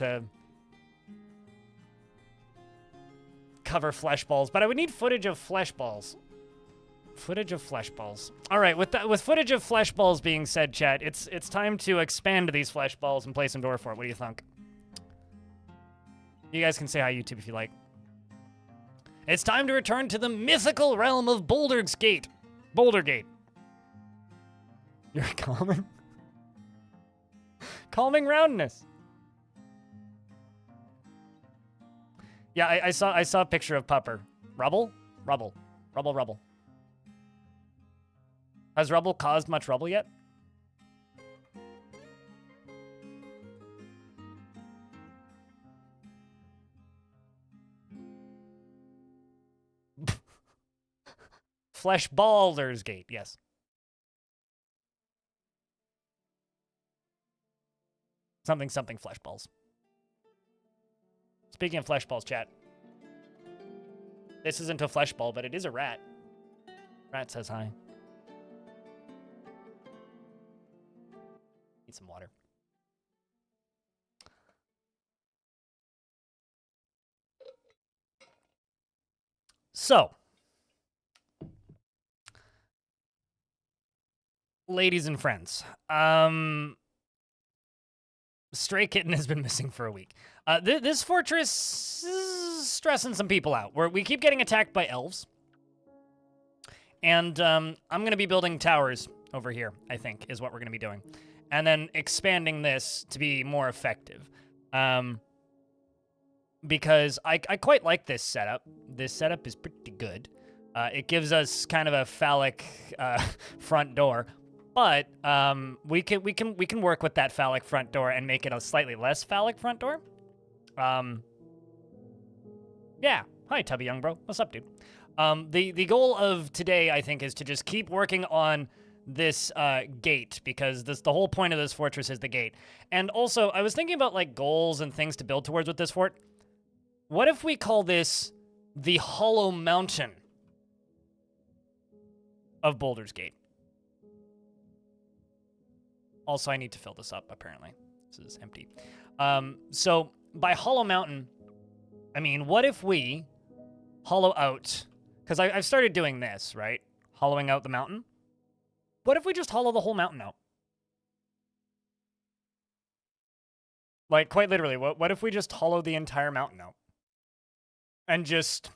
to cover flesh balls, but I would need footage of flesh balls. Footage of flesh balls. All right, with footage of flesh balls being said, chat, it's time to expand these flesh balls and play some Dwarf for it. What do you think? You guys can say hi YouTube if you like. It's time to return to the mythical realm of Bouldersgate. Bouldergate. You're calming. Calming roundness. Yeah, I saw a picture of Pupper. Rubble? Rubble. Rubble, rubble. Has rubble caused much rubble yet? Flesh Bouldersgate, yes. Something, something flesh balls. Speaking of flesh balls, chat. This isn't a flesh ball, but it is a rat. Rat says hi. Need some water. So, ladies and friends, Stray Kitten has been missing for a week. This fortress is stressing some people out. We keep getting attacked by elves. And I'm going to be building towers over here, I think, is what we're going to be doing. And then expanding this to be more effective. Because I quite like this setup. This setup is pretty good. It gives us kind of a phallic front door. But we can work with that phallic front door and make it a slightly less phallic front door. Yeah. Hi, Tubby Young Bro. What's up, dude? The goal of today, I think, is to just keep working on this gate, because the whole point of this fortress is the gate. And also, I was thinking about like goals and things to build towards with this fort. What if we call this the Hollow Mountain of Bouldersgate? Also, I need to fill this up, apparently. This is empty. So, by Hollow Mountain, I mean, what if we hollow out... Because I've started doing this, right? Hollowing out the mountain. What if we just hollow the whole mountain out? Like, quite literally, what if we just hollow the entire mountain out? And just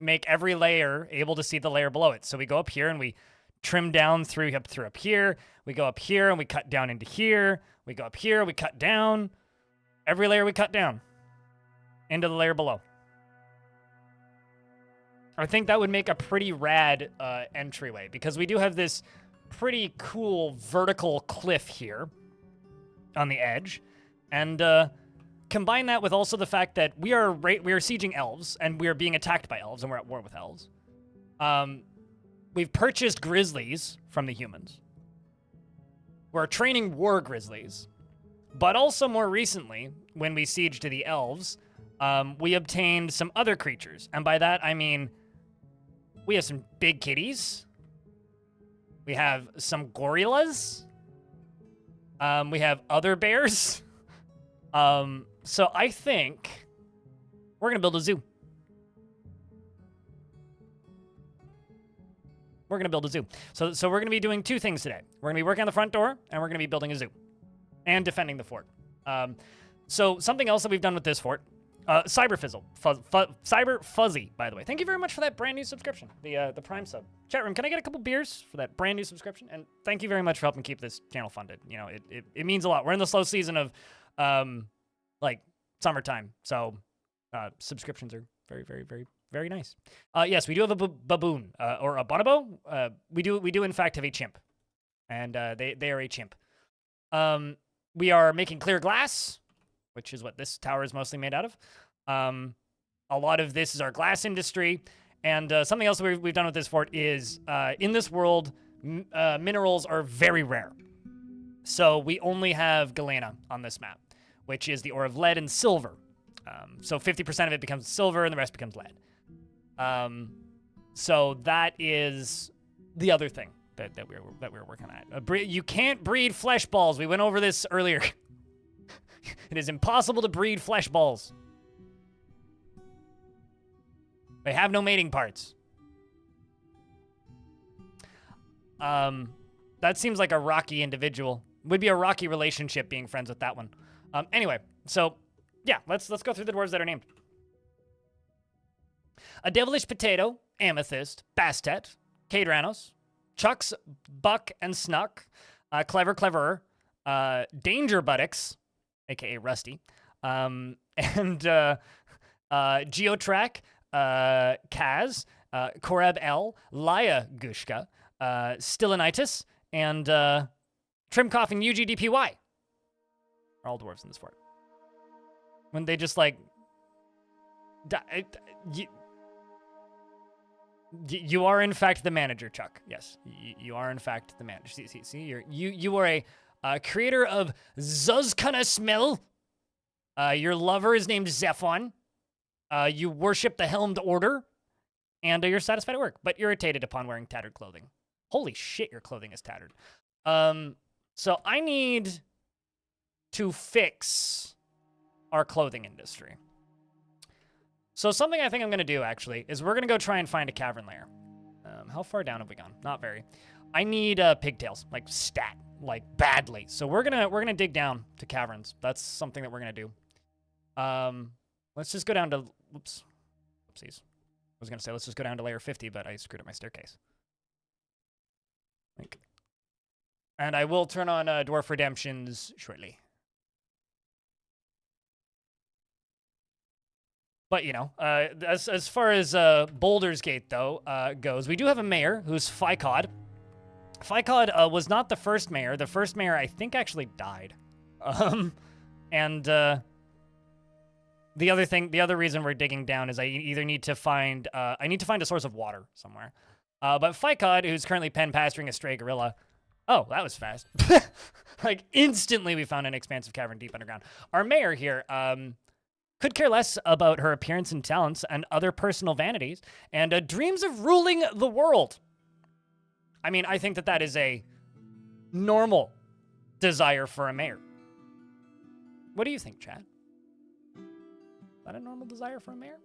make every layer able to see the layer below it. So we go up here and we trim down through up here. We go up here and we cut down into here. We go up here, we cut down. Every layer we cut down into the layer below. I think that would make a pretty rad entryway, because we do have this pretty cool vertical cliff here on the edge. And combine that with also the fact that we are sieging elves, and we are being attacked by elves, and we're at war with elves. We've purchased grizzlies from the humans. We're training war grizzlies. But also more recently, when we sieged the elves, we obtained some other creatures. And by that, I mean, we have some big kitties. We have some gorillas. We have other bears. So I think we're going to build a zoo. We're going to build a zoo. So we're going to be doing two things today. We're going to be working on the front door, and we're going to be building a zoo. And defending the fort. So something else that we've done with this fort, Cyber Fuzzy, by the way. Thank you very much for that brand new subscription, the Prime sub. Chat room, can I get a couple beers for that brand new subscription? And thank you very much for helping keep this channel funded. You know, it means a lot. We're in the slow season of, like, summertime. So subscriptions are very, very, very, very nice. Yes, we do have a baboon, or a bonobo. We do in fact have a chimp. And they are a chimp. We are making clear glass, which is what this tower is mostly made out of. A lot of this is our glass industry. And something else that we've done with this fort is, in this world, minerals are very rare. So we only have galena on this map, which is the ore of lead and silver. So 50% of it becomes silver and the rest becomes lead. So that is the other thing that we're working at. You can't breed flesh balls. We went over this earlier. It is impossible to breed flesh balls. They have no mating parts. That seems like a rocky individual. Would be a rocky relationship being friends with that one. Anyway, so yeah, let's go through the dwarves that are named. A devilish potato, amethyst, bastet, cadranos, chucks, buck, and snuck, clever, cleverer, danger buttocks, aka Rusty, and Geotrack, Kaz, Korab L, Laya Gushka, Stillinitis, and Trim Coughing UGDPY. Are all dwarves in this fort. When they just like... You are in fact the manager, Chuck. Yes, you are in fact the manager. See, you are a creator of Zuzkana Smell. Your lover is named Zephon. You worship the Helmed Order, and you're satisfied at work, but irritated upon wearing tattered clothing. Holy shit, your clothing is tattered. So I need to fix our clothing industry. So something I think I'm going to do, actually, is we're going to go try and find a cavern lair. How far down have we gone? Not very. I need pigtails, like stat, like badly. So we're gonna dig down to caverns. That's something that we're going to do. Let's just go down to... Whoops. Oopsies. I was going to say, let's just go down to layer 50, but I screwed up my staircase. And I will turn on Dwarf Redemptions shortly. But, you know, as far as Bouldersgate, though, goes, we do have a mayor who's Ficod. Ficod was not the first mayor. The first mayor, I think, actually died. And the other reason we're digging down is I either need to find, a source of water somewhere. But Ficod, who's currently pen pasturing a stray gorilla. Oh, that was fast. Like, instantly we found an expansive cavern deep underground. Our mayor here, could care less about her appearance and talents and other personal vanities, and dreams of ruling the world. I mean, I think that is a normal desire for a mayor. What do you think, Chad? Is that a normal desire for a mayor?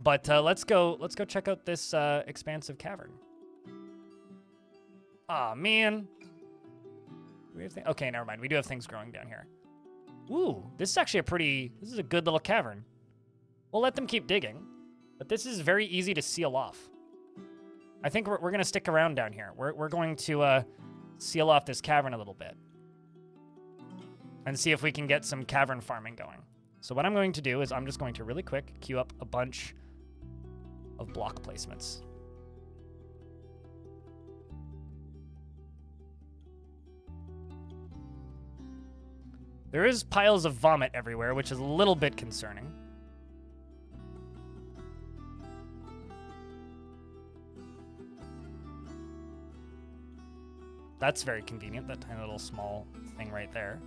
But let's go check out this expansive cavern. Aw, man. We have okay, never mind. We do have things growing down here. Ooh, this is actually this is a good little cavern. We'll let them keep digging, but this is very easy to seal off. I think we're going to stick around down here. We're going to seal off this cavern a little bit and see if we can get some cavern farming going. So what I'm going to do is I'm just going to really quick queue up a bunch of block placements. There is piles of vomit everywhere, which is a little bit concerning. That's very convenient, that tiny little small thing right there.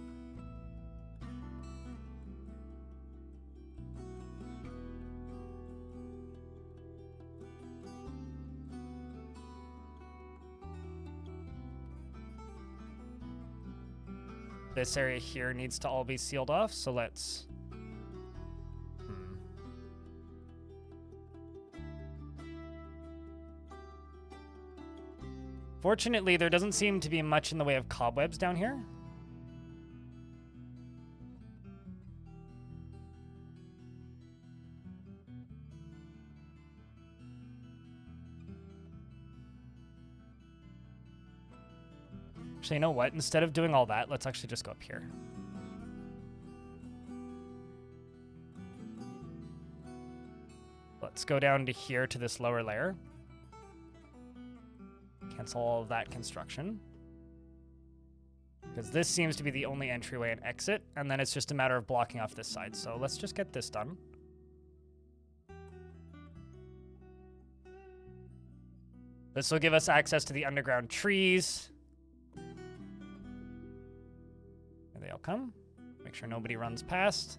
This area here needs to all be sealed off, so let's... Fortunately, there doesn't seem to be much in the way of cobwebs down here. Actually, you know what? Instead of doing all that, let's actually just go up here. Let's go down to here to this lower layer. Cancel all of that construction. Because this seems to be the only entryway and exit, and then it's just a matter of blocking off this side. So let's just get this done. This will give us access to the underground trees. Here they all come. Make sure nobody runs past.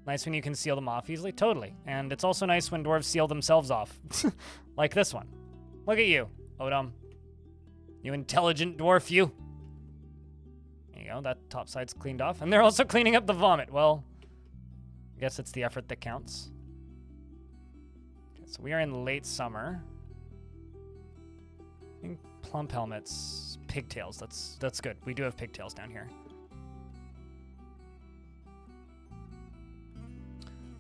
Nice when you can seal them off easily. Totally. And it's also nice when dwarves seal themselves off. Like this one. Look at you, Odom. You intelligent dwarf, you. There you go. That top side's cleaned off. And they're also cleaning up the vomit. Well, I guess it's the effort that counts. Okay, so we are in late summer. I think plump helmets, pigtails. That's good. We do have pigtails down here.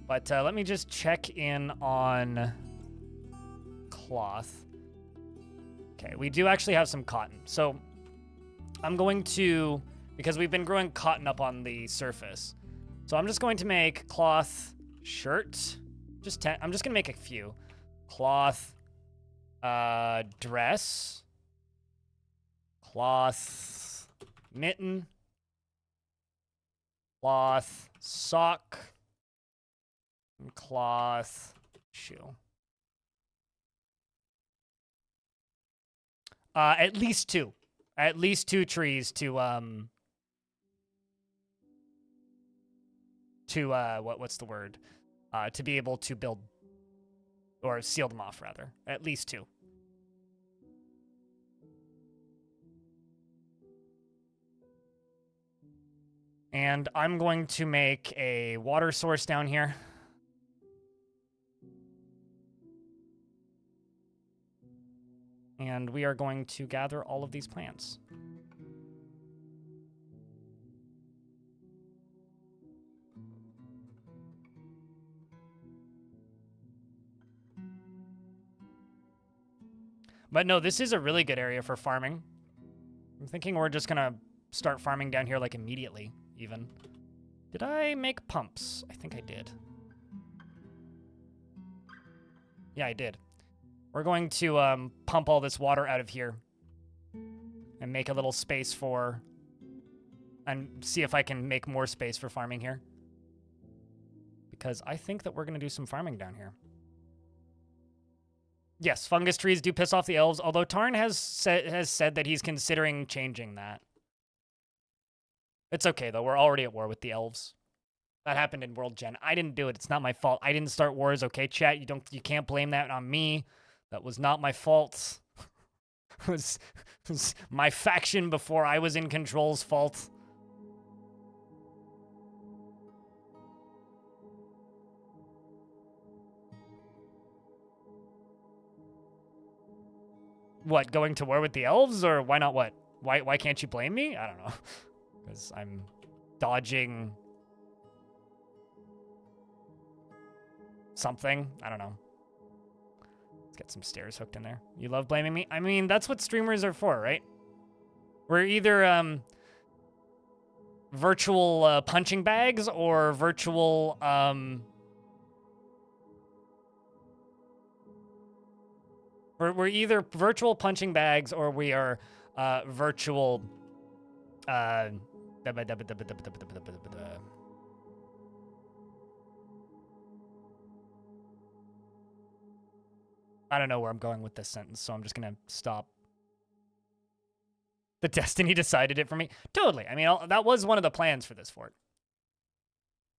But let me just check in on cloth. Okay, we do actually have some cotton. So I'm going to, because we've been growing cotton up on the surface. So I'm just going to make cloth shirt. I'm just gonna make a few. Cloth dress. Cloth mitten. Cloth sock. And cloth shoe. At least two. At least 2 trees to what's the word? To be able to build or seal them off, rather. At least 2. And I'm going to make a water source down here. And we are going to gather all of these plants. But no, this is a really good area for farming. I'm thinking we're just gonna start farming down here like immediately, even. Did I make pumps? I think I did. Yeah, I did. We're going to pump all this water out of here and make a little space for, and see if I can make more space for farming here. Because I think that we're going to do some farming down here. Yes, fungus trees do piss off the elves, although Tarn has said that he's considering changing that. It's okay, though. We're already at war with the elves. That happened in World Gen. I didn't do it. It's not my fault. I didn't start wars, okay, chat? You can't blame that on me. That was not my fault. It was my faction before I was in control's fault. What, going to war with the elves, or why not what? Why can't you blame me? I don't know. Because I'm dodging something. I don't know. Let's get some stairs hooked in there. You love blaming me? I mean, that's what streamers are for, right? We're either virtual punching bags or virtual we're either virtual punching bags or we are virtual I don't know where I'm going with this sentence, so I'm just gonna stop. The destiny decided it for me. Totally. I mean, that was one of the plans for this fort.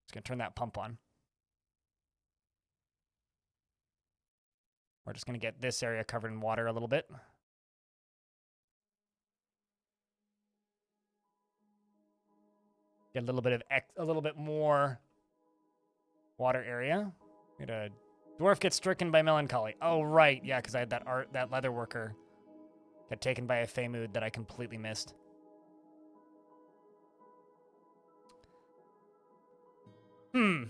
Just gonna turn that pump on. We're just gonna get this area covered in water a little bit. Get a little bit more water area. Get a dwarf gets stricken by melancholy. Oh right, yeah, because I had that leather worker got taken by a Feymood that I completely missed. Well,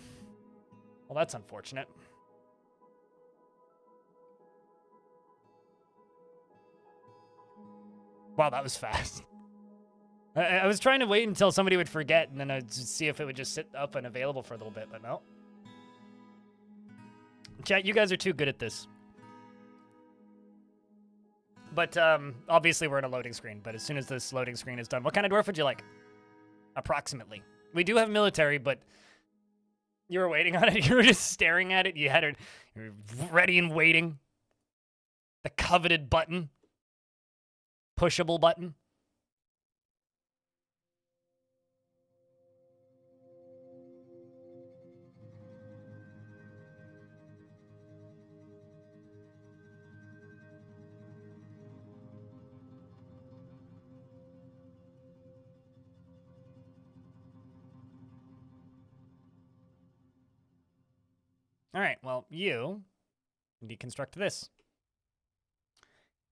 that's unfortunate. Wow, that was fast. I was trying to wait until somebody would forget, and then I'd see if it would just sit up and available for a little bit, but no. Chat, you guys are too good at this. But obviously we're in a loading screen, but as soon as this loading screen is done, what kind of dwarf would you like? Approximately. We do have military, but you were waiting on it. You were just staring at it. You had it ready and waiting. The coveted button. Pushable button. All right, well, you can deconstruct this.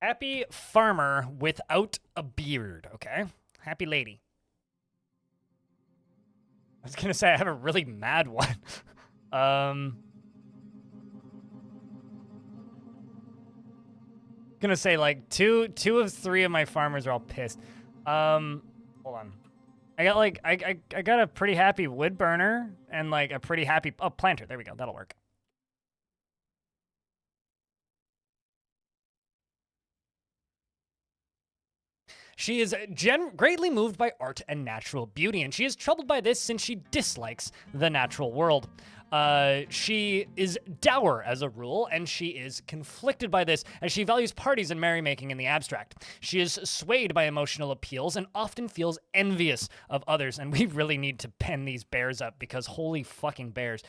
Happy farmer without a beard, okay? Happy lady. I was gonna say I have a really mad one. Gonna say like two of three of my farmers are all pissed. Hold on. I got like I got a pretty happy wood burner and like a pretty happy planter. There we go. That'll work. She is greatly moved by art and natural beauty, and she is troubled by this since she dislikes the natural world. She is dour as a rule, and she is conflicted by this as she values parties and merrymaking in the abstract. She is swayed by emotional appeals and often feels envious of others, and we really need to pen these bears up because holy fucking bears.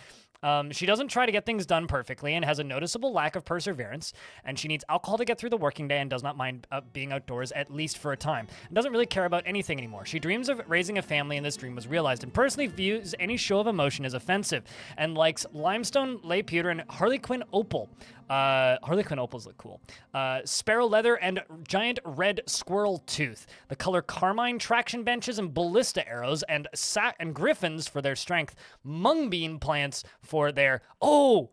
She doesn't try to get things done perfectly and has a noticeable lack of perseverance, and she needs alcohol to get through the working day and does not mind being outdoors at least for a time, and doesn't really care about anything anymore. She dreams of raising a family, and this dream was realized, and personally views any show of emotion as offensive, and likes limestone, lay pewter, and harlequin opal. Harlequin opals look cool. Sparrow leather and giant red squirrel tooth. The color carmine, traction benches, and ballista arrows, and griffins for their strength. Mung bean plants for their... Oh!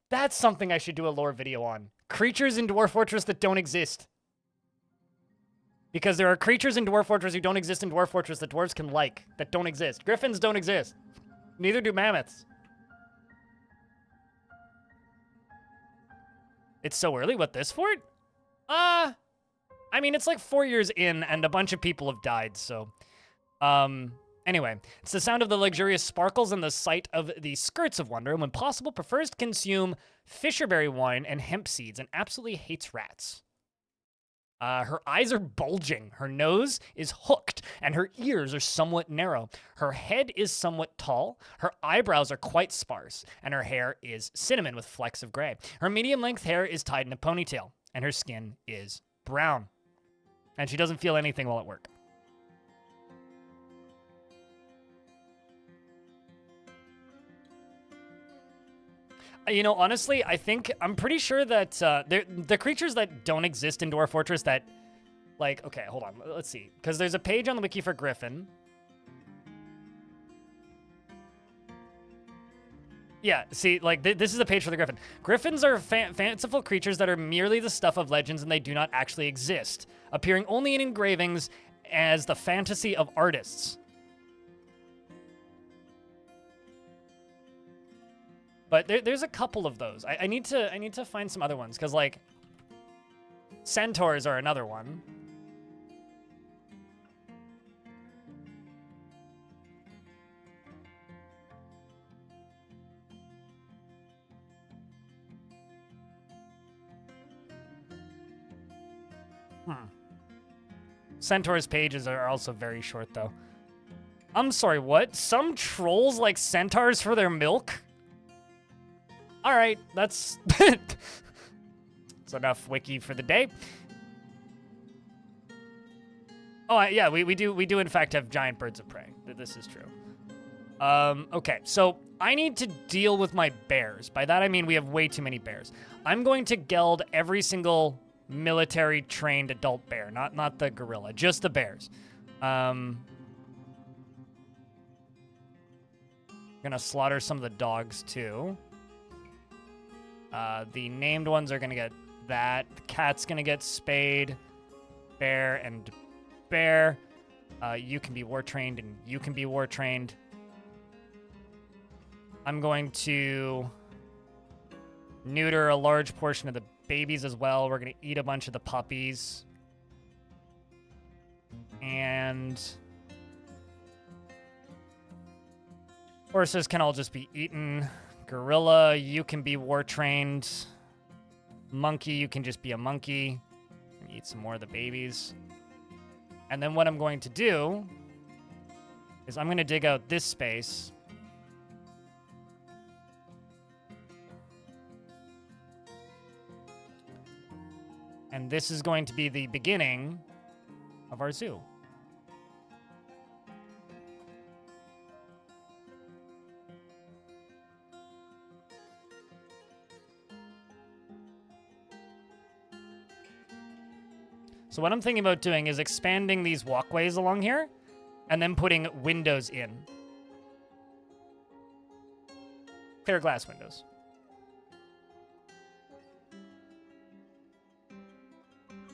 That's something I should do a lore video on. Creatures in Dwarf Fortress that don't exist. Because there are creatures in Dwarf Fortress who don't exist in Dwarf Fortress that dwarves can like, that don't exist. Griffins don't exist. Neither do mammoths. It's so early? What, this fort? I mean, it's like 4 years in, and a bunch of people have died, so... Anyway, it's the sound of the luxurious sparkles and the sight of the skirts of wonder, and when possible, prefers to consume fisherberry wine and hemp seeds, and absolutely hates rats. Her eyes are bulging, her nose is hooked, and her ears are somewhat narrow. Her head is somewhat tall, her eyebrows are quite sparse, and her hair is cinnamon with flecks of gray. Her medium-length hair is tied in a ponytail, and her skin is brown. And she doesn't feel anything while at work. You know, honestly, I'm pretty sure that the creatures that don't exist in Dwarf Fortress that, like, okay, hold on, let's see. Because there's a page on the wiki for Griffin. Yeah, see, like, this is a page for the Griffin. Griffins are fanciful creatures that are merely the stuff of legends and they do not actually exist, appearing only in engravings as the fantasy of artists. But there's a couple of those. I need to find some other ones, because, like, centaurs are another one. Centaurs' pages are also very short, though. I'm sorry, what? Some trolls like centaurs for their milk? All right, that's enough wiki for the day. Oh, yeah, we do in fact have giant birds of prey. This is true. Okay, so I need to deal with my bears. By that I mean we have way too many bears. I'm going to geld every single military trained adult bear, not the gorilla, just the bears. Gonna slaughter some of the dogs too. The named ones are gonna get that. The cat's gonna get spayed. Bear and bear. You can be war trained and you can be war trained. I'm going to neuter a large portion of the babies as well. We're gonna eat a bunch of the puppies. And horses can all just be eaten. Gorilla, you can be war trained. Monkey, you can just be a monkey. Eat some more of the babies. And then what I'm going to do is I'm going to dig out this space. And this is going to be the beginning of our zoo. So what I'm thinking about doing is expanding these walkways along here and then putting windows in. Clear glass windows.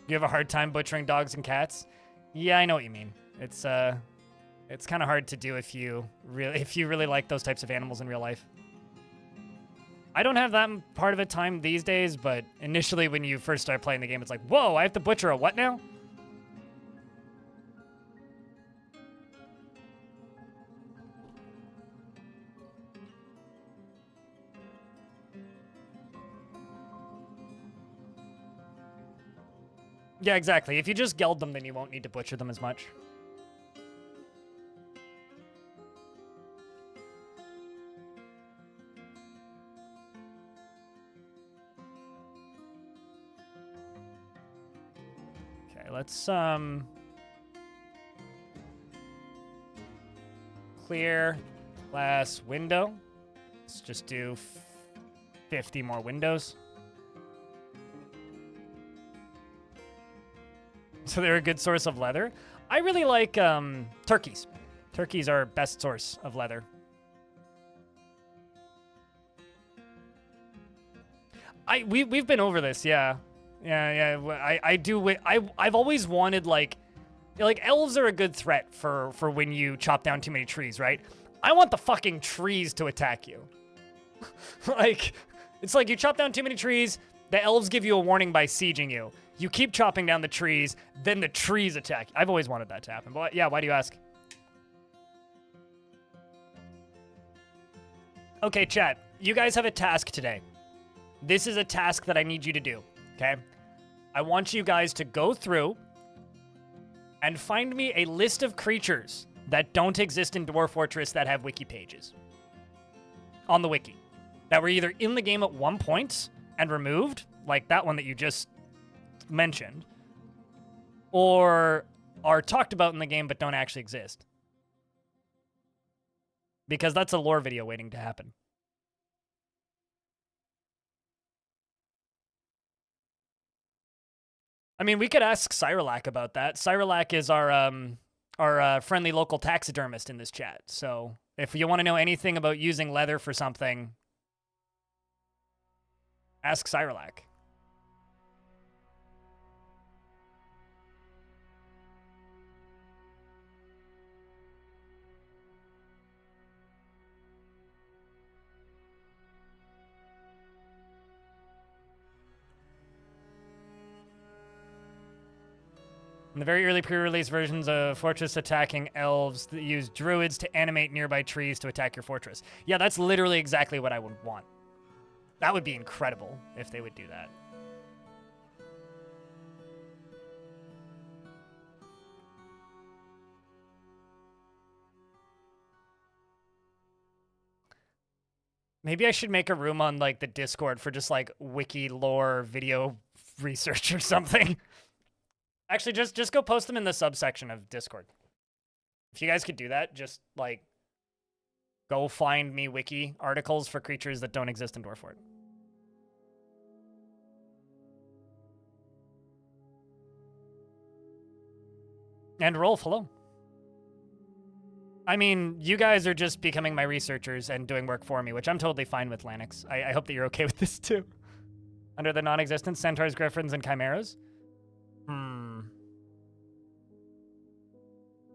You have a hard time butchering dogs and cats? Yeah, I know what you mean. It's kind of hard to do if you really like those types of animals in real life. I don't have that part of a time these days, but initially when you first start playing the game, it's like, whoa, I have to butcher a what now? Yeah, exactly. If you just geld them, then you won't need to butcher them as much. Okay, let's clear glass window. Let's just do 50 more windows. So they're a good source of leather. I really like turkeys. Turkeys are best source of leather. We've been over this, yeah. I've always wanted like elves are a good threat for when you chop down too many trees, right? I want the fucking trees to attack you. Like, it's like you chop down too many trees, the elves give you a warning by sieging you. You keep chopping down the trees, then the trees attack. I've always wanted that to happen. But yeah, why do you ask? Okay, chat. You guys have a task today. This is a task that I need you to do, okay? I want you guys to go through and find me a list of creatures that don't exist in Dwarf Fortress that have wiki pages. On the wiki. That were either in the game at one point and removed, like that one that you just mentioned, or are talked about in the game but don't actually exist. Because that's a lore video waiting to happen. I mean, we could ask Cyrolac about that. Cyrolac is our friendly local taxidermist in this chat. So if you want to know anything about using leather for something, ask Cyrolac. In the very early pre-release versions of Fortress attacking elves that use druids to animate nearby trees to attack your fortress. Yeah, that's literally exactly what I would want. That would be incredible if they would do that. Maybe I should make a room on like the Discord for just like wiki lore video research or something. Actually, just go post them in the subsection of Discord. If you guys could do that, just like go find me wiki articles for creatures that don't exist in Dwarf Fort. And Rolf, hello. I mean, you guys are just becoming my researchers and doing work for me, which I'm totally fine with, Lanix. I hope that you're okay with this too. Under the non-existent centaurs, griffins, and chimeras?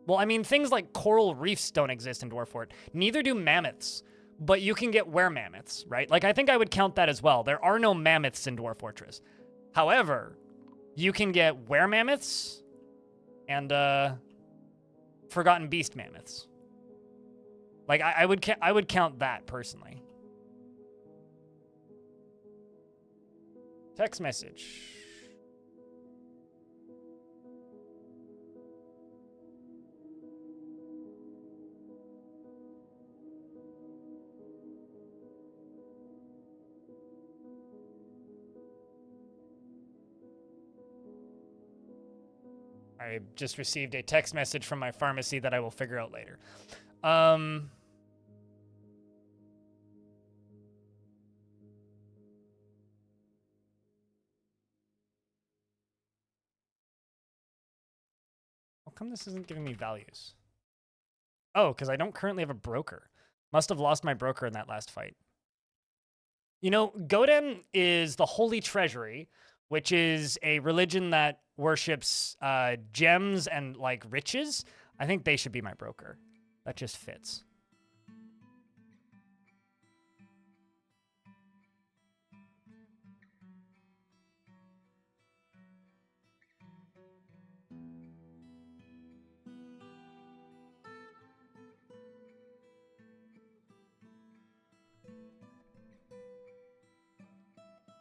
Well, I mean, things like coral reefs don't exist in Dwarf Fort. Neither do mammoths. But you can get were-mammoths, right? Like, I think I would count that as well. There are no mammoths in Dwarf Fortress. However, you can get were-mammoths and forgotten beast mammoths. Like, I would count that personally. Text message. I just received a text message from my pharmacy that I will figure out later. come this isn't giving me values? Oh, because I don't currently have a broker. Must have lost my broker in that last fight. You know, Godem is the Holy Treasury, which is a religion that worships gems and, like, riches. I think they should be my broker. That just fits.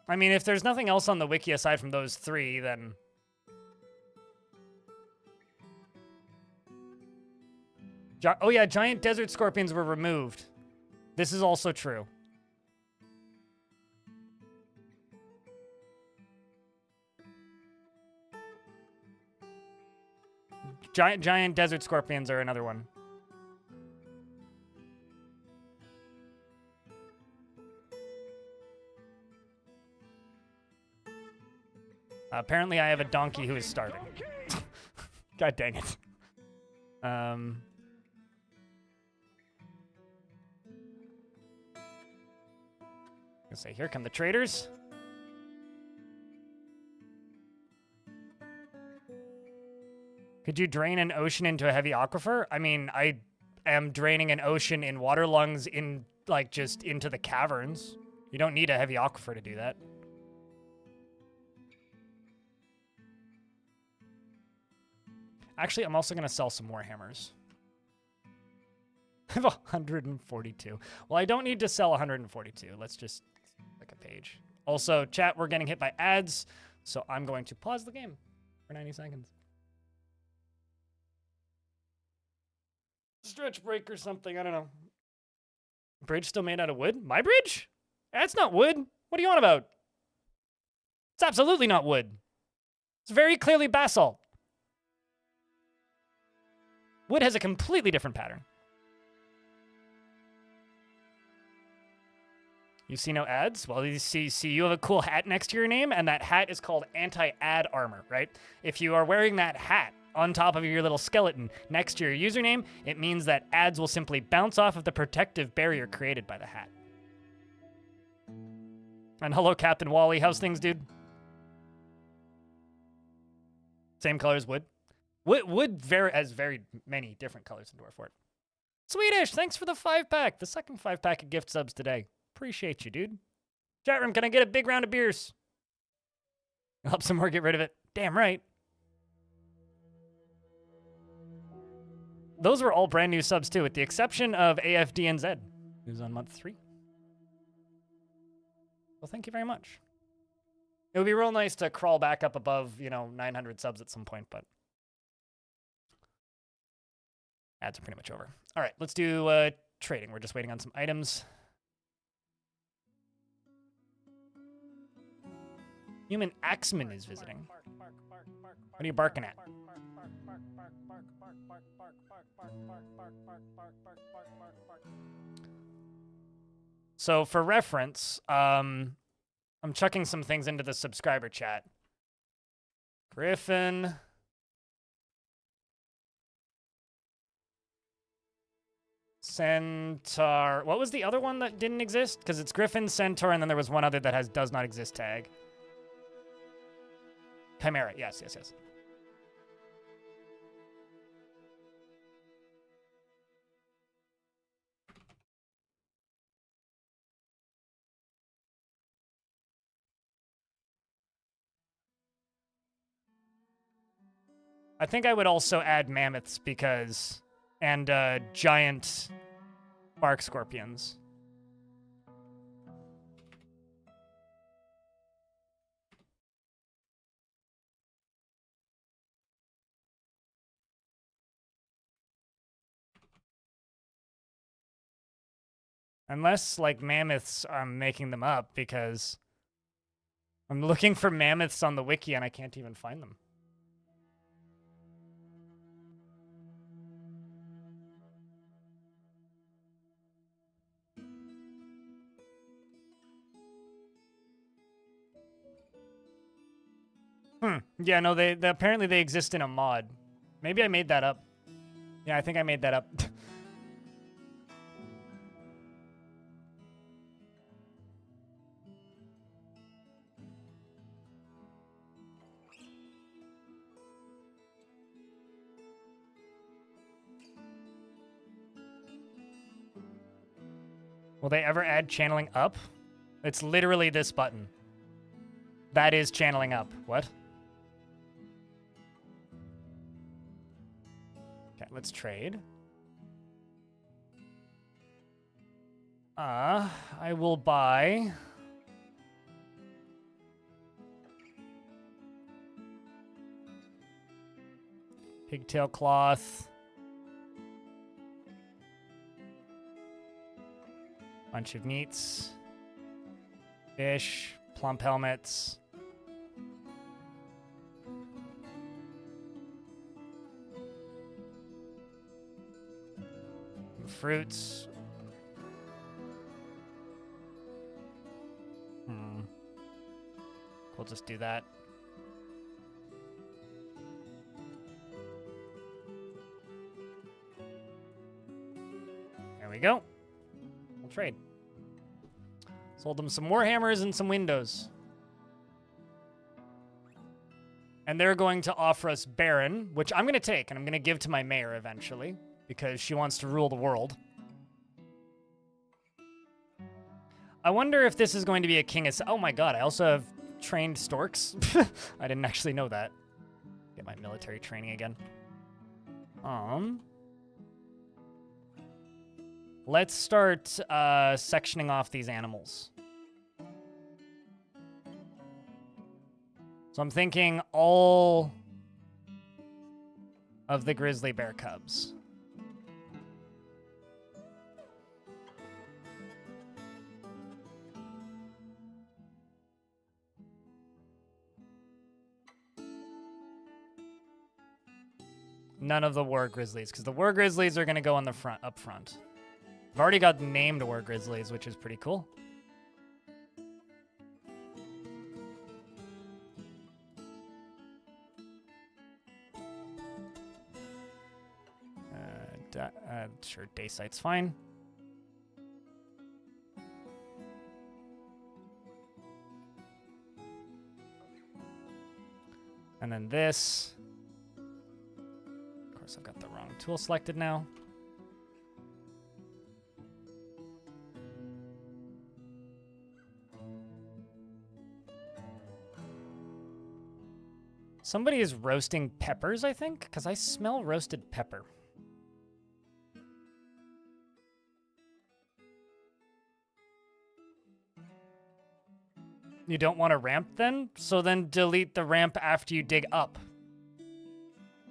I mean, if there's nothing else on the wiki aside from those three, then... Oh yeah, giant desert scorpions were removed. This is also true. Giant desert scorpions are another one. Apparently, I have a donkey who is starving. God dang it. Let's say, here come the traders. Could you drain an ocean into a heavy aquifer? I mean, I am draining an ocean in water lungs in, like, just into the caverns. You don't need a heavy aquifer to do that. Actually, I'm also going to sell some more hammers. I have 142. Well, I don't need to sell 142. Let's just click a page. Also, chat, we're getting hit by ads, so I'm going to pause the game for 90 seconds. Stretch break or something, I don't know. Bridge still made out of wood? My bridge? That's not wood. What are you on about? It's absolutely not wood. It's very clearly basalt. Wood has a completely different pattern. You see no ads? Well, you see you have a cool hat next to your name, and that hat is called anti-ad armor, right? If you are wearing that hat on top of your little skeleton next to your username, it means that ads will simply bounce off of the protective barrier created by the hat. And hello, Captain Wally. How's things, dude? Same color as wood. Wood has very many different colors in Dwarf Fort. Swedish, thanks for the 5-pack. The second 5-pack of gift subs today. Appreciate you, dude. Chat room, can I get a big round of beers? Help some more get rid of it. Damn right. Those were all brand new subs, too, with the exception of AFDNZ, who's on month 3. Well, thank you very much. It would be real nice to crawl back up above, 900 subs at some point, but ads are pretty much over. All right, let's do trading. We're just waiting on some items. Human Axeman is visiting. What are you barking at? So for reference, I'm chucking some things into the subscriber chat. Griffin. Centaur. What was the other one that didn't exist? Because it's Griffin, Centaur, and then there was one other that has does not exist tag. Chimera. Yes. I think I would also add mammoths because... and giant bark scorpions. Unless, like, mammoths, I'm making them up because I'm looking for mammoths on the wiki and I can't even find them. Yeah, no, they apparently they exist in a mod. Maybe I made that up. Yeah, I think I made that up. Will they ever add channeling up? It's literally this button. That is channeling up. What? Okay, let's trade. I will buy... pigtail cloth. Bunch of meats. Fish. Plump helmets. Fruits. We'll just do that. There we go. We'll trade. Sold them some warhammers and some windows. And they're going to offer us Baron, which I'm going to take, and I'm going to give to my mayor eventually, because she wants to rule the world. I wonder if this is going to be a king of... Oh my god, I also have trained storks. I didn't actually know that. Get my military training again. Let's start sectioning off these animals. So I'm thinking all of the grizzly bear cubs. None of the war grizzlies, because the war grizzlies are going to go on the front, up front. I've already got named war grizzlies, which is pretty cool. Sure, day sight's fine. And then this. Of course, I've got the wrong tool selected now. Somebody is roasting peppers, I think, because I smell roasted pepper. You don't want a ramp then? So then delete the ramp after you dig up.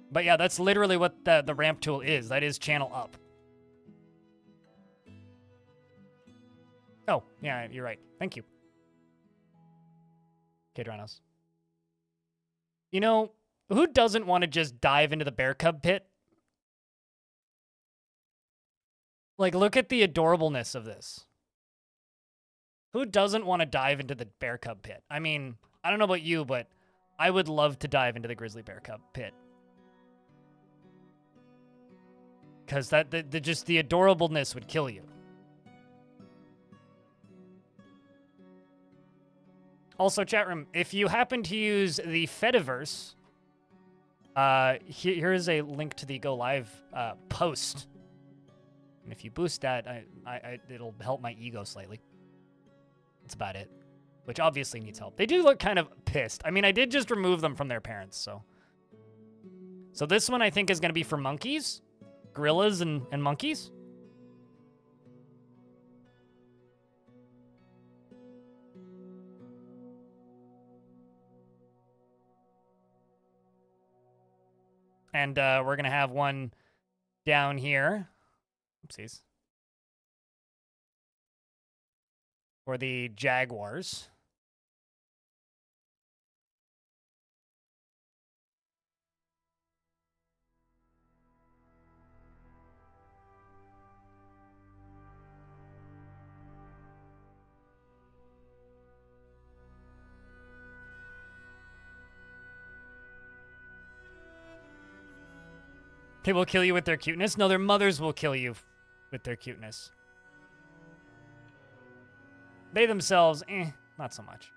But yeah, that's literally what the ramp tool is. That is channel up. Oh, yeah, you're right. Thank you. K-Dranos. You know, who doesn't want to just dive into the bear cub pit? Like, look at the adorableness of this. Who doesn't want to dive into the bear cub pit? I mean, I don't know about you, but I would love to dive into the grizzly bear cub pit. Because just the adorableness would kill you. Also, chat room, if you happen to use the Fediverse, here is a link to the Go Live post. And if you boost that, it'll help my ego slightly. That's about it. Which obviously needs help. They do look kind of pissed. I mean, I did just remove them from their parents, so. So this one I think is going to be for monkeys. Gorillas and monkeys. And we're going to have one down here. Oopsies. For the jaguars. They will kill you with their cuteness? No, their mothers will kill you with their cuteness. They themselves, not so much.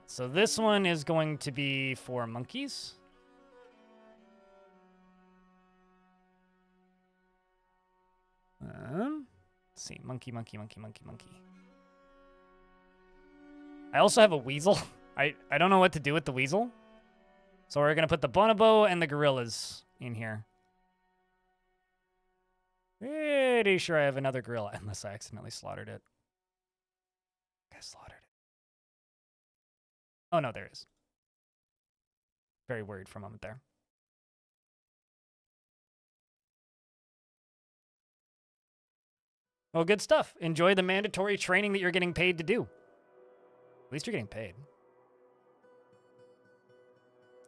So this one is going to be for monkeys. Let's see, monkey. I also have a weasel. I don't know what to do with the weasel. So we're going to put the bonobo and the gorillas in here. Pretty sure I have another gorilla, unless I accidentally slaughtered it. I slaughtered it. Oh, no, there is. Very worried for a moment there. Well, good stuff. Enjoy the mandatory training that you're getting paid to do. At least you're getting paid.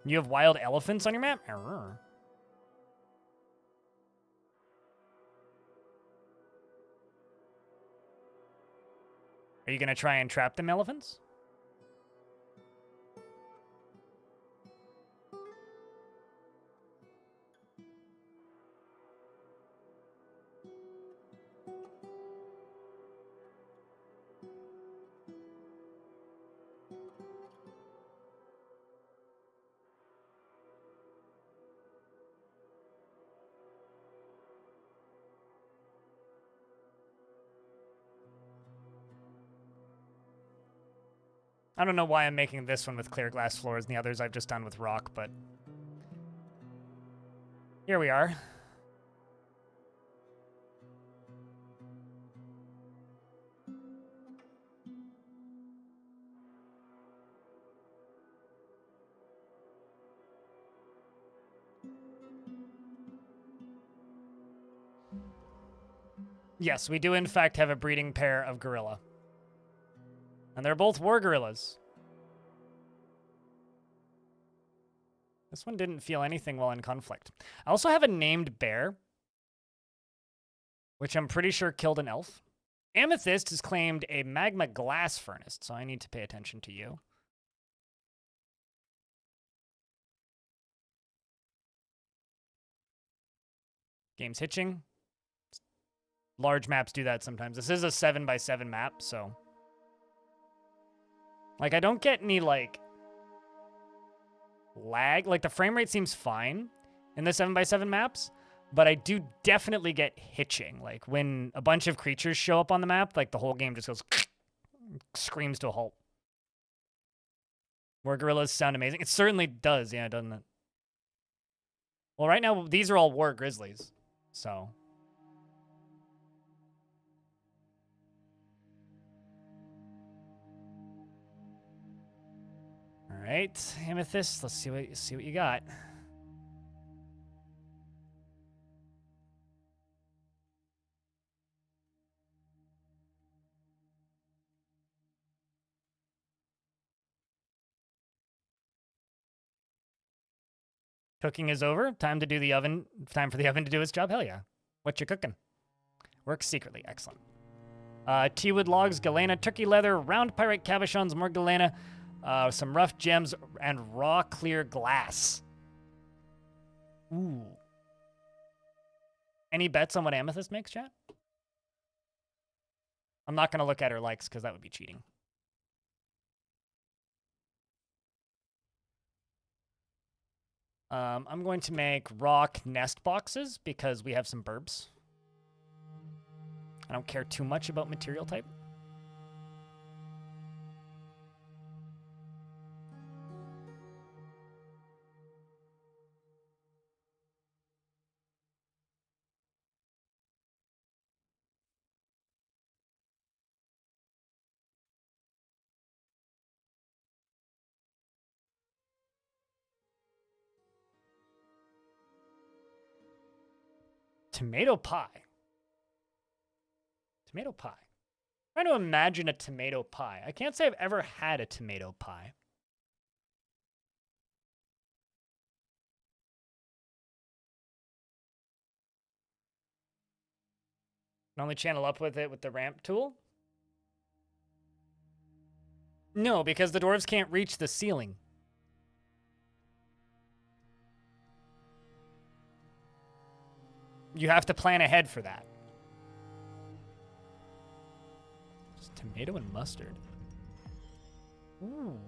You have wild elephants on your map? Arr. Are you going to try and trap them elephants? I don't know why I'm making this one with clear glass floors and the others I've just done with rock, but here we are. Yes, we do in fact have a breeding pair of gorilla. And they're both war gorillas. This one didn't feel anything while in conflict. I also have a named bear, which I'm pretty sure killed an elf. Amethyst has claimed a magma glass furnace, so I need to pay attention to you. Game's hitching. Large maps do that sometimes. This is a 7x7 map, so... Like, I don't get any, like, lag. Like, the frame rate seems fine in the 7x7 maps, but I do definitely get hitching. Like, when a bunch of creatures show up on the map, like, the whole game just goes... screams to a halt. War gorillas sound amazing. It certainly does, yeah, doesn't it? Well, right now, these are all war grizzlies, so... All right, Amethyst, let's see what you got. Cooking is over. Time to do the oven. Time for the oven to do its job. Hell yeah. What you cooking? Works secretly. Excellent. Teawood logs, galena, turkey leather, round pyrite cabochons, more galena, some rough gems, and raw clear glass. Ooh. Any bets on what Amethyst makes, chat? I'm not going to look at her likes because that would be cheating. I'm going to make rock nest boxes because we have some burbs. I don't care too much about material type. Tomato pie. Tomato pie. I'm trying to imagine a tomato pie. I can't say I've ever had a tomato pie. Can only channel up with it with the ramp tool? No, because the dwarves can't reach the ceiling. You have to plan ahead for that. Just tomato and mustard. Ooh.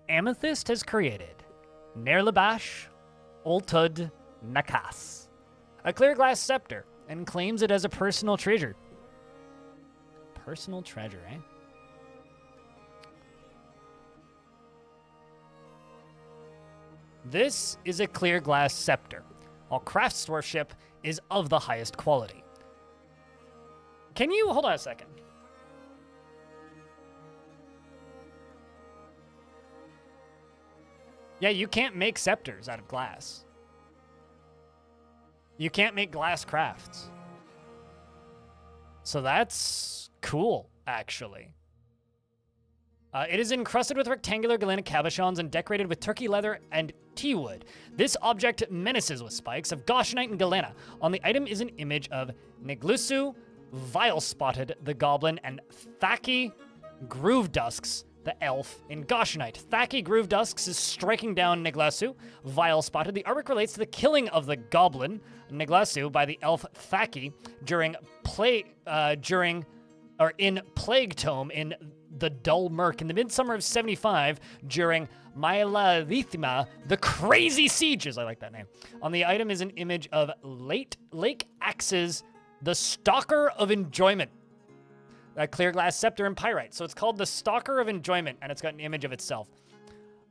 Amethyst has created Nerlabash Oltud Nakas, a clear glass scepter, and claims it as a personal treasure. Personal treasure, eh? This is a clear glass scepter, while Craft's dwarfship is of the highest quality. Can you hold on a second? Yeah, you can't make scepters out of glass. You can't make glass crafts. So that's cool, actually. It is encrusted with rectangular galenic cabochons and decorated with turkey leather and tea wood. This object menaces with spikes of goshenite and galena. On the item is an image of Niglusu, Vile-Spotted the Goblin, and Thaki Groovedusks, the elf, in goshenite. Thaki Groovedusks is striking down Niglasu. Vile-Spotted. The artwork relates to the killing of the goblin, Niglasu, by the elf Thaki in Plague Tome in the Dull Murk in the midsummer of 75 during Myladithima, the Crazy Sieges. I like that name. On the item is an image of Lake Axe's The Stalker of Enjoyment. A clear glass scepter and pyrite. So it's called the Stalker of Enjoyment, and it's got an image of itself.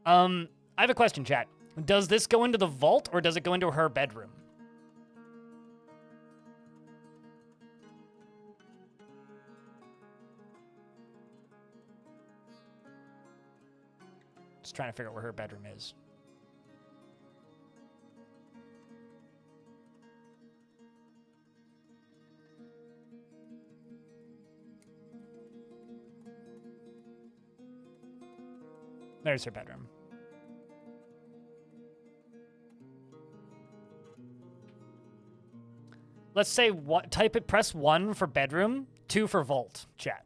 I have a question, chat. Does this go into the vault, or does it go into her bedroom? Just trying to figure out where her bedroom is. There's her bedroom. Let's say what type it, press 1 for bedroom, 2 for vault, chat.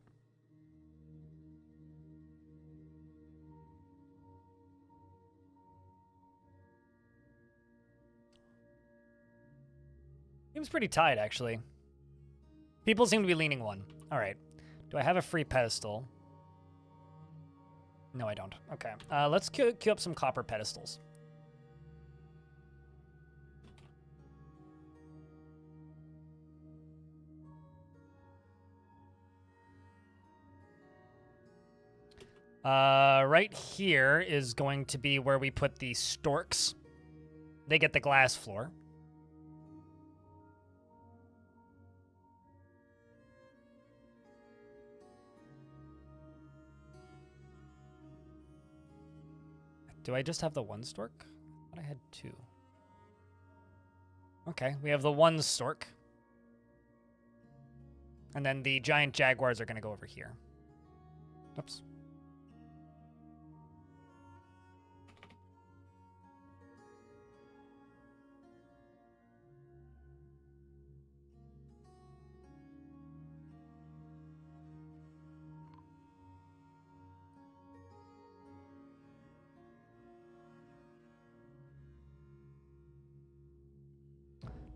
Seems pretty tight, actually. People seem to be leaning 1. All right. Do I have a free pedestal? No, I don't. Okay. Let's queue up some copper pedestals. Right here is going to be where we put the storks. They get the glass floor. Do I just have the one stork? I thought I had 2. Okay, we have the one stork. And then the giant jaguars are going to go over here. Oops.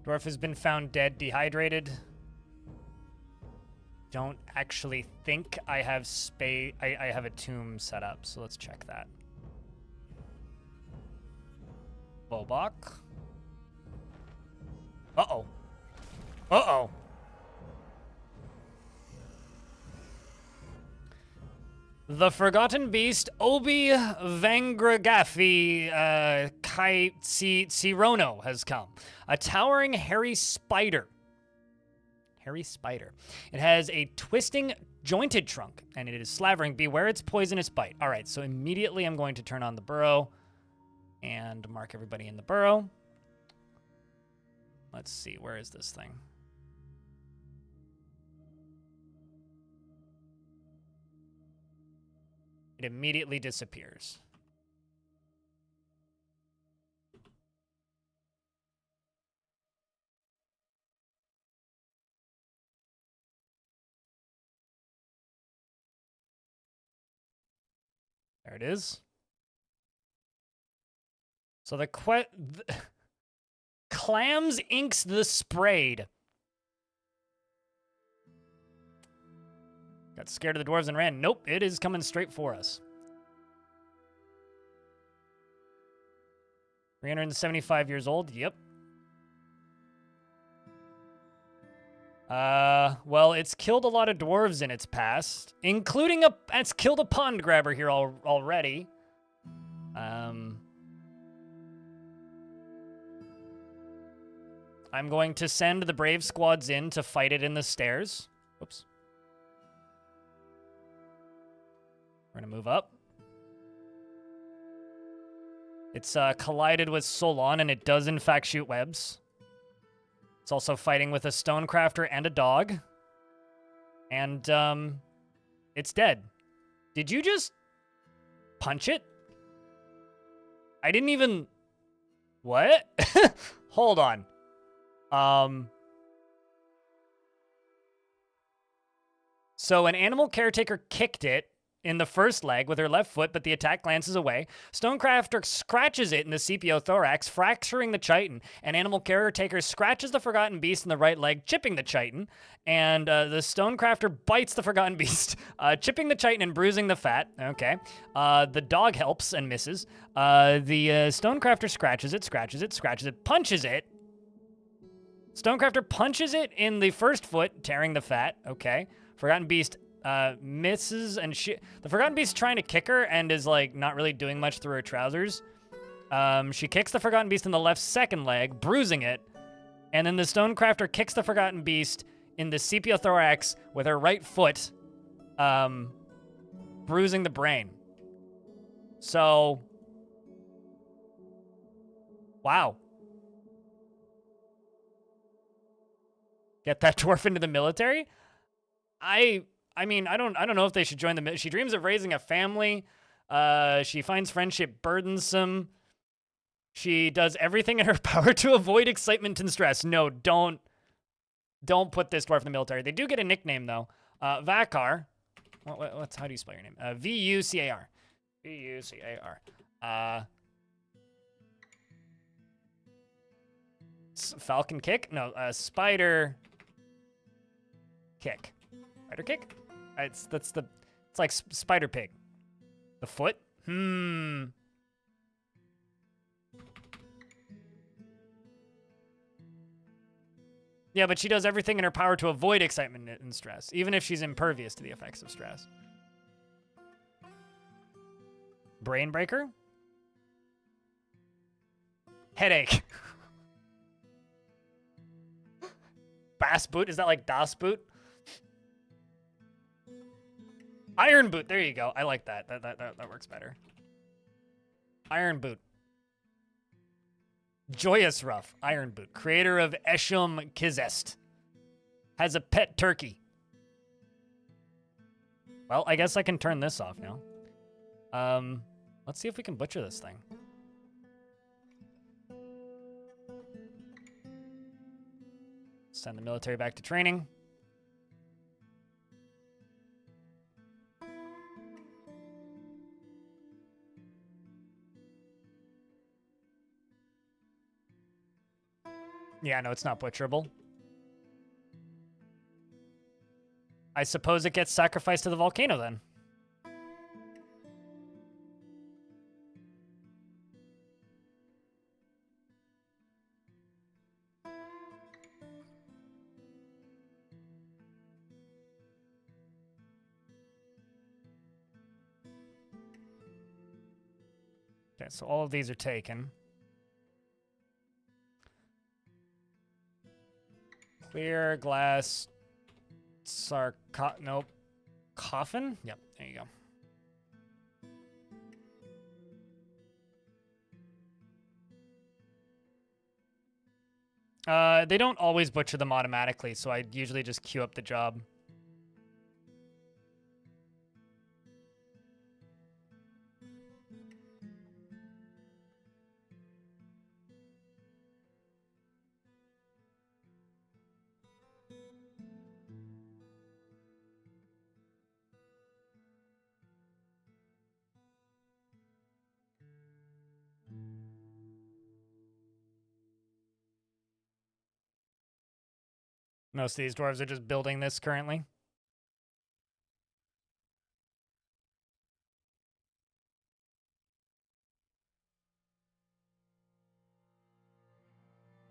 Dwarf has been found dead, dehydrated. Don't actually think I have space. I have a tomb set up, so let's check that. Bobok. Uh-oh. Uh-oh. The Forgotten Beast, Obi Vangragafi Kai Tsirono has come. A towering hairy spider. Hairy spider. It has a twisting, jointed trunk, and it is slavering. Beware its poisonous bite. All right, so immediately I'm going to turn on the burrow and mark everybody in the burrow. Let's see, where is this thing? It immediately disappears. it is. So the Clams inks the sprayed. Got scared of the dwarves and ran. Nope, it is coming straight for us. 375 years old. Yep. Well, it's killed a lot of dwarves in its past, including it's killed a pond grabber here already. I'm going to send the brave squads in to fight it in the stairs. Whoops. We're gonna move up. It's collided with Solon, and it does in fact shoot webs. It's also fighting with a stonecrafter and a dog. And, it's dead. Did you just punch it? I didn't even... What? Hold on. So an animal caretaker kicked it in the first leg with her left foot, but the attack glances away. Stonecrafter scratches it in the CPO thorax, fracturing the chitin. An animal caretaker scratches the Forgotten Beast in the right leg, chipping the chitin. And the Stonecrafter bites the Forgotten Beast, chipping the chitin and bruising the fat. Okay. The dog helps and misses. The Stonecrafter scratches it, punches it. Stonecrafter punches it in the first foot, tearing the fat. Okay. Forgotten Beast misses, and the Forgotten Beast trying to kick her and is like not really doing much through her trousers. She kicks the Forgotten Beast in the left second leg, bruising it, and then the Stonecrafter kicks the Forgotten Beast in the sepia-thorax with her right foot, bruising the brain. So, wow. Get that dwarf into the military? I mean, I don't know if they should join the... She dreams of raising a family. She finds friendship burdensome. She does everything in her power to avoid excitement and stress. No, don't put this dwarf in the military. They do get a nickname, though. Vakar. How do you spell your name? V-U-C-A-R. V-U-C-A-R. Falcon kick? No, spider kick. Spider kick? It's like spider pig. The foot? Yeah, but she does everything in her power to avoid excitement and stress, even if she's impervious to the effects of stress. Brain breaker? Headache. Bass boot? Is that like Das boot? Iron boot. There you go. I like that. That works better. Iron boot. Joyous Ruff. Iron boot. Creator of Eshum Kizest. Has a pet turkey. Well, I guess I can turn this off now. Let's see if we can butcher this thing. Send the military back to training. Yeah, no, it's not butcherable. I suppose it gets sacrificed to the volcano then. Okay, so all of these are taken. Clear glass. Nope. Coffin? Yep, there you go. They don't always butcher them automatically, so I usually just queue up the job. Most of these dwarves are just building this currently.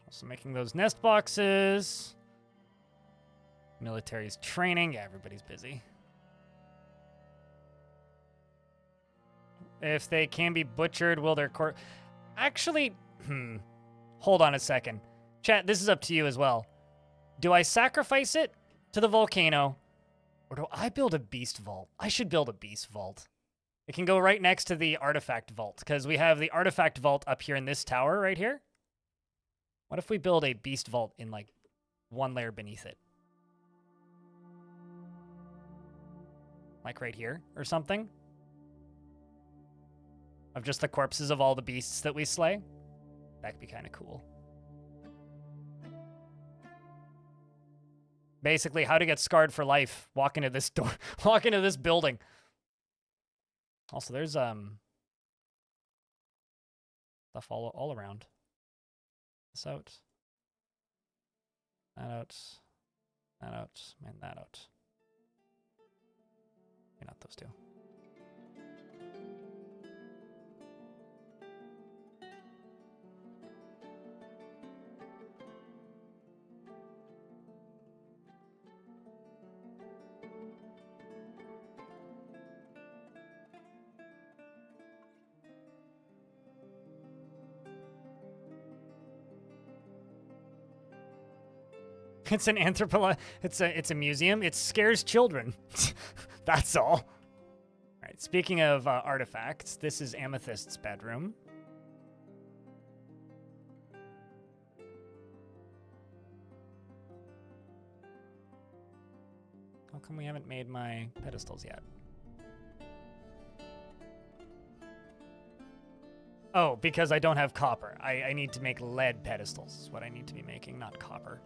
Also making those nest boxes. Military's training. Yeah, everybody's busy. If they can be butchered, will their corpse... Actually, hold on a second. Chat, this is up to you as well. Do I sacrifice it to the volcano, or do I build a beast vault? I should build a beast vault. It can go right next to the artifact vault, because we have the artifact vault up here in this tower right here. What if we build a beast vault in, like, one layer beneath it? Like right here or something? Of just the corpses of all the beasts that we slay? That could be kind of cool. Basically, how to get scarred for life. Walk into this door. Walk into this building. Also, there's stuff all around. This out. That out. That out. And that out. Maybe not those two. It's an it's a museum. It scares children. That's all. All right, speaking of artifacts, this is Amethyst's bedroom. How come we haven't made my pedestals yet? Oh, because I don't have copper. I need to make lead pedestals is what I need to be making, not copper.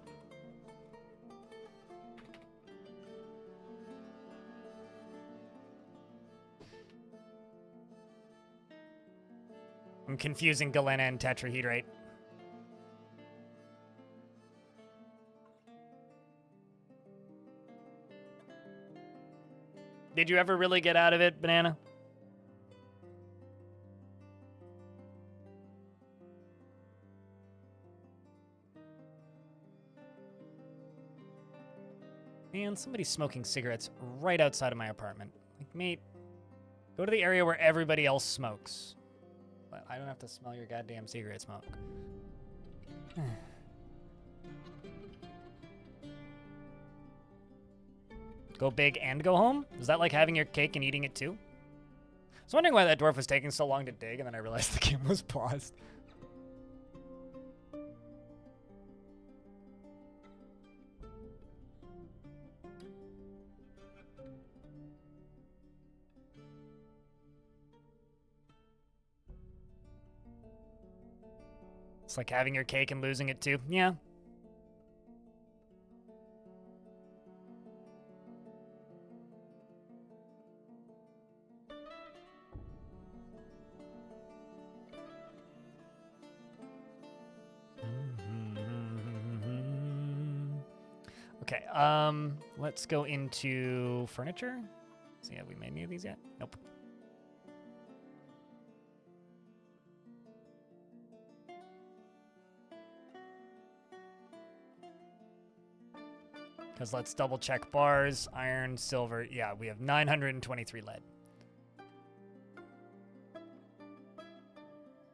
I'm confusing galena and tetrahedrite. Did you ever really get out of it, Banana? Man, somebody's smoking cigarettes right outside of my apartment. Like, mate, go to the area where everybody else smokes. But I don't have to smell your goddamn cigarette smoke. Go big and go home? Is that like having your cake and eating it too? I was wondering why that dwarf was taking so long to dig, and then I realized the game was paused. It's like having your cake and losing it too. Yeah. Okay, let's go into furniture. See, have we made any of these yet? Nope. Because let's double check bars, iron, silver. Yeah, we have 923 lead.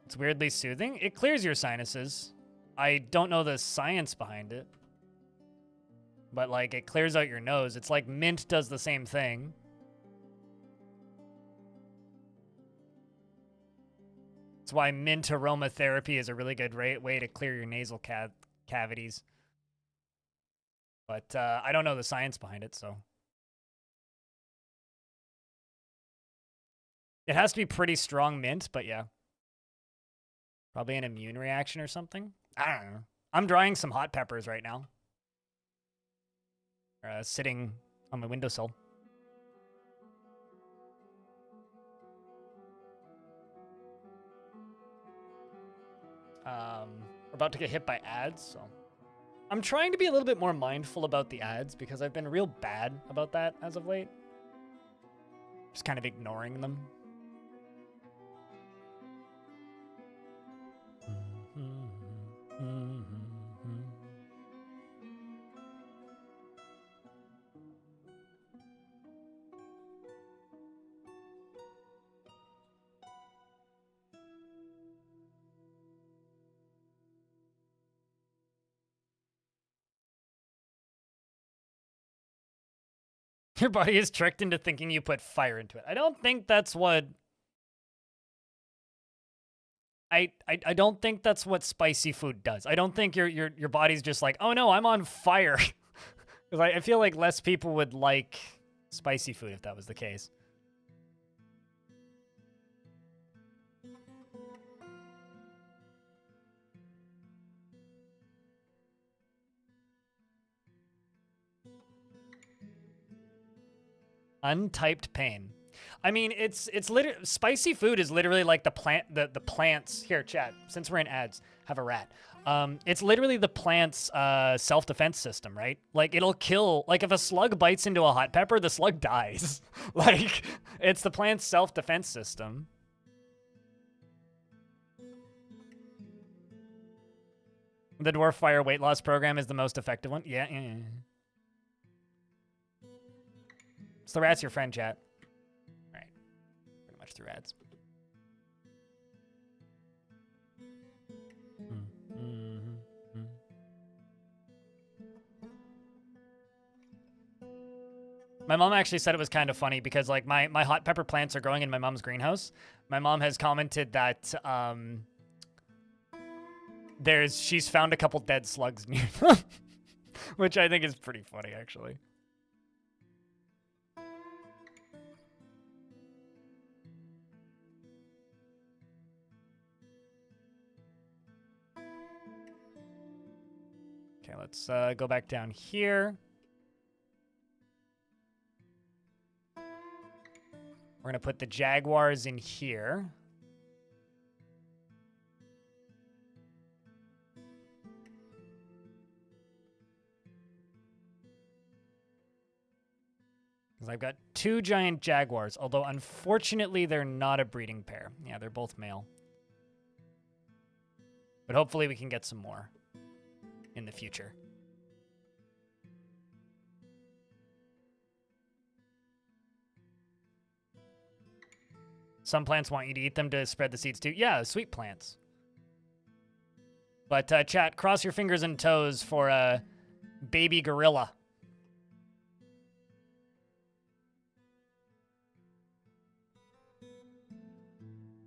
It's weirdly soothing. It clears your sinuses. I don't know the science behind it. But, like, it clears out your nose. It's like mint does the same thing. That's why mint aromatherapy is a really good way to clear your nasal cavities. But I don't know the science behind it, so. It has to be pretty strong mint, but yeah. Probably an immune reaction or something. I don't know. I'm drying some hot peppers right now. Sitting on my windowsill. We're about to get hit by ads, so I'm trying to be a little bit more mindful about the ads because I've been real bad about that as of late. Just kind of ignoring them. Your body is tricked into thinking you put fire into it. I don't think that's what... I don't think that's what spicy food does. I don't think your body's just like, oh no, I'm on fire. Because I feel like less people would like spicy food if that was the case. Untyped pain. I mean, it's literally spicy food is literally like the plants here, chat. Since we're in ads, have a rat. It's literally the plant's self-defense system, right? Like it'll kill. Like if a slug bites into a hot pepper, the slug dies. Like it's the plant's self-defense system. The Dwarf Fire weight loss program is the most effective one. Yeah. So the rat's your friend, chat. All right. Pretty much through ads. My mom actually said it was kind of funny because like my hot pepper plants are growing in my mom's greenhouse. My mom has commented that she's found a couple dead slugs near them, which I think is pretty funny actually. Okay, let's go back down here. We're going to put the jaguars in here. Because I've got 2 giant jaguars, although unfortunately they're not a breeding pair. Yeah, they're both male. But hopefully we can get some more in the future. Some plants want you to eat them to spread the seeds too. Yeah, sweet plants. But chat, cross your fingers and toes for a baby gorilla.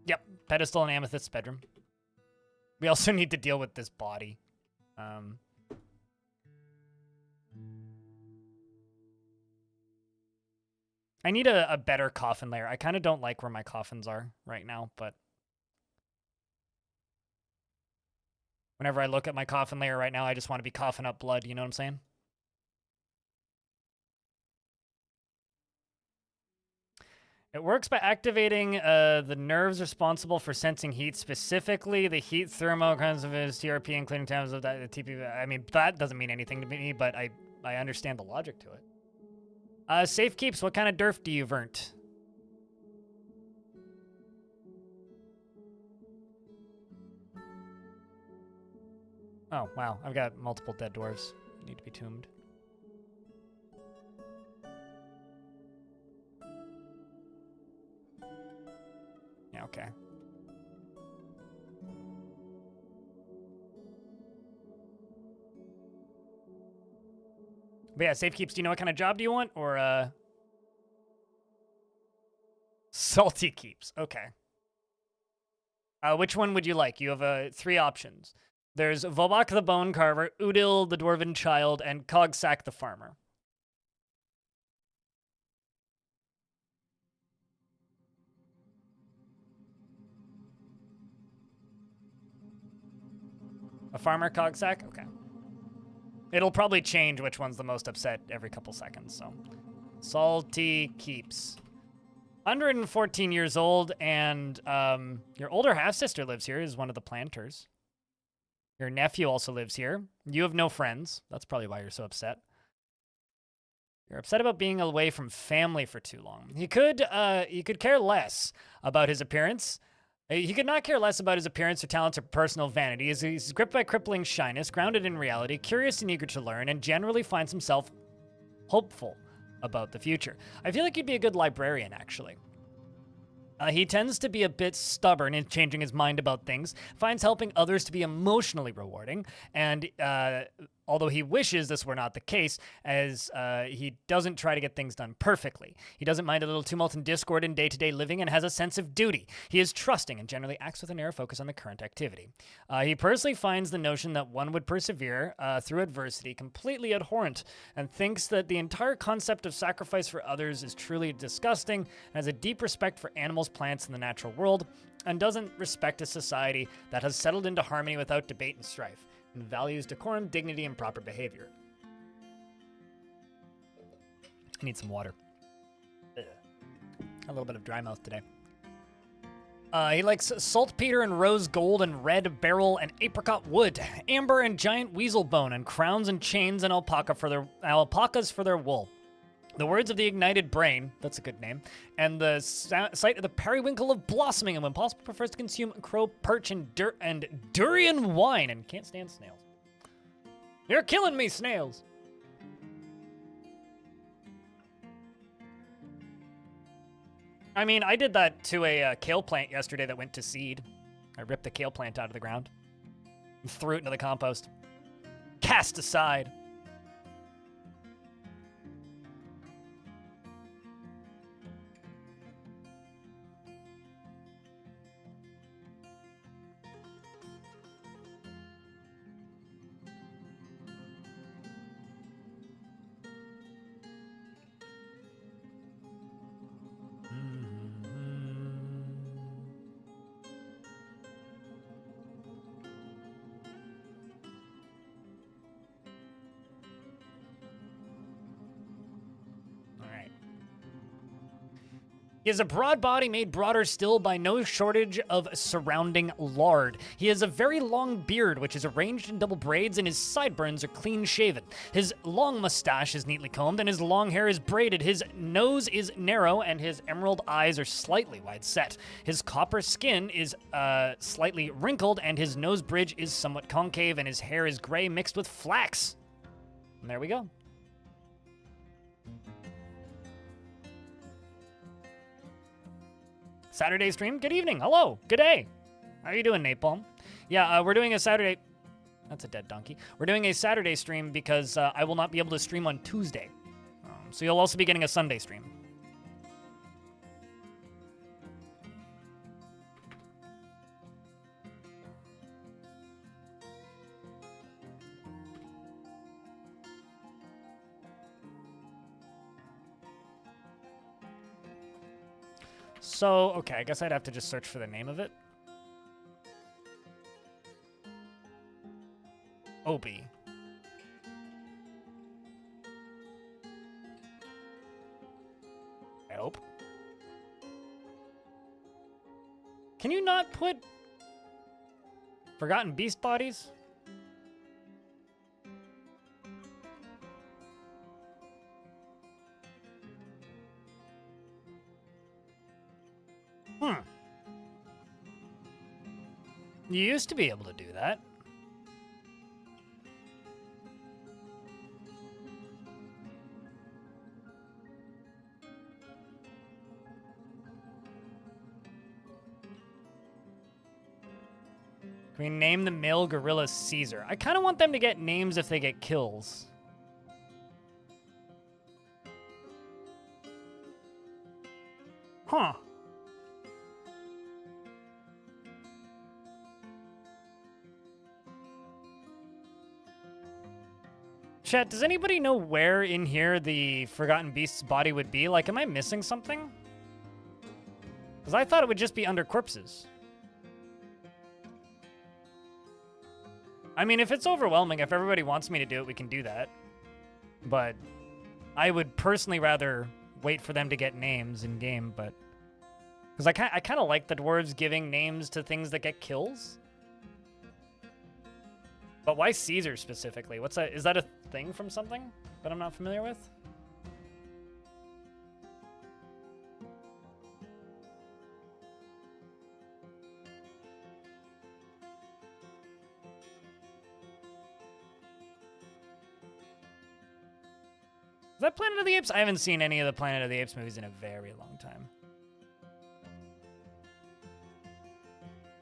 Yep, pedestal and amethyst's bedroom. We also need to deal with this body. I need a better coffin layer. I kind of don't like where my coffins are right now, but whenever I look at my coffin layer right now, I just want to be coughing up blood, you know what I'm saying? It works by activating the nerves responsible for sensing heat, specifically the heat thermo kinds of TRP, including times of that TP. I mean, that doesn't mean anything to me, but I understand the logic to it. Safe keeps, what kind of derf do you vernt? Oh, wow. I've got multiple dead dwarves. Need to be tombed. Yeah, okay. But yeah, safe keeps, do you know what kind of job do you want? Or, salty keeps. Okay. Which one would you like? You have 3 options. There's Vobak the Bone Carver, Udil the Dwarven Child, and Cogsack the Farmer. A farmer, Cogsack? Okay. It'll probably change which one's the most upset every couple seconds, so. Salty keeps. 114 years old, and your older half-sister lives here, is one of the planters. Your nephew also lives here. You have no friends. That's probably why you're so upset. You're upset about being away from family for too long. You could care less about his appearance. He could not care less about his appearance or talents or personal vanity. He's gripped by crippling shyness, grounded in reality, curious and eager to learn, and generally finds himself hopeful about the future. I feel like he'd be a good librarian, actually. He tends to be a bit stubborn in changing his mind about things, finds helping others to be emotionally rewarding, and although he wishes this were not the case, as he doesn't try to get things done perfectly. He doesn't mind a little tumult and discord in day-to-day living and has a sense of duty. He is trusting and generally acts with a narrow focus on the current activity. He personally finds the notion that one would persevere through adversity completely abhorrent and thinks that the entire concept of sacrifice for others is truly disgusting and has a deep respect for animals, plants, and the natural world, and doesn't respect a society that has settled into harmony without debate and strife, and values decorum, dignity, and proper behavior. I need some water. Ugh. A little bit of dry mouth today. He likes saltpeter and rose gold and red beryl and apricot wood, amber and giant weasel bone, and crowns and chains and alpacas for their wool. The words of the ignited brain, that's a good name, and the sight of the periwinkle of blossoming, and when possible prefers to consume crow, perch, and durian wine, and can't stand snails. You're killing me, snails! I mean, I did that to a kale plant yesterday that went to seed. I ripped the kale plant out of the ground and threw it into the compost. Cast aside. He has a broad body made broader still by no shortage of surrounding lard. He has a very long beard, which is arranged in double braids, and his sideburns are clean shaven. His long mustache is neatly combed, and his long hair is braided. His nose is narrow, and his emerald eyes are slightly wide set. His copper skin is slightly wrinkled, and his nose bridge is somewhat concave, and his hair is gray mixed with flax. And there we go. Saturday stream, good evening, hello, good day. How are you doing, Napalm? Yeah, we're doing a Saturday... That's a dead donkey. We're doing a Saturday stream because I will not be able to stream on Tuesday. So you'll also be getting a Sunday stream. So, okay, I guess I'd have to just search for the name of it. Obi. I hope. Can you not put Forgotten Beast Bodies? You used to be able to do that. Can we name the male gorilla Caesar? I kind of want them to get names if they get kills. Huh. Chat, does anybody know where in here the Forgotten Beast's body would be? Like, am I missing something? Because I thought it would just be under corpses. I mean, if it's overwhelming, if everybody wants me to do it, we can do that. But I would personally rather wait for them to get names in-game, but... Because I kind of like the dwarves giving names to things that get kills. But why Caesar specifically? What's that? Is that a thing from something that I'm not familiar with? Is that Planet of the Apes? I haven't seen any of the Planet of the Apes movies in a very long time.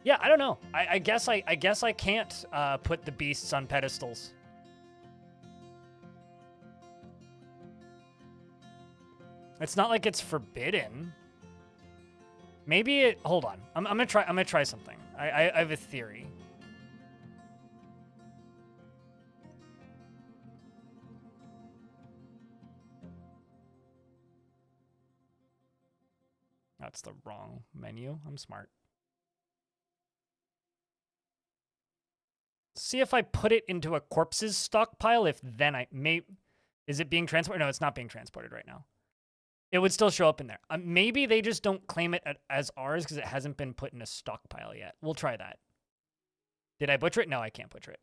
Yeah, I don't know. I guess I can't put the beasts on pedestals. It's not like it's forbidden. Maybe it. Hold on. I'm gonna try. I'm gonna try something. I have a theory. That's the wrong menu. I'm smart. See if I put it into a corpses stockpile. If then I may, is it being transported? No, it's not being transported right now. It would still show up in there. Maybe they just don't claim it as ours because it hasn't been put in a stockpile yet. We'll try that. Did I butcher it? No, I can't butcher it.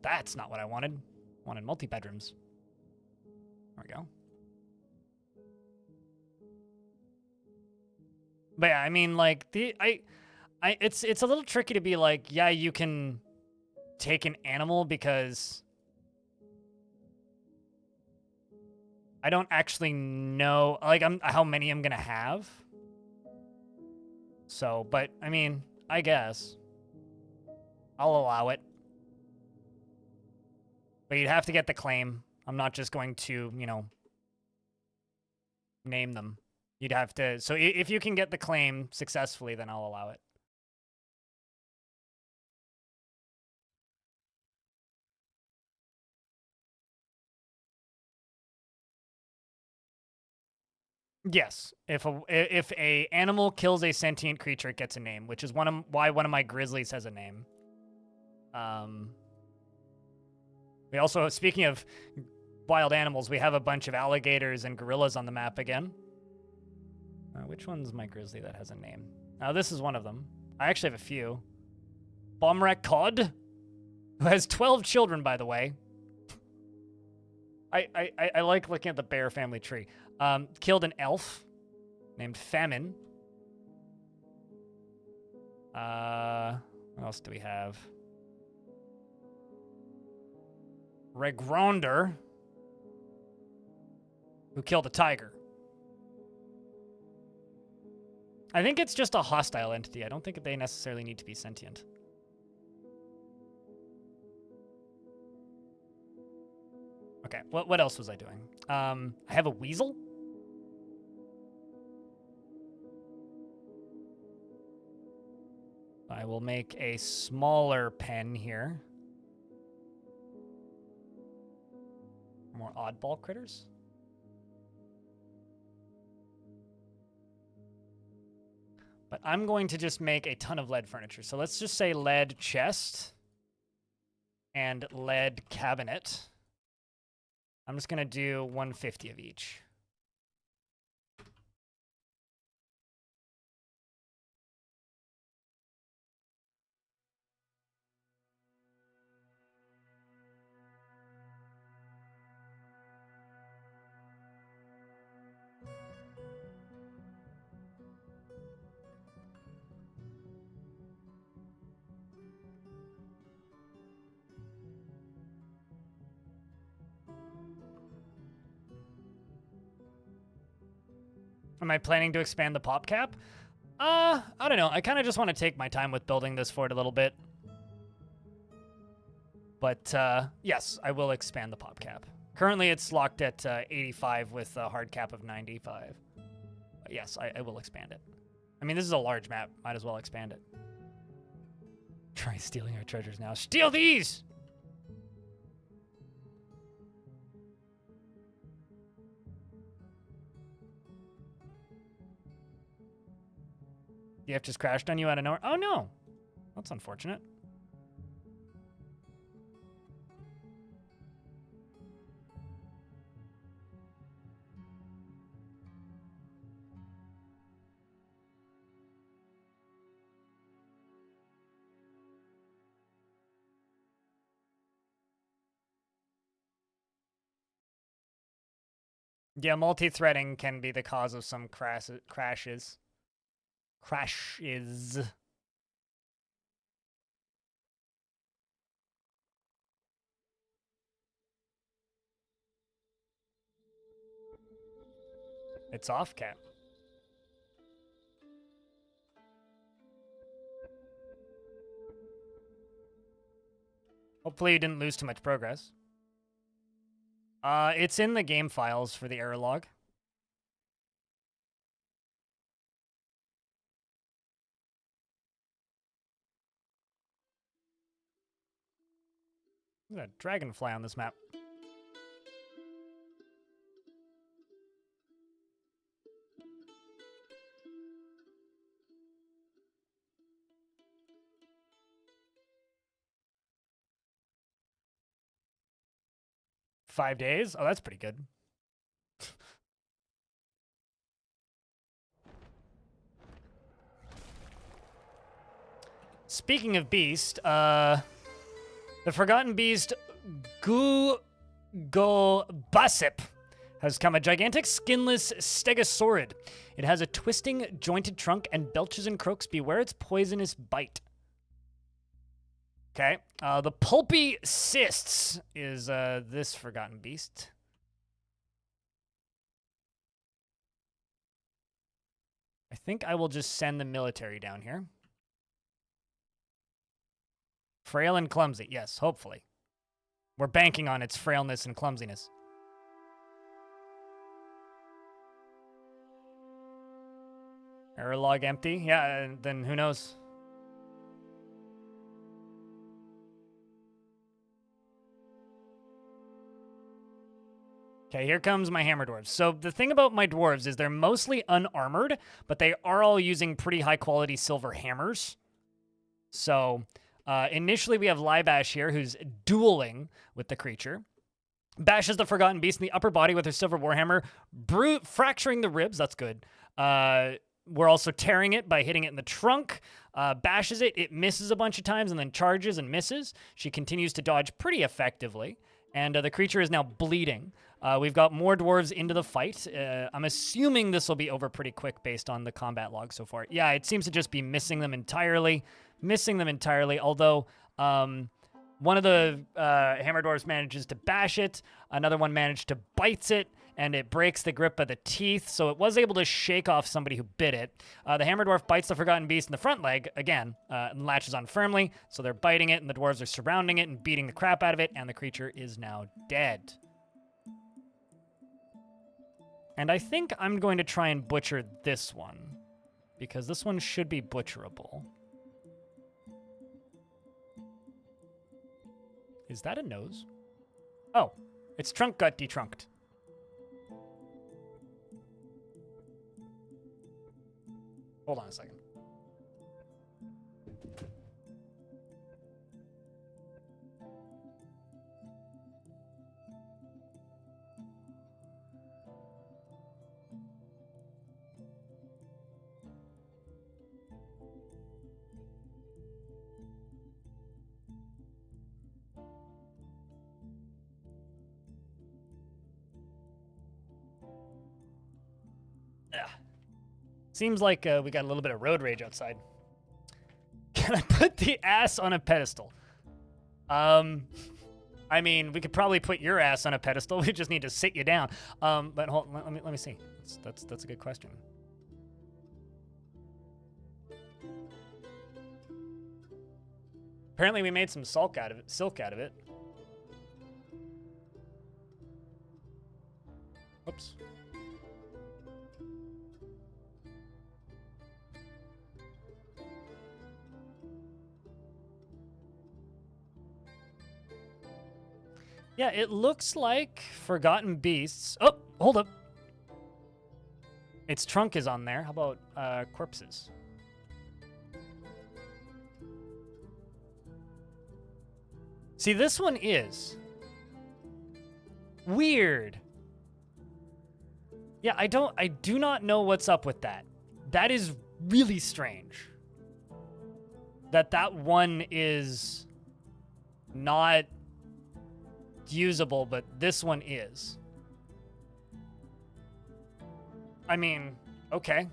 That's not what I wanted. I wanted multi-bedrooms. There we go. But yeah, I mean, like, it's a little tricky to be like, yeah, you can take an animal because I don't actually know, like, how many I'm gonna have. So, but, I mean, I guess. I'll allow it. But you'd have to get the claim. I'm not just going to, you know, name them. You'd have to... So if you can get the claim successfully, then I'll allow it. Yes. If a animal kills a sentient creature, it gets a name, which is why one of my grizzlies has a name. We also, speaking of wild animals, we have a bunch of alligators and gorillas on the map again. Which one's my grizzly that has a name? This is one of them. I actually have a few. Bomrak Cod, who has 12 children, by the way. I like looking at the bear family tree. Killed an elf named Famine. What else do we have? Regronder, who killed a tiger. I think it's just a hostile entity. I don't think they necessarily need to be sentient. Okay, what else was I doing? I have a weasel. I will make a smaller pen here. More oddball critters. But I'm going to just make a ton of lead furniture. So let's just say lead chest and lead cabinet. I'm just going to do 150 of each. Am I planning to expand the pop cap? I don't know. I kind of just want to take my time with building this fort a little bit. But, yes, I will expand the pop cap. Currently, it's locked at 85 with a hard cap of 95. But yes, I will expand it. I mean, this is a large map. Might as well expand it. Try stealing our treasures now. Steal these! DF just crashed on you out of nowhere. Oh no! That's unfortunate. Yeah, multi-threading can be the cause of some crashes. Crashes. It's off, Cat. Hopefully you didn't lose too much progress. It's in the game files for the error log. There's a dragonfly on this map. $5 days? Oh, that's pretty good. Speaking of beast, the Forgotten Beast Basip has come a gigantic skinless stegosaurid. It has a twisting, jointed trunk and belches and croaks. Beware its poisonous bite. Okay. The Pulpy Cysts is this Forgotten Beast. I think I will just send the military down here. Frail and clumsy. Yes, hopefully. We're banking on its frailness and clumsiness. Error log empty? Yeah, then who knows? Okay, here comes my hammer dwarves. So the thing about my dwarves is they're mostly unarmored, but they are all using pretty high quality silver hammers. So initially we have Lybash here who's dueling with the creature. Bashes the Forgotten Beast in the upper body with her silver warhammer, fracturing the ribs. That's good. We're also tearing it by hitting it in the trunk. Bashes it. It misses a bunch of times and then charges and misses. She continues to dodge pretty effectively. And the creature is now bleeding. We've got more dwarves into the fight. I'm assuming this will be over pretty quick based on the combat log so far. Yeah, it seems to just be missing them entirely. Although one of the hammer dwarves manages to bash it. Another one managed to bites it, and it breaks the grip of the teeth. So it was able to shake off somebody who bit it. The hammer dwarf bites the Forgotten Beast in the front leg, again, and latches on firmly. So they're biting it, and the dwarves are surrounding it and beating the crap out of it, and the creature is now dead. And I think I'm going to try and butcher this one, because this one should be butcherable. Is that a nose? Oh, its trunk got detrunked. Hold on a second. Seems like we got a little bit of road rage outside. Can I put the ass on a pedestal? I mean, we could probably put your ass on a pedestal. We just need to sit you down. But hold, let me see. That's a good question. Apparently, we made some silk out of it. Oops. Yeah, it looks like Forgotten Beasts. Oh, hold up. Its trunk is on there. How about corpses? See, this one is weird. Yeah, I do not know what's up with that. That is really strange. That one is not usable, but this one is. I mean, okay.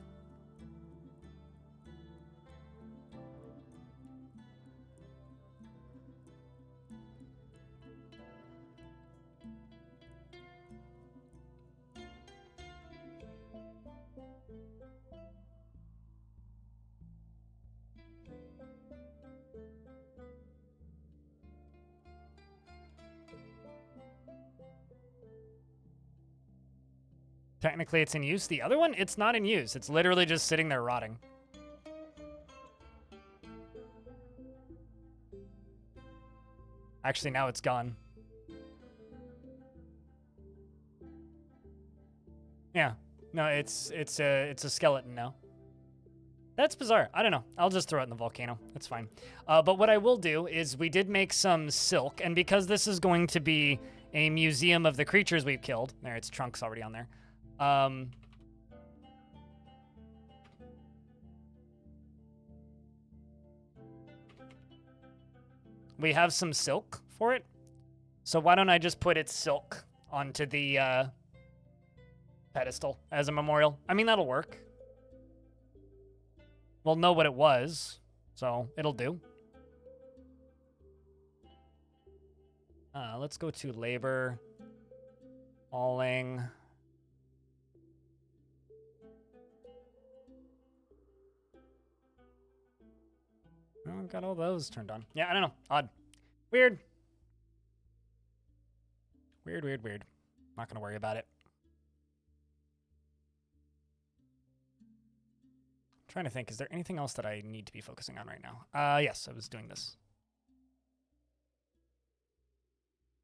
Technically, it's in use. The other one, it's not in use. It's literally just sitting there rotting. Actually, now it's gone. Yeah. No, it's a skeleton now. That's bizarre. I don't know. I'll just throw it in the volcano. It's fine. But what I will do is we did make some silk, and because this is going to be a museum of the creatures we've killed, there, its trunk's already on there. We have some silk for it. So why don't I just put its silk onto the pedestal as a memorial? I mean, that'll work. We'll know what it was, so it'll do. Let's go to labor, hauling. Oh, got all those turned on. Yeah, I don't know. Odd. Weird. Weird. Not gonna worry about it. I'm trying to think, is there anything else that I need to be focusing on right now? Yes, I was doing this.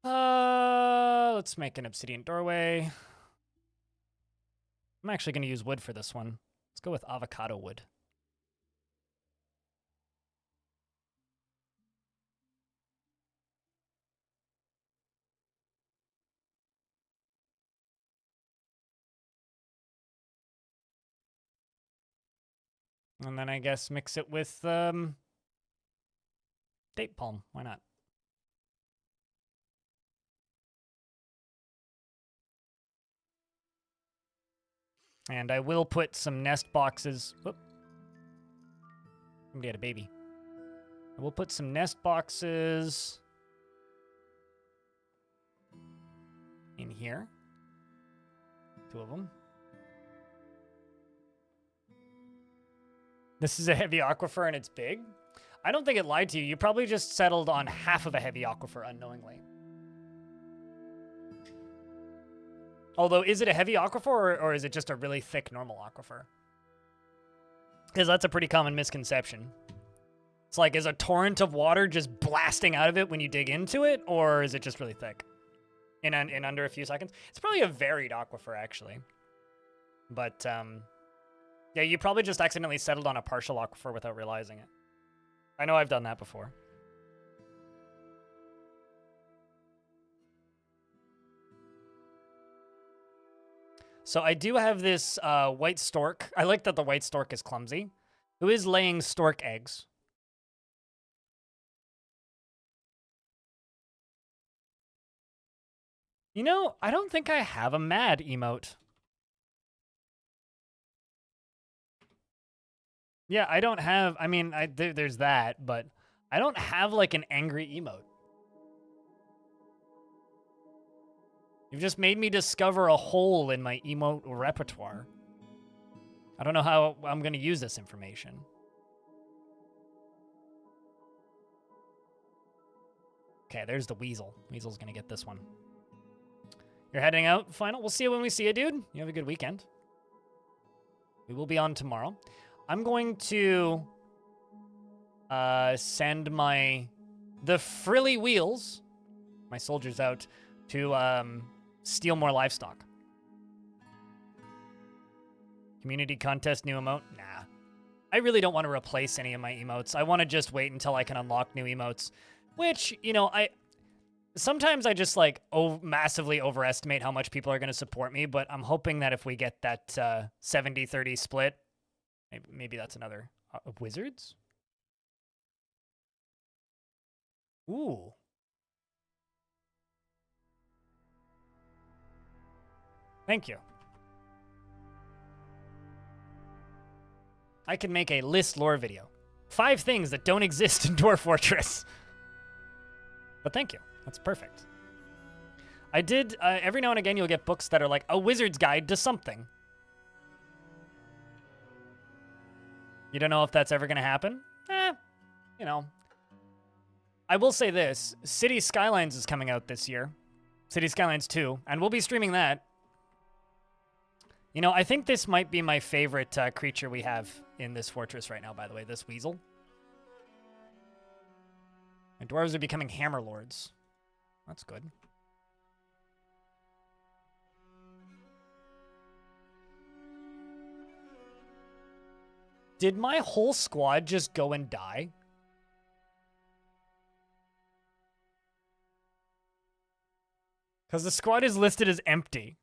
Let's make an obsidian doorway. I'm actually gonna use wood for this one. Let's go with avocado wood. And then I guess mix it with date palm. Why not? And I will put some nest boxes. Whoop. Somebody had a baby. I will put some nest boxes in here. 2 of them. This is a heavy aquifer and it's big. I don't think it lied to you. You probably just settled on half of a heavy aquifer unknowingly. Although, is it a heavy aquifer or is it just a really thick normal aquifer? Because that's a pretty common misconception. It's like, is a torrent of water just blasting out of it when you dig into it? Or is it just really thick in under a few seconds? It's probably a varied aquifer, actually. But, yeah, you probably just accidentally settled on a partial aquifer without realizing it. I know I've done that before. So I do have this white stork. I like that the white stork is clumsy. Who is laying stork eggs. You know, I don't think I have a mad emote. Yeah, I don't have, I mean, there's that, but I don't have like an angry emote. You've just made me discover a hole in my emote repertoire. I don't know how I'm going to use this information. Okay, there's the weasel. Weasel's going to get this one. You're heading out, Final? We'll see you when we see you, dude. You have a good weekend. We will be on tomorrow. I'm going to send the frilly wheels, my soldiers out to steal more livestock. Community contest new emote? Nah. I really don't want to replace any of my emotes. I want to just wait until I can unlock new emotes, which, you know, sometimes I just like massively overestimate how much people are going to support me, but I'm hoping that if we get that 70-30 split, maybe that's another wizards? Ooh. Thank you. I can make a list lore video. 5 things that don't exist in Dwarf Fortress. But thank you. That's perfect. I did, every now and again you'll get books that are like a wizard's guide to something. You don't know if that's ever going to happen? You know. I will say this. City Skylines is coming out this year. City Skylines 2. And we'll be streaming that. You know, I think this might be my favorite creature we have in this fortress right now, by the way. This weasel. And dwarves are becoming hammer lords. That's good. Did my whole squad just go and die? Because the squad is listed as empty.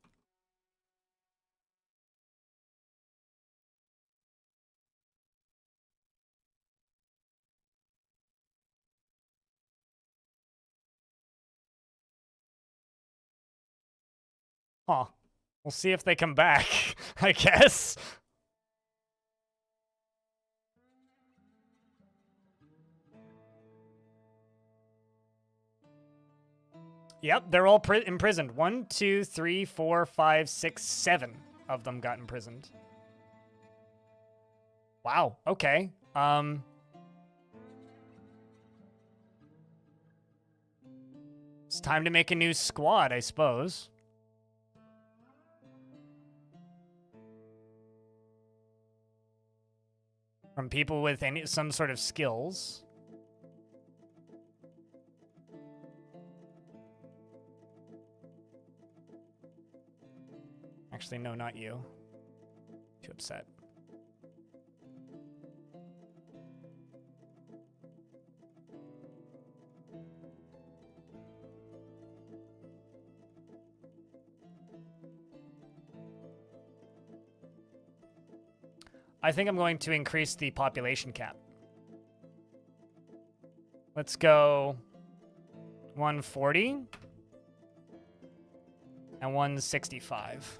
Huh. We'll see if they come back, I guess. Yep, they're all imprisoned. 1, 2, 3, 4, 5, 6, 7 of them got imprisoned. Wow, okay. It's time to make a new squad, I suppose. From people with some sort of skills. Actually, no, not you. Too upset. I think I'm going to increase the population cap. Let's go 140 and 165.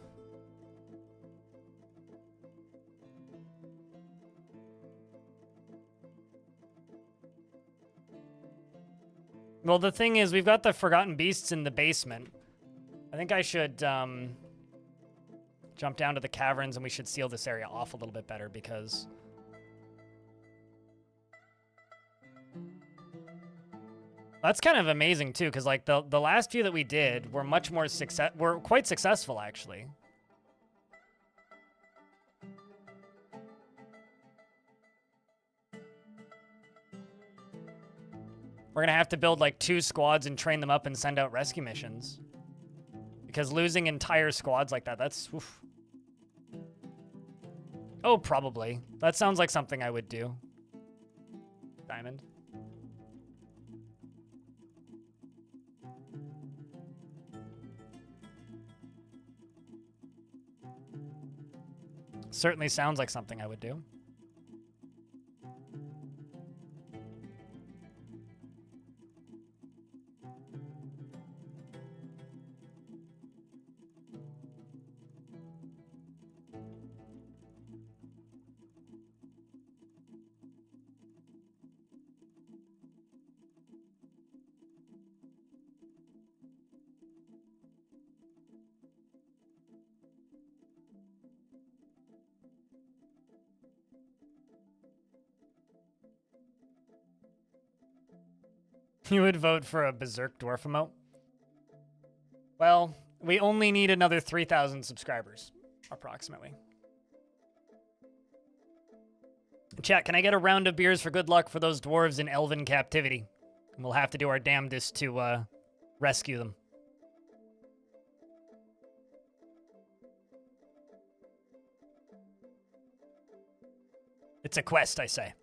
Well, the thing is, we've got the Forgotten Beasts in the basement. I think I should jump down to the caverns, and we should seal this area off a little bit better, because that's kind of amazing too, because like the last few that we did were much more were quite successful actually. We're gonna have to build like 2 squads and train them up and send out rescue missions. Because losing entire squads like that, that's... Oof. Oh, probably. That sounds like something I would do. Diamond. Certainly sounds like something I would do. You would vote for a Berserk Dwarf emote? Well, we only need another 3,000 subscribers, approximately. Chat, can I get a round of beers for good luck for those dwarves in elven captivity? We'll have to do our damnedest to rescue them. It's a quest, I say.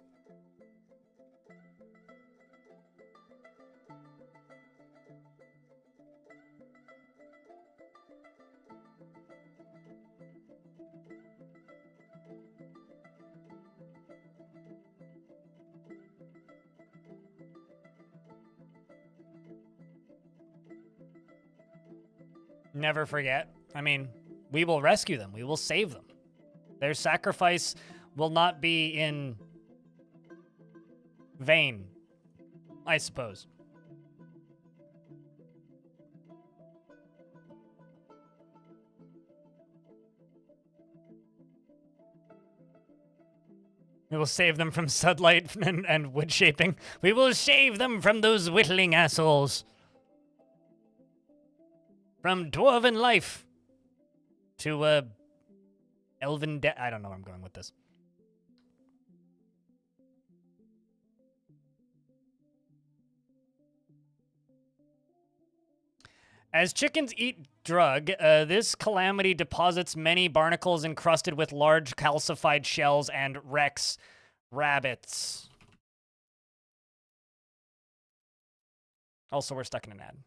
Never forget. I mean, we will rescue them. We will save them. Their sacrifice will not be in vain, I suppose. We will save them from sunlight and wood shaping. We will save them from those whittling assholes. From dwarven life to elven death. I don't know where I'm going with this. As chickens eat drug, this calamity deposits many barnacles encrusted with large calcified shells and wrecks rabbits. Also, we're stuck in an ad.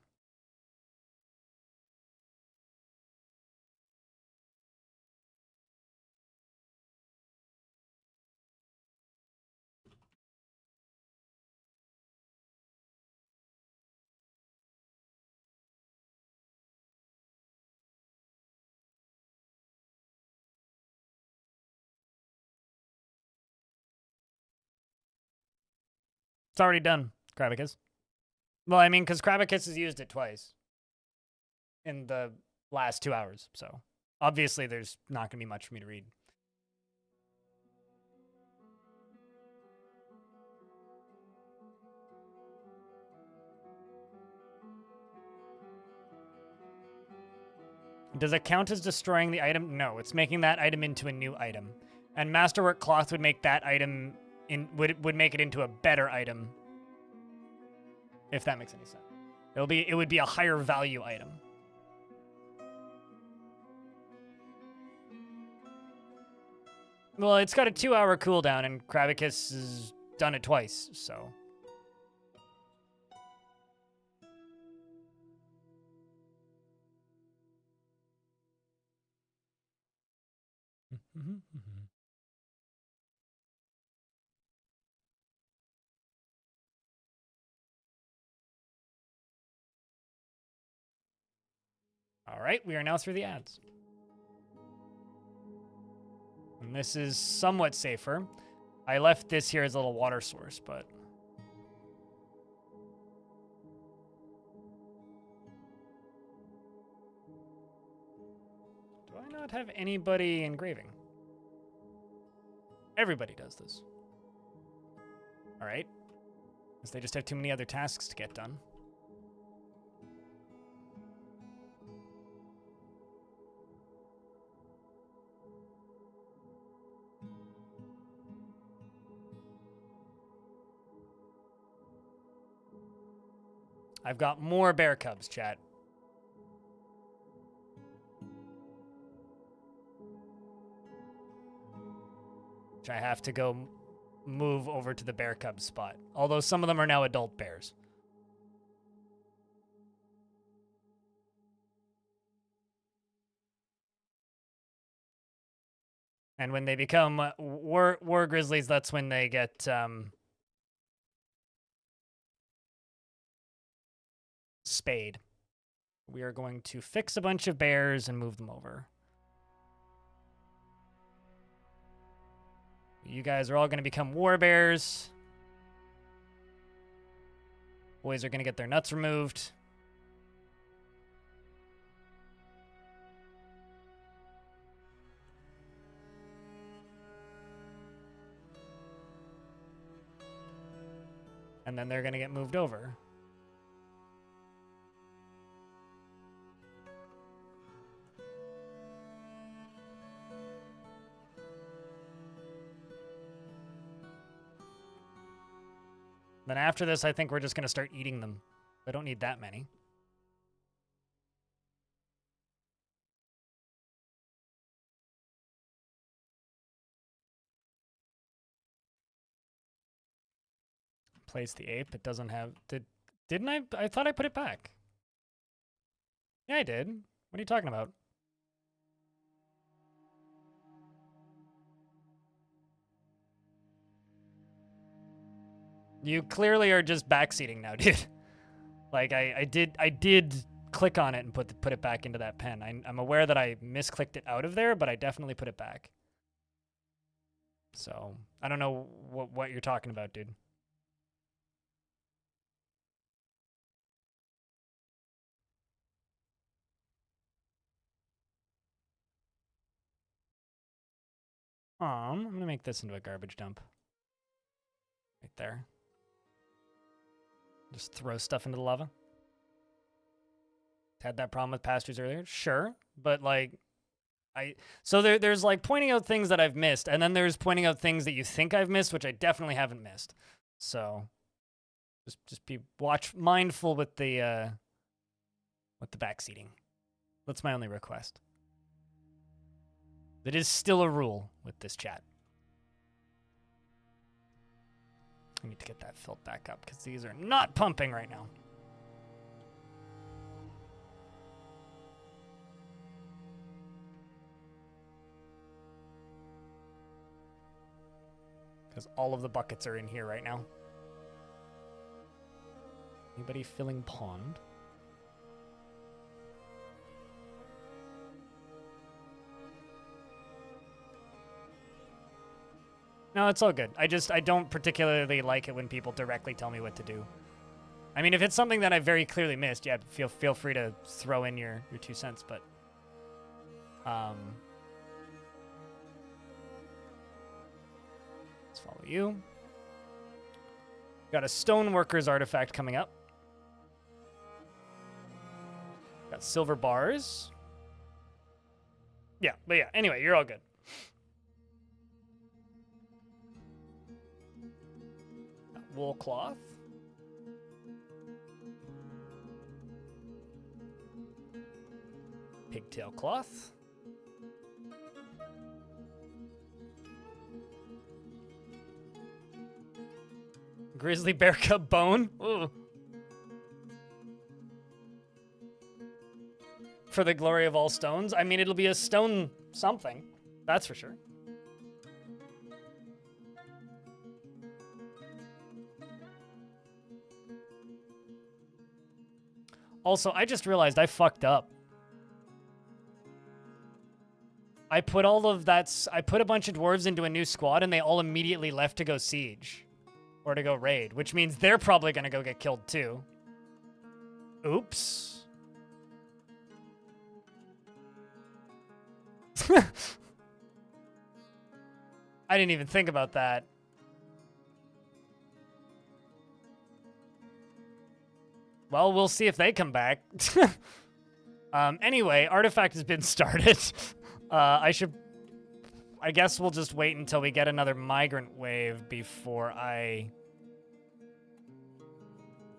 It's already done, Krabicus. Well, I mean, because Krabicus has used it twice in the last 2 hours, so obviously there's not going to be much for me to read. Does it count as destroying the item? No, it's making that item into a new item. And Masterwork Cloth would make that item would make it into a better item. If that makes any sense. It would be a higher value item. Well, it's got a 2-hour cooldown and Krabicus has done it twice, so. All right, we are now through the ads. And this is somewhat safer. I left this here as a little water source, but... Do I not have anybody engraving? Everybody does this. All right. Because they just have too many other tasks to get done. I've got more bear cubs, chat. Which I have to go move over to the bear cub spot. Although some of them are now adult bears. And when they become war grizzlies, that's when they get spayed. We are going to fix a bunch of bears and move them over. You guys are all going to become war bears. Boys are going to get their nuts removed. And then they're going to get moved over. Then after this, I think we're just going to start eating them. I don't need that many. replace the ape. It doesn't have... Didn't I? I thought I put it back. Yeah, I did. What are you talking about? You clearly are just backseating now, dude. Like, I did click on it and put it back into that pen. I'm aware that I misclicked it out of there, but I definitely put it back. So, I don't know what you're talking about, dude. I'm gonna make this into a garbage dump. Right there. Just throw stuff into the lava. Had that problem with pastures earlier? Sure, but like, so there's like pointing out things that I've missed, and then there's pointing out things that you think I've missed, which I definitely haven't missed. So, just be mindful with the backseating. That's my only request. That is still a rule with this chat. I need to get that filled back up because these are not pumping right now. Because all of the buckets are in here right now. Anybody filling pond? No, it's all good. I don't particularly like it when people directly tell me what to do. I mean, if it's something that I very clearly missed, yeah, feel free to throw in your 2 cents, but let's follow you. Got a stoneworker's artifact coming up. Got silver bars. Yeah, but yeah, anyway, you're all good. Wool cloth. Pigtail cloth. Grizzly bear cub bone. Ooh. For the glory of all stones. I mean, it'll be a stone something. That's for sure. Also, I just realized I fucked up. I put all of that... I put a bunch of dwarves into a new squad, and they all immediately left to go siege. Or to go raid, which means they're probably going to go get killed, too. Oops. I didn't even think about that. Well, we'll see if they come back. Anyway, artifact has been started. I guess we'll just wait until we get another migrant wave before I...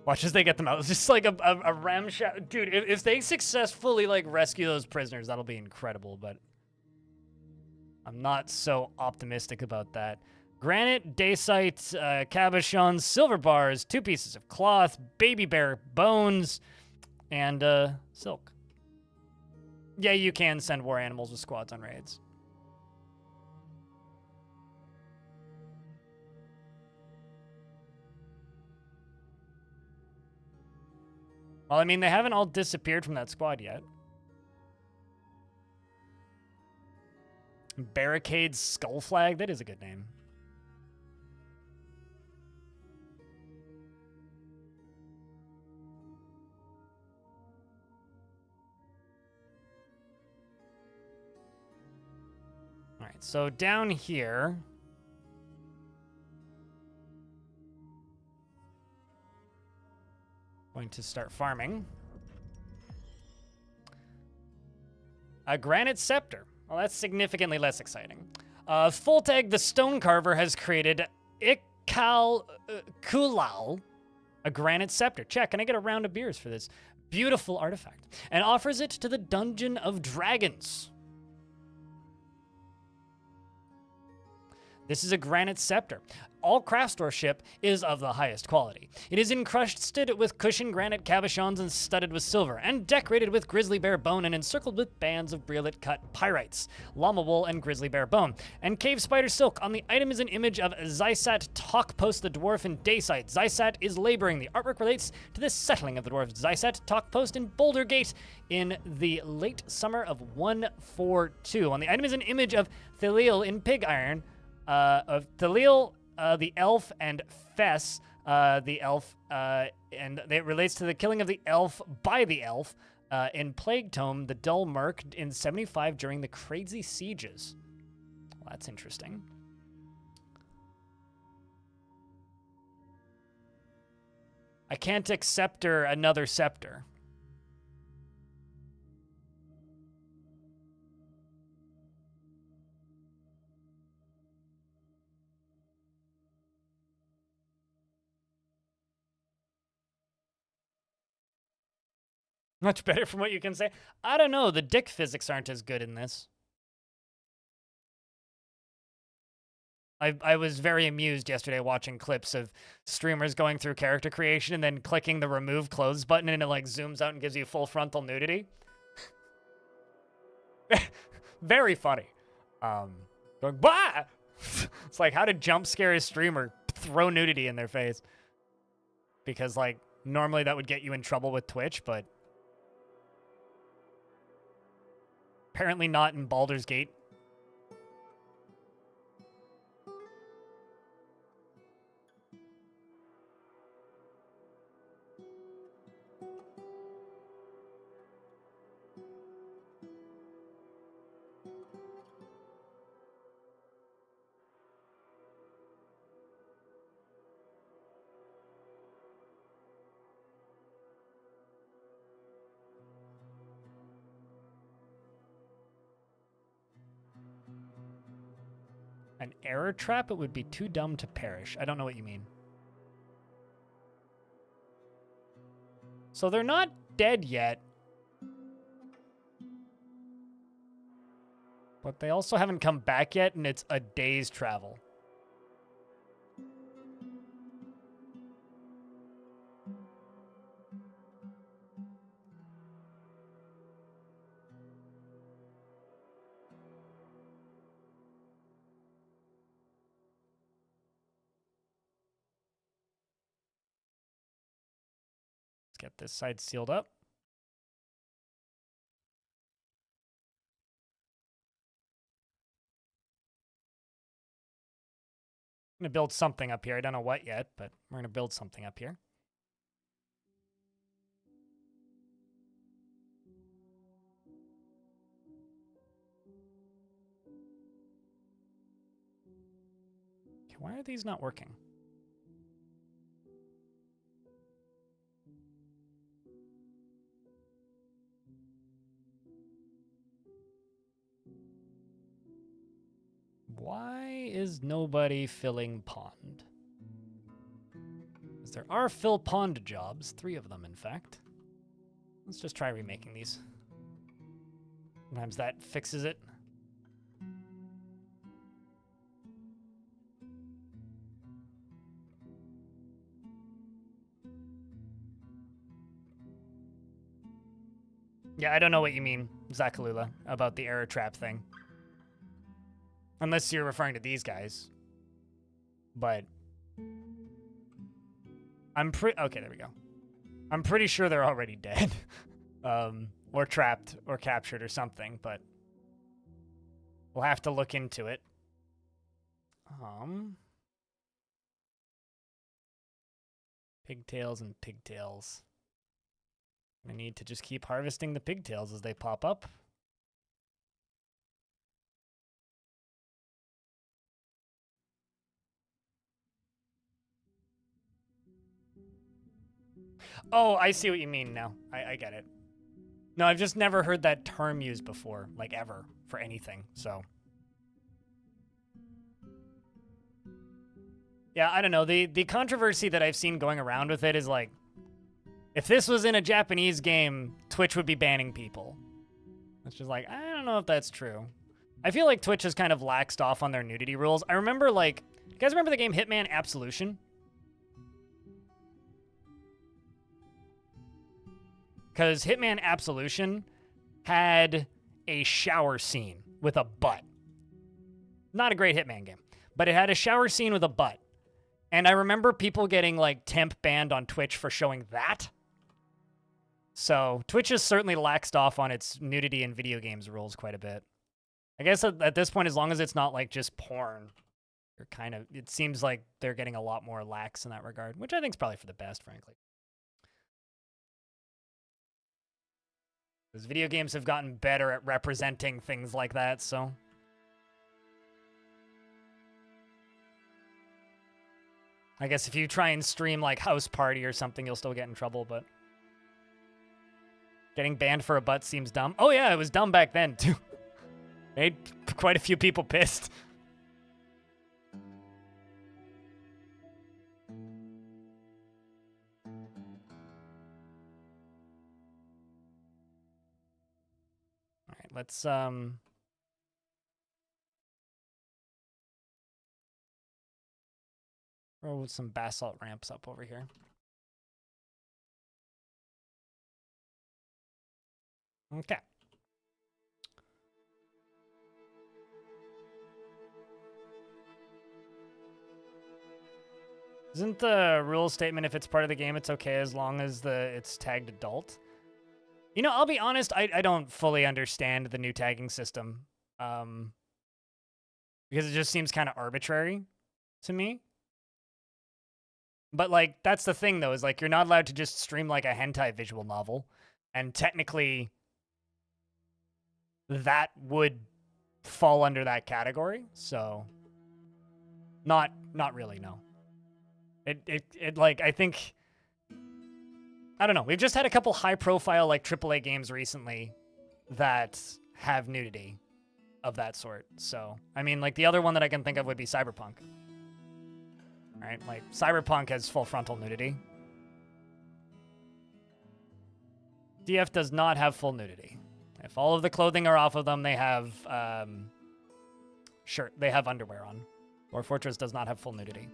Watch as they get them out. It's just like a ramshackle... Dude, if they successfully, like, rescue those prisoners, that'll be incredible, but... I'm not so optimistic about that. Granite, dacite, cabochons, silver bars, 2 pieces of cloth, baby bear bones, and silk. Yeah, you can send war animals with squads on raids. Well, I mean, they haven't all disappeared from that squad yet. Barricade Skull Flag, that is a good name. All right, so down here... Going to start farming. A granite scepter. Well, that's significantly less exciting. Fultag the Stone Carver has created Ikal Kulal, a granite scepter. Check, can I get a round of beers for this beautiful artifact? And offers it to the Dungeon of Dragons. This is a granite scepter. All craft store ship is of the highest quality. It is encrusted with cushioned granite cabochons and studded with silver, and decorated with grizzly bear bone and encircled with bands of brilliant cut pyrites, llama wool, and grizzly bear bone, and cave spider silk. On the item is an image of Zysat Talkpost the dwarf in Dayside. Zysat is laboring. The artwork relates to the settling of the dwarf Zysat Talkpost in Bouldergate in the late summer of 142. On the item is an image of Thalil in pig iron, of Thalil, the elf, and Fess, the elf, and it relates to the killing of the elf by the elf in Plague Tome, the Dull Merc in 75 during the crazy sieges. Well, that's interesting. I can't accept another scepter. Much better from what you can say. I don't know. The dick physics aren't as good in this. I was very amused yesterday watching clips of streamers going through character creation and then clicking the remove clothes button, and it like zooms out and gives you full frontal nudity. Very funny. Going, bah! It's like, how to jump scare a streamer, throw nudity in their face. Because like, normally that would get you in trouble with Twitch, but apparently not in Bouldersgate. An error trap? It would be too dumb to perish. I don't know what you mean. So they're not dead yet. But they also haven't come back yet, and it's a day's travel. Get this side sealed up. I'm going to build something up here. I don't know what yet, but we're going to build something up here. Okay, why are these not working? Why is nobody filling pond? Because there are fill pond jobs, 3 of them in fact. Let's just try remaking these. Sometimes that fixes it. Yeah, I don't know what you mean, Zakalula, about the error trap thing. Unless you're referring to these guys. But okay, there we go. I'm pretty sure they're already dead. Or trapped or captured or something, but we'll have to look into it. Pigtails and pigtails. I need to just keep harvesting the pigtails as they pop up. Oh, I see what you mean now. I get it. No, I've just never heard that term used before, like ever, for anything, so. Yeah, I don't know. The controversy that I've seen going around with it is like, if this was in a Japanese game, Twitch would be banning people. It's just like, I don't know if that's true. I feel like Twitch has kind of laxed off on their nudity rules. I remember, like, you guys remember the game Hitman Absolution? Because Hitman Absolution had a shower scene with a butt. Not a great Hitman game, but it had a shower scene with a butt. And I remember people getting, like, temp banned on Twitch for showing that. So Twitch has certainly laxed off on its nudity in video games rules quite a bit. I guess at this point, as long as it's not, like, just porn, you're kind of, it seems like they're getting a lot more lax in that regard, which I think is probably for the best, frankly. Because video games have gotten better at representing things like that, so... I guess if you try and stream, like, House Party or something, you'll still get in trouble, but... Getting banned for a butt seems dumb. Oh yeah, it was dumb back then, too. Made quite a few people pissed. Alright, let's, throw some basalt ramps up over here. Okay. Isn't the rule statement if it's part of the game, it's okay as long as it's tagged adult? You know, I'll be honest, I don't fully understand the new tagging system. Because it just seems kind of arbitrary to me. But, like, that's the thing, though, is, like, you're not allowed to just stream, like, a hentai visual novel. And technically, that would fall under that category. So, not really, no. It like, I think... I don't know. We've just had a couple high-profile, like, AAA games recently that have nudity of that sort. So, I mean, like, the other one that I can think of would be Cyberpunk. Right? Like, Cyberpunk has full frontal nudity. DF does not have full nudity. If all of the clothing are off of them, they have, they have underwear on. Dwarf Fortress does not have full nudity.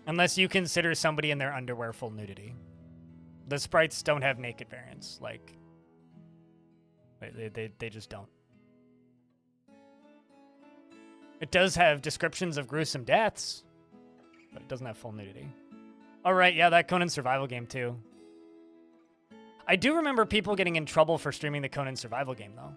Unless you consider somebody in their underwear full nudity. The sprites don't have naked variants. Like, they just don't. It does have descriptions of gruesome deaths, but it doesn't have full nudity. All right, yeah, that Conan survival game too. I do remember people getting in trouble for streaming the Conan survival game, though.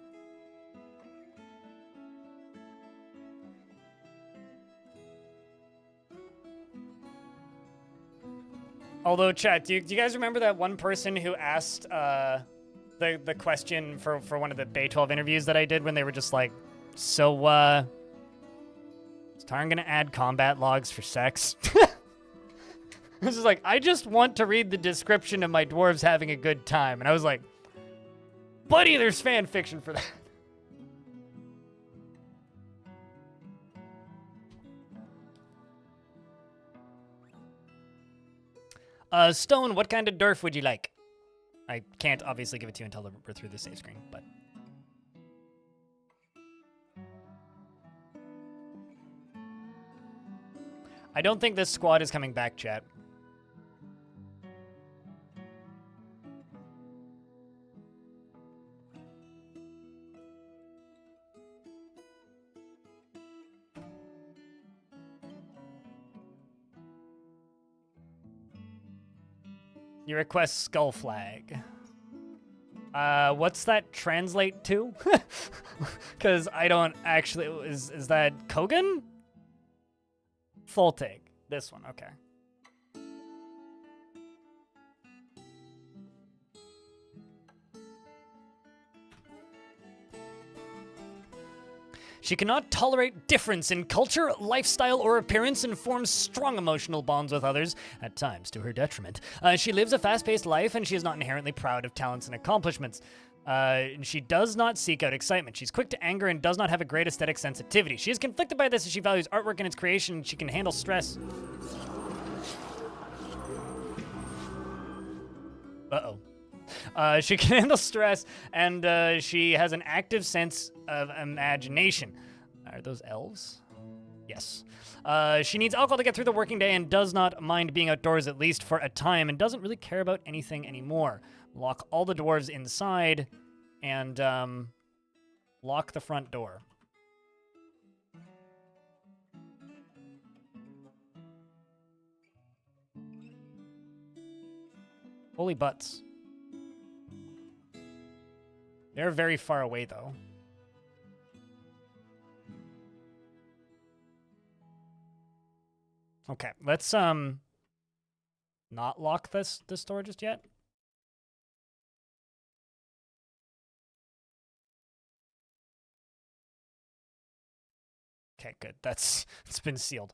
Although, chat, do you guys remember that one person who asked the question for one of the Bay 12 interviews that I did when they were just like, so, is Tarn gonna add combat logs for sex? This is like, I just want to read the description of my dwarves having a good time. And I was like, buddy, there's fan fiction for that. Stone, what kind of Dwarf would you like? I can't obviously give it to you until we're through the save screen, but... I don't think this squad is coming back, chat. You request skull flag. What's that translate to? Because I don't actually... Is that Kogan? Full take. This one, okay. She cannot tolerate difference in culture, lifestyle, or appearance and forms strong emotional bonds with others, at times to her detriment. She lives a fast-paced life, and she is not inherently proud of talents and accomplishments. She does not seek out excitement. She's quick to anger and does not have a great aesthetic sensitivity. She is conflicted by this as she values artwork and its creation, and she can handle stress. Uh-oh. She can handle stress, and she has an active sense of imagination. Are those elves? Yes. She needs alcohol to get through the working day and does not mind being outdoors at least for a time and doesn't really care about anything anymore. Lock all the dwarves inside and lock the front door. Holy butts. They're very far away, though. Okay, let's not lock this door just yet. Okay, good. It's been sealed.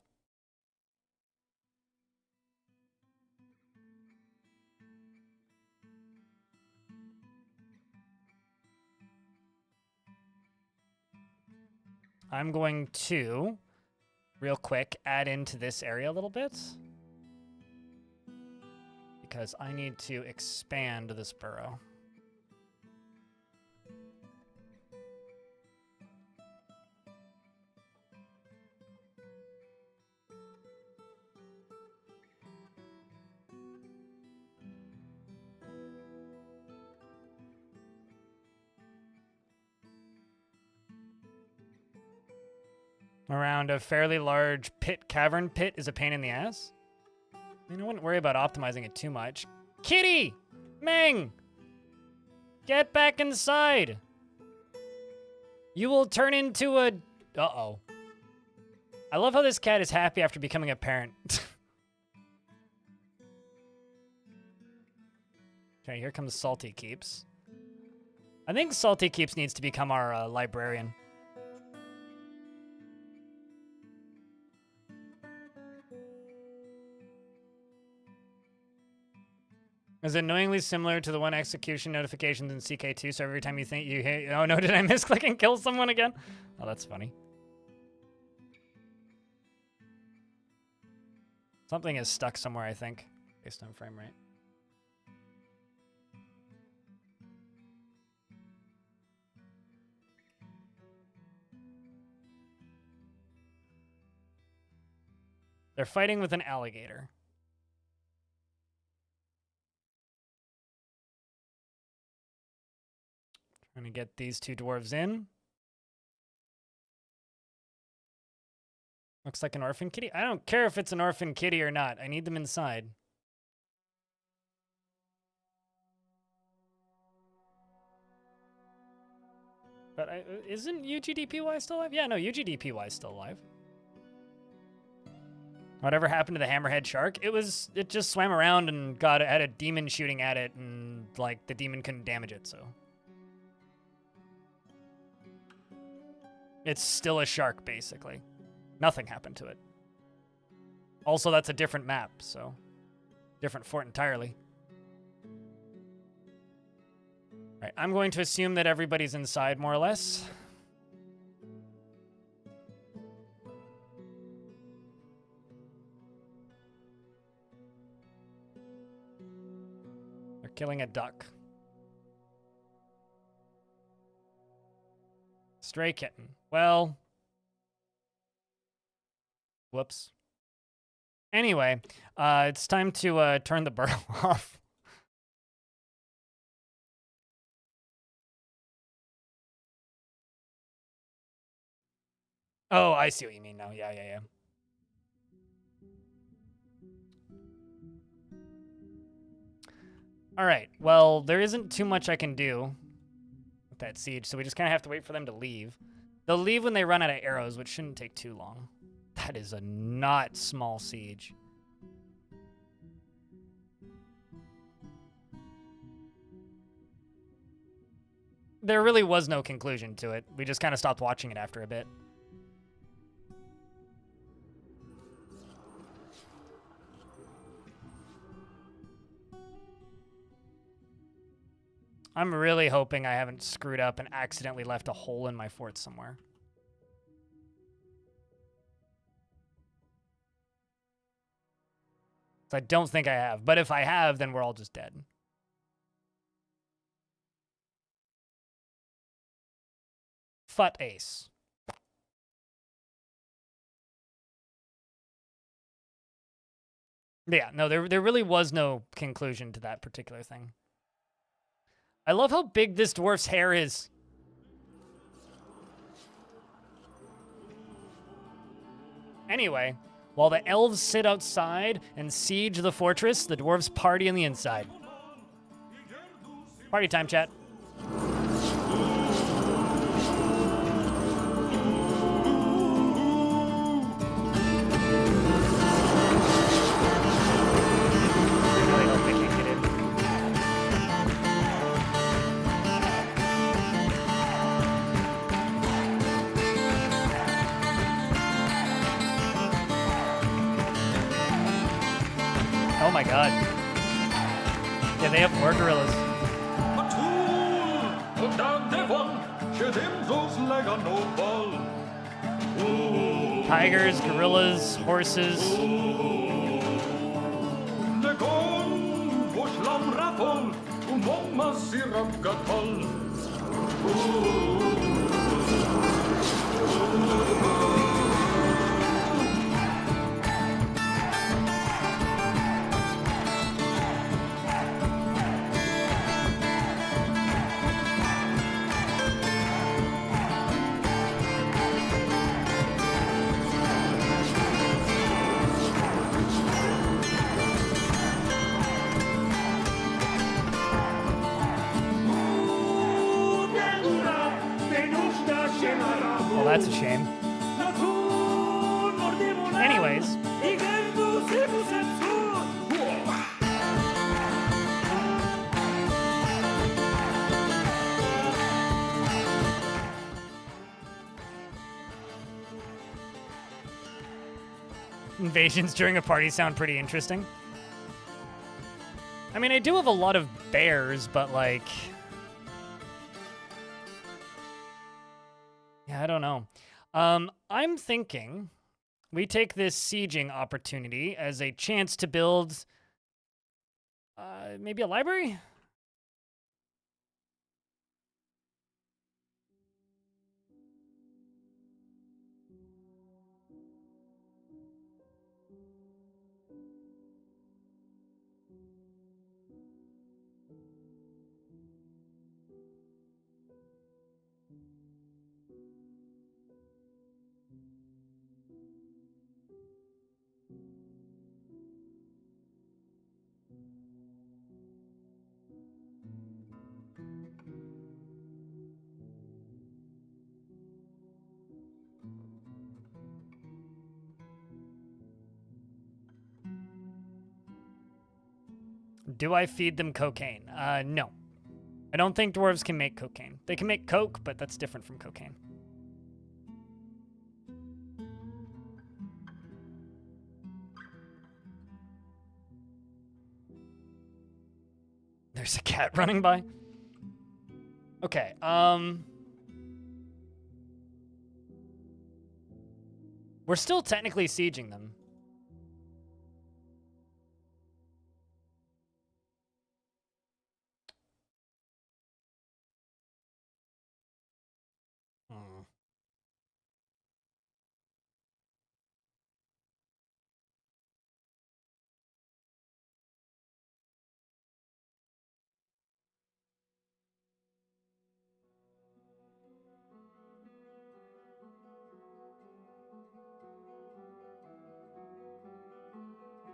I'm going to, real quick, add into this area a little bit. Because I need to expand this burrow. Around a fairly large cavern pit is a pain in the ass. I mean, I wouldn't worry about optimizing it too much. Kitty! Meng! Get back inside! You will turn into a... Uh-oh. I love how this cat is happy after becoming a parent. Okay, here comes Salty Keeps. I think Salty Keeps needs to become our librarian. Is annoyingly similar to the one execution notifications in CK2, so every time you think you hit... Oh no, did I misclick and kill someone again? Oh, that's funny. Something is stuck somewhere, I think, based on frame rate. They're fighting with an alligator. Trying to get these two dwarves in. Looks like an orphan kitty. I don't care if it's an orphan kitty or not. I need them inside. But isn't UGDPY still alive? Yeah, no, UGDPY is still alive. Whatever happened to the hammerhead shark? It just swam around and had a demon shooting at it, and like the demon couldn't damage it, so. It's still a shark, basically. Nothing happened to it. Also, that's a different map, so different fort entirely. All right, I'm going to assume that everybody's inside, more or less. They're killing a duck. Stray kitten. Well... Whoops. Anyway, it's time to turn the burrow off. Oh, I see what you mean now. Yeah. All right. Well, there isn't too much I can do with that siege, so we just kind of have to wait for them to leave. They'll leave when they run out of arrows, which shouldn't take too long. That is a not small siege. There really was no conclusion to it. We just kind of stopped watching it after a bit. I'm really hoping I haven't screwed up and accidentally left a hole in my fort somewhere. So I don't think I have. But if I have, then we're all just dead. Fut ace. But yeah, no, there really was no conclusion to that particular thing. I love how big this dwarf's hair is. Anyway, while the elves sit outside and siege the fortress, the dwarves party on the inside. Party time, chat. Oh my god. Yeah, they have more gorillas. Tigers, gorillas, horses. Well, that's a shame. Anyways. Invasions during a party sound pretty interesting. I mean, I do have a lot of bears, but like... yeah, I don't know. I'm thinking we take this sieging opportunity as a chance to build maybe a library? Do I feed them cocaine? No. I don't think dwarves can make cocaine. They can make coke, but that's different from cocaine. There's a cat running by. Okay, we're still technically sieging them.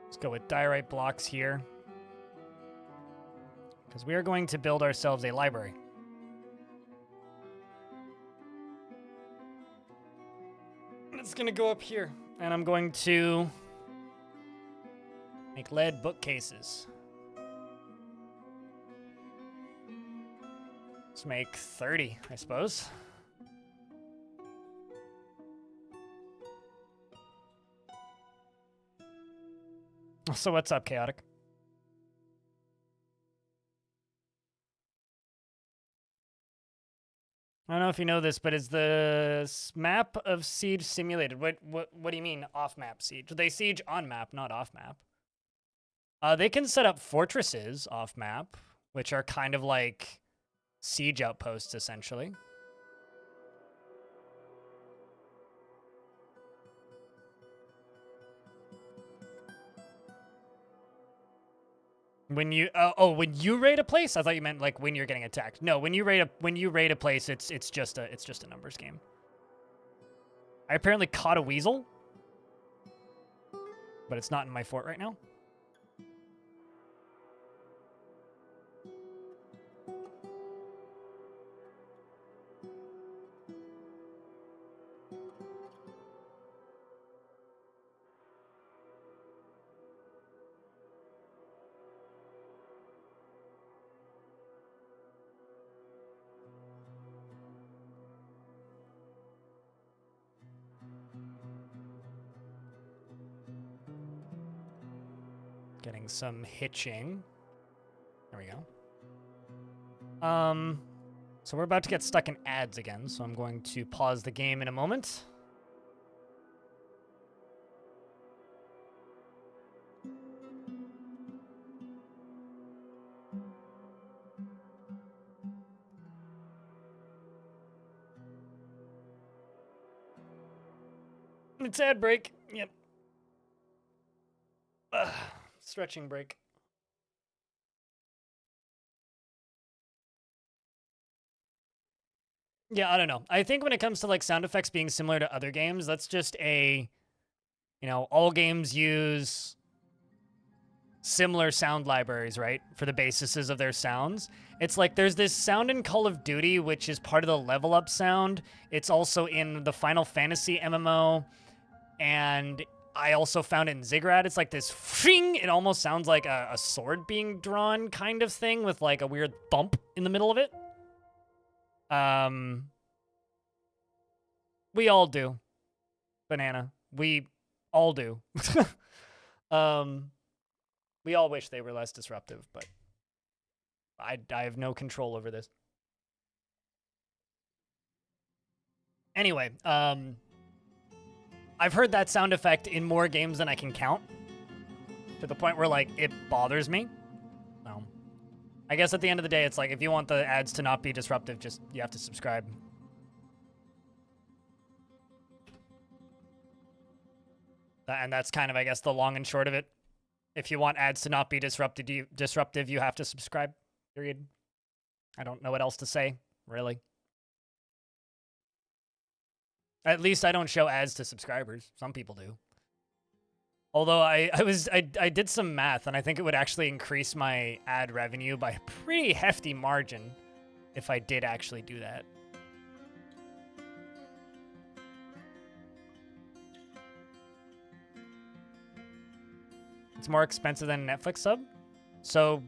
Let's go with diorite blocks here. Because we are going to build ourselves a library. It's going to go up here. And I'm going to make lead bookcases. Let's make 30, I suppose. So what's up, Chaotic? I don't know if you know this, but is the map of siege simulated? What do you mean off-map siege? They siege on-map, not off-map. They can set up fortresses off-map, which are kind of like siege outposts, essentially. When you when you raid a place, I thought you meant like when you're getting attacked. No, when you raid a place, it's just a numbers game. I apparently caught a weasel, but it's not in my fort right now. Getting some hitching. There we go. So we're about to get stuck in ads again, so I'm going to pause the game in a moment. It's ad break. Yep. Stretching break. Yeah, I don't know. I think when it comes to like sound effects being similar to other games, that's just all games use similar sound libraries, right? For the bases of their sounds. It's like there's this sound in Call of Duty, which is part of the level up sound. It's also in the Final Fantasy MMO. And I also found it in Ziggurat. It's like this fing. It almost sounds like a sword being drawn kind of thing with like a weird thump in the middle of it. We all do. Banana. We all do. We all wish they were less disruptive, but I have no control over this. Anyway, I've heard that sound effect in more games than I can count, to the point where, like, it bothers me. I guess at the end of the day, it's like, if you want the ads to not be disruptive, you have to subscribe. And that's kind of, I guess, the long and short of it. If you want ads to not be disruptive, you have to subscribe, period. I don't know what else to say, really. At least I don't show ads to subscribers. Some people do. Although I did some math, and I think it would actually increase my ad revenue by a pretty hefty margin if I did actually do that. It's more expensive than a Netflix sub? So,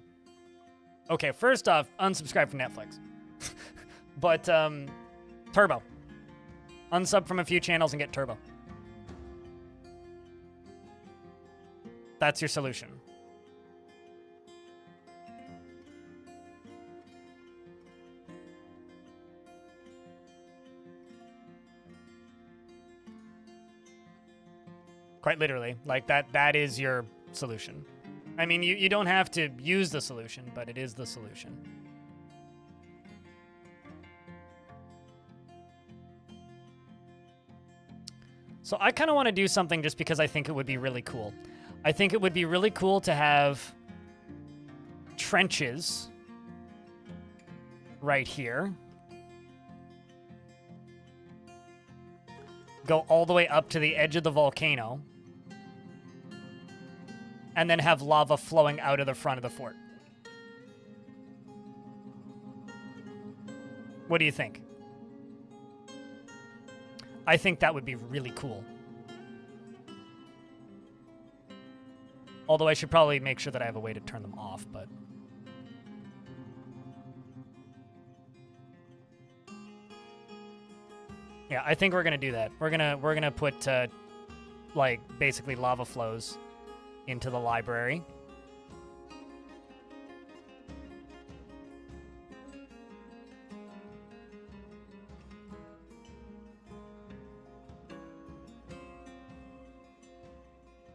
okay, first off, unsubscribe from Netflix. But, Turbo. Unsub from a few channels and get Turbo. That's your solution. Quite literally. Like, that is your solution. I mean, you don't have to use the solution, but it is the solution. So I kind of want to do something just because I think it would be really cool. I think it would be really cool to have trenches right here. Go all the way up to the edge of the volcano. And then have lava flowing out of the front of the fort. What do you think? I think that would be really cool. Although I should probably make sure that I have a way to turn them off, but... yeah, I think we're gonna do that. We're gonna put, like, basically lava flows into the library.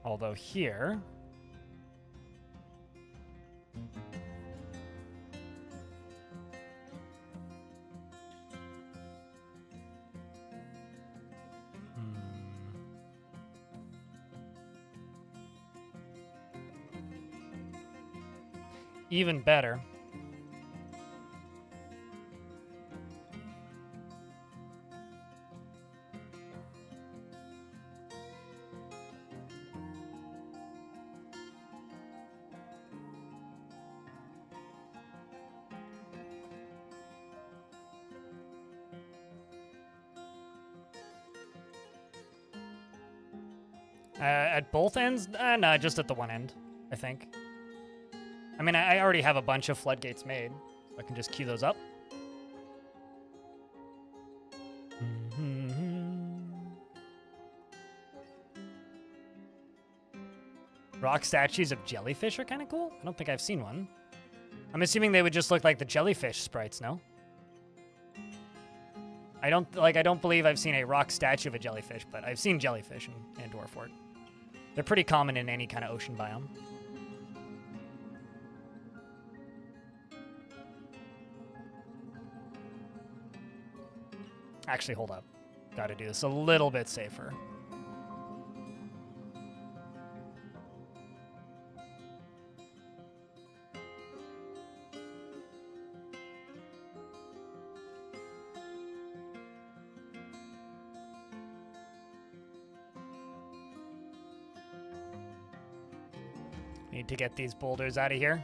Although here... even better. At both ends? No, just at the one end, I think. I mean, I already have a bunch of floodgates made. I can just queue those up. Rock statues of jellyfish are kind of cool. I don't think I've seen one. I'm assuming they would just look like the jellyfish sprites, no? I don't believe I've seen a rock statue of a jellyfish, but I've seen jellyfish in Dwarf Fort. They're pretty common in any kind of ocean biome. Actually, hold up. Gotta do this a little bit safer. Need to get these boulders out of here.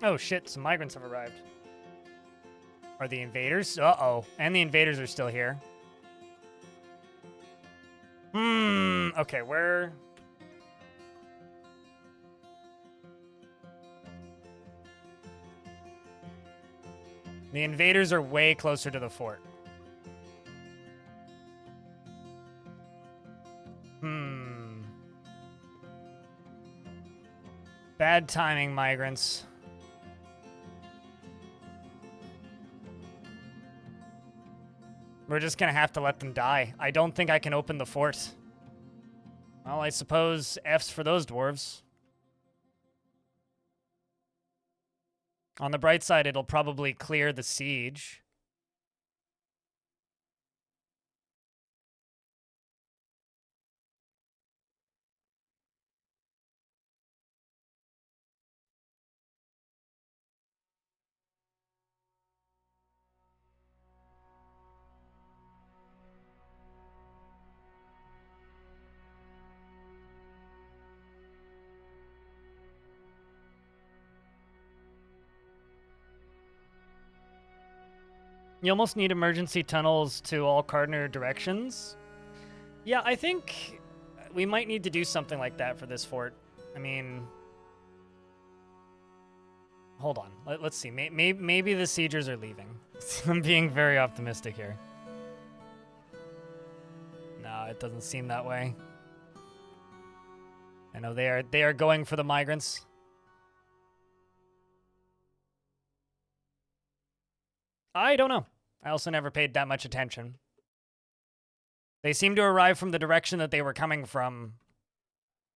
Oh shit, some migrants have arrived. Are the invaders? Uh-oh. And the invaders are still here. Okay, where... The invaders are way closer to the fort. Bad timing, migrants. We're just gonna have to let them die. I don't think I can open the fort. Well, I suppose F's for those dwarves. On the bright side, it'll probably clear the siege. You almost need emergency tunnels to all cardinal directions. Yeah, I think we might need to do something like that for this fort. I mean... Hold on. Let's see. Maybe the siegers are leaving. I'm being very optimistic here. No, it doesn't seem that way. I know they are going for the migrants. I don't know. I also never paid that much attention. They seem to arrive from the direction that they were coming from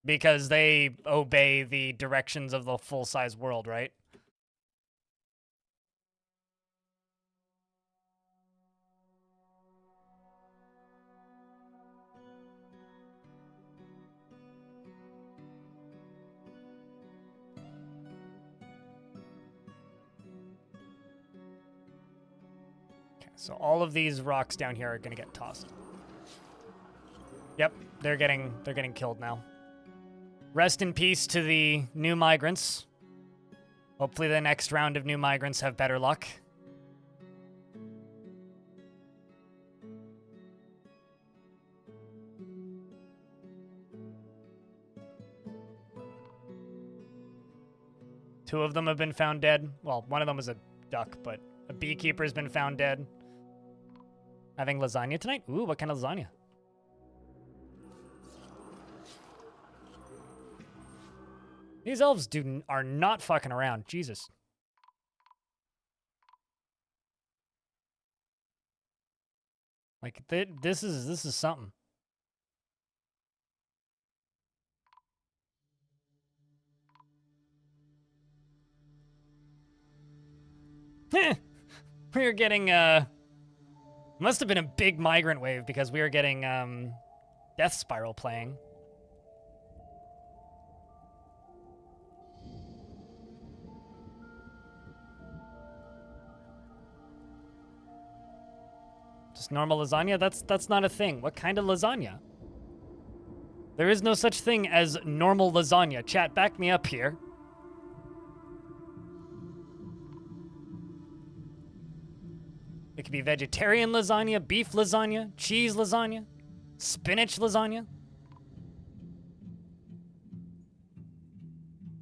because they obey the directions of the full-size world, right? So all of these rocks down here are going to get tossed. Yep, they're getting killed now. Rest in peace to the new migrants. Hopefully the next round of new migrants have better luck. Two of them have been found dead. Well, one of them was a duck, but a beekeeper has been found dead. Having lasagna tonight? Ooh, what kind of lasagna? These elves are not fucking around. Jesus. Like, this is something. We are getting, must have been a big migrant wave because we are getting, Death Spiral playing. Just normal lasagna? That's not a thing. What kind of lasagna? There is no such thing as normal lasagna. Chat, back me up here. It could be vegetarian lasagna, beef lasagna, cheese lasagna, spinach lasagna.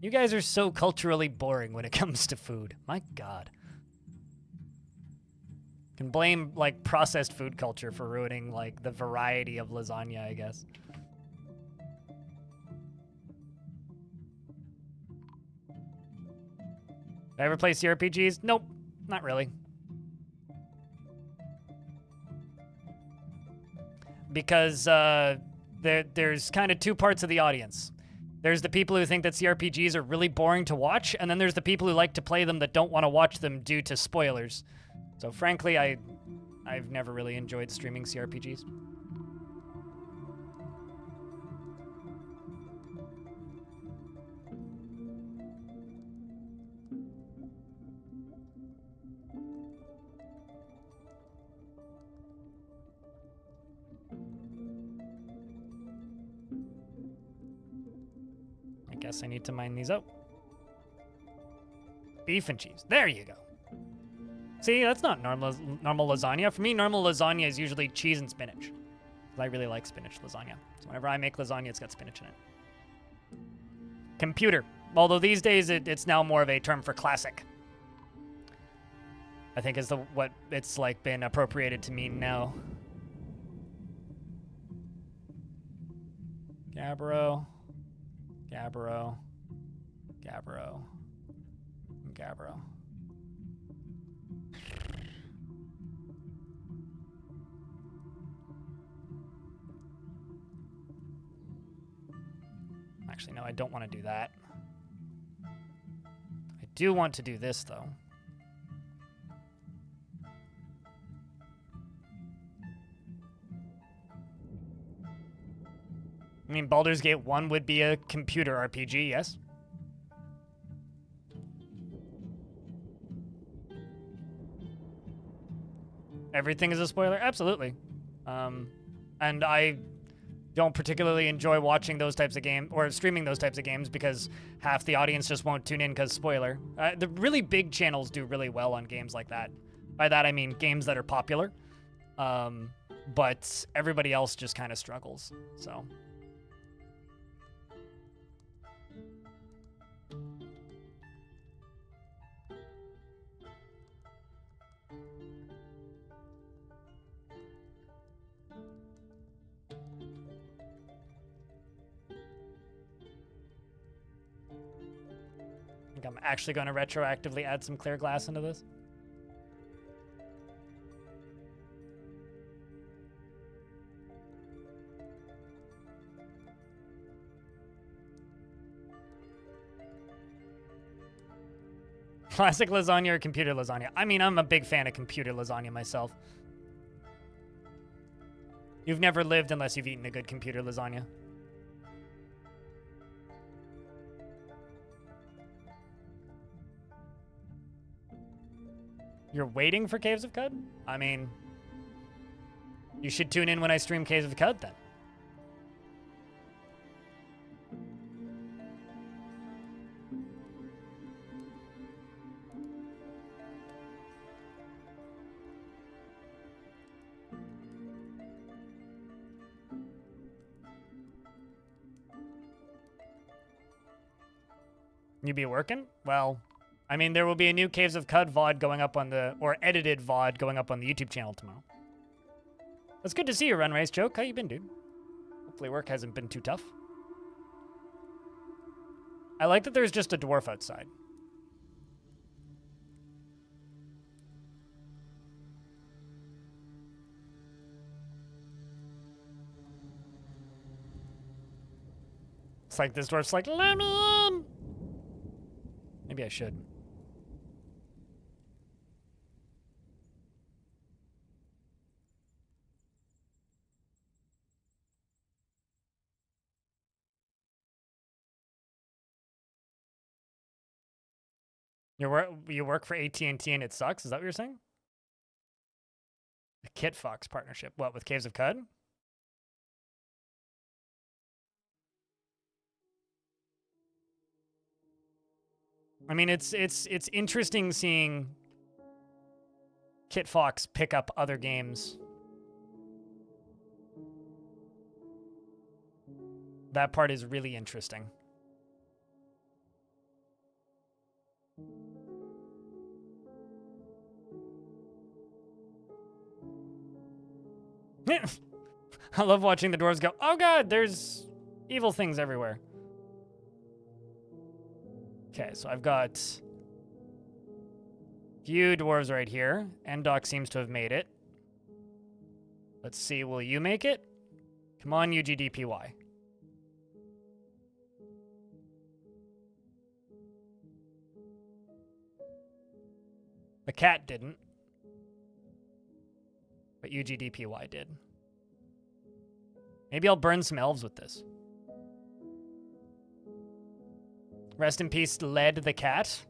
You guys are so culturally boring when it comes to food. My God. Can blame, like, processed food culture for ruining, like, the variety of lasagna, I guess. Did I ever play CRPGs? Nope, not really. Because there's kind of two parts of the audience. There's the people who think that CRPGs are really boring to watch, and then there's the people who like to play them that don't want to watch them due to spoilers. So frankly, I've never really enjoyed streaming CRPGs. I guess I need to mine these out. Beef and cheese. There you go. See, that's not normal lasagna. For me, normal lasagna is usually cheese and spinach. I really like spinach lasagna. So whenever I make lasagna, it's got spinach in it. Computer. Although these days, it's now more of a term for classic. I think is what it's like been appropriated to mean now. Gabbro. Gabbro. Gabbro. Gabbro. Actually, no, I don't want to do that. I do want to do this, though. I mean, Bouldersgate 1 would be a computer RPG, yes? Everything is a spoiler? Absolutely. And I don't particularly enjoy watching those types of games or streaming those types of games because half the audience just won't tune in because spoiler. The really big channels do really well on games like that. By that, I mean games that are popular. But everybody else just kind of struggles, so... I think I'm actually going to retroactively add some clear glass into this. Classic lasagna or computer lasagna? I mean, I'm a big fan of computer lasagna myself. You've never lived unless you've eaten a good computer lasagna. You're waiting for Caves of Cud? I mean, you should tune in when I stream Caves of Cud, then. You be working? Well... I mean, there will be a new Caves of Cud VOD going up on the, or edited VOD going up on the YouTube channel tomorrow. It's good to see you, Run Race Joke. How you been, dude? Hopefully work hasn't been too tough. I like that there's just a dwarf outside. It's like this dwarf's like, let me in! Maybe I should. You work for AT&T and it sucks? Is that what you're saying? The Kit Fox partnership. What, with Caves of Cud? I mean, it's interesting seeing Kit Fox pick up other games. That part is really interesting. I love watching the dwarves go, oh god, there's evil things everywhere. Okay, so I've got a few dwarves right here. Endok seems to have made it. Let's see, will you make it? Come on, UGDPY. The cat didn't. But UGDPY did. Maybe I'll burn some elves with this. Rest in peace, Led the cat.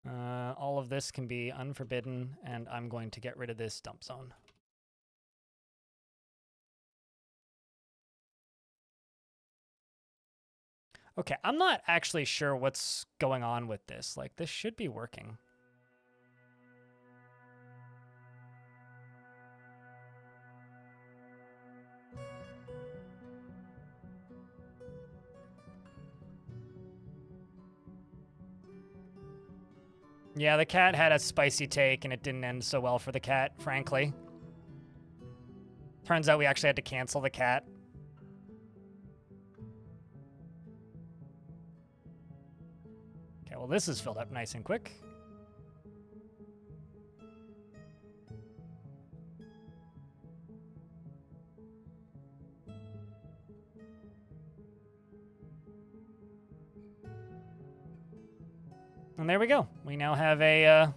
All of this can be unforbidden, and I'm going to get rid of this dump zone. Okay, I'm not actually sure what's going on with this. Like, this should be working. Yeah, the cat had a spicy take, and it didn't end so well for the cat, frankly. Turns out we actually had to cancel the cat. Okay, well, this is filled up nice and quick. And there we go. We now have a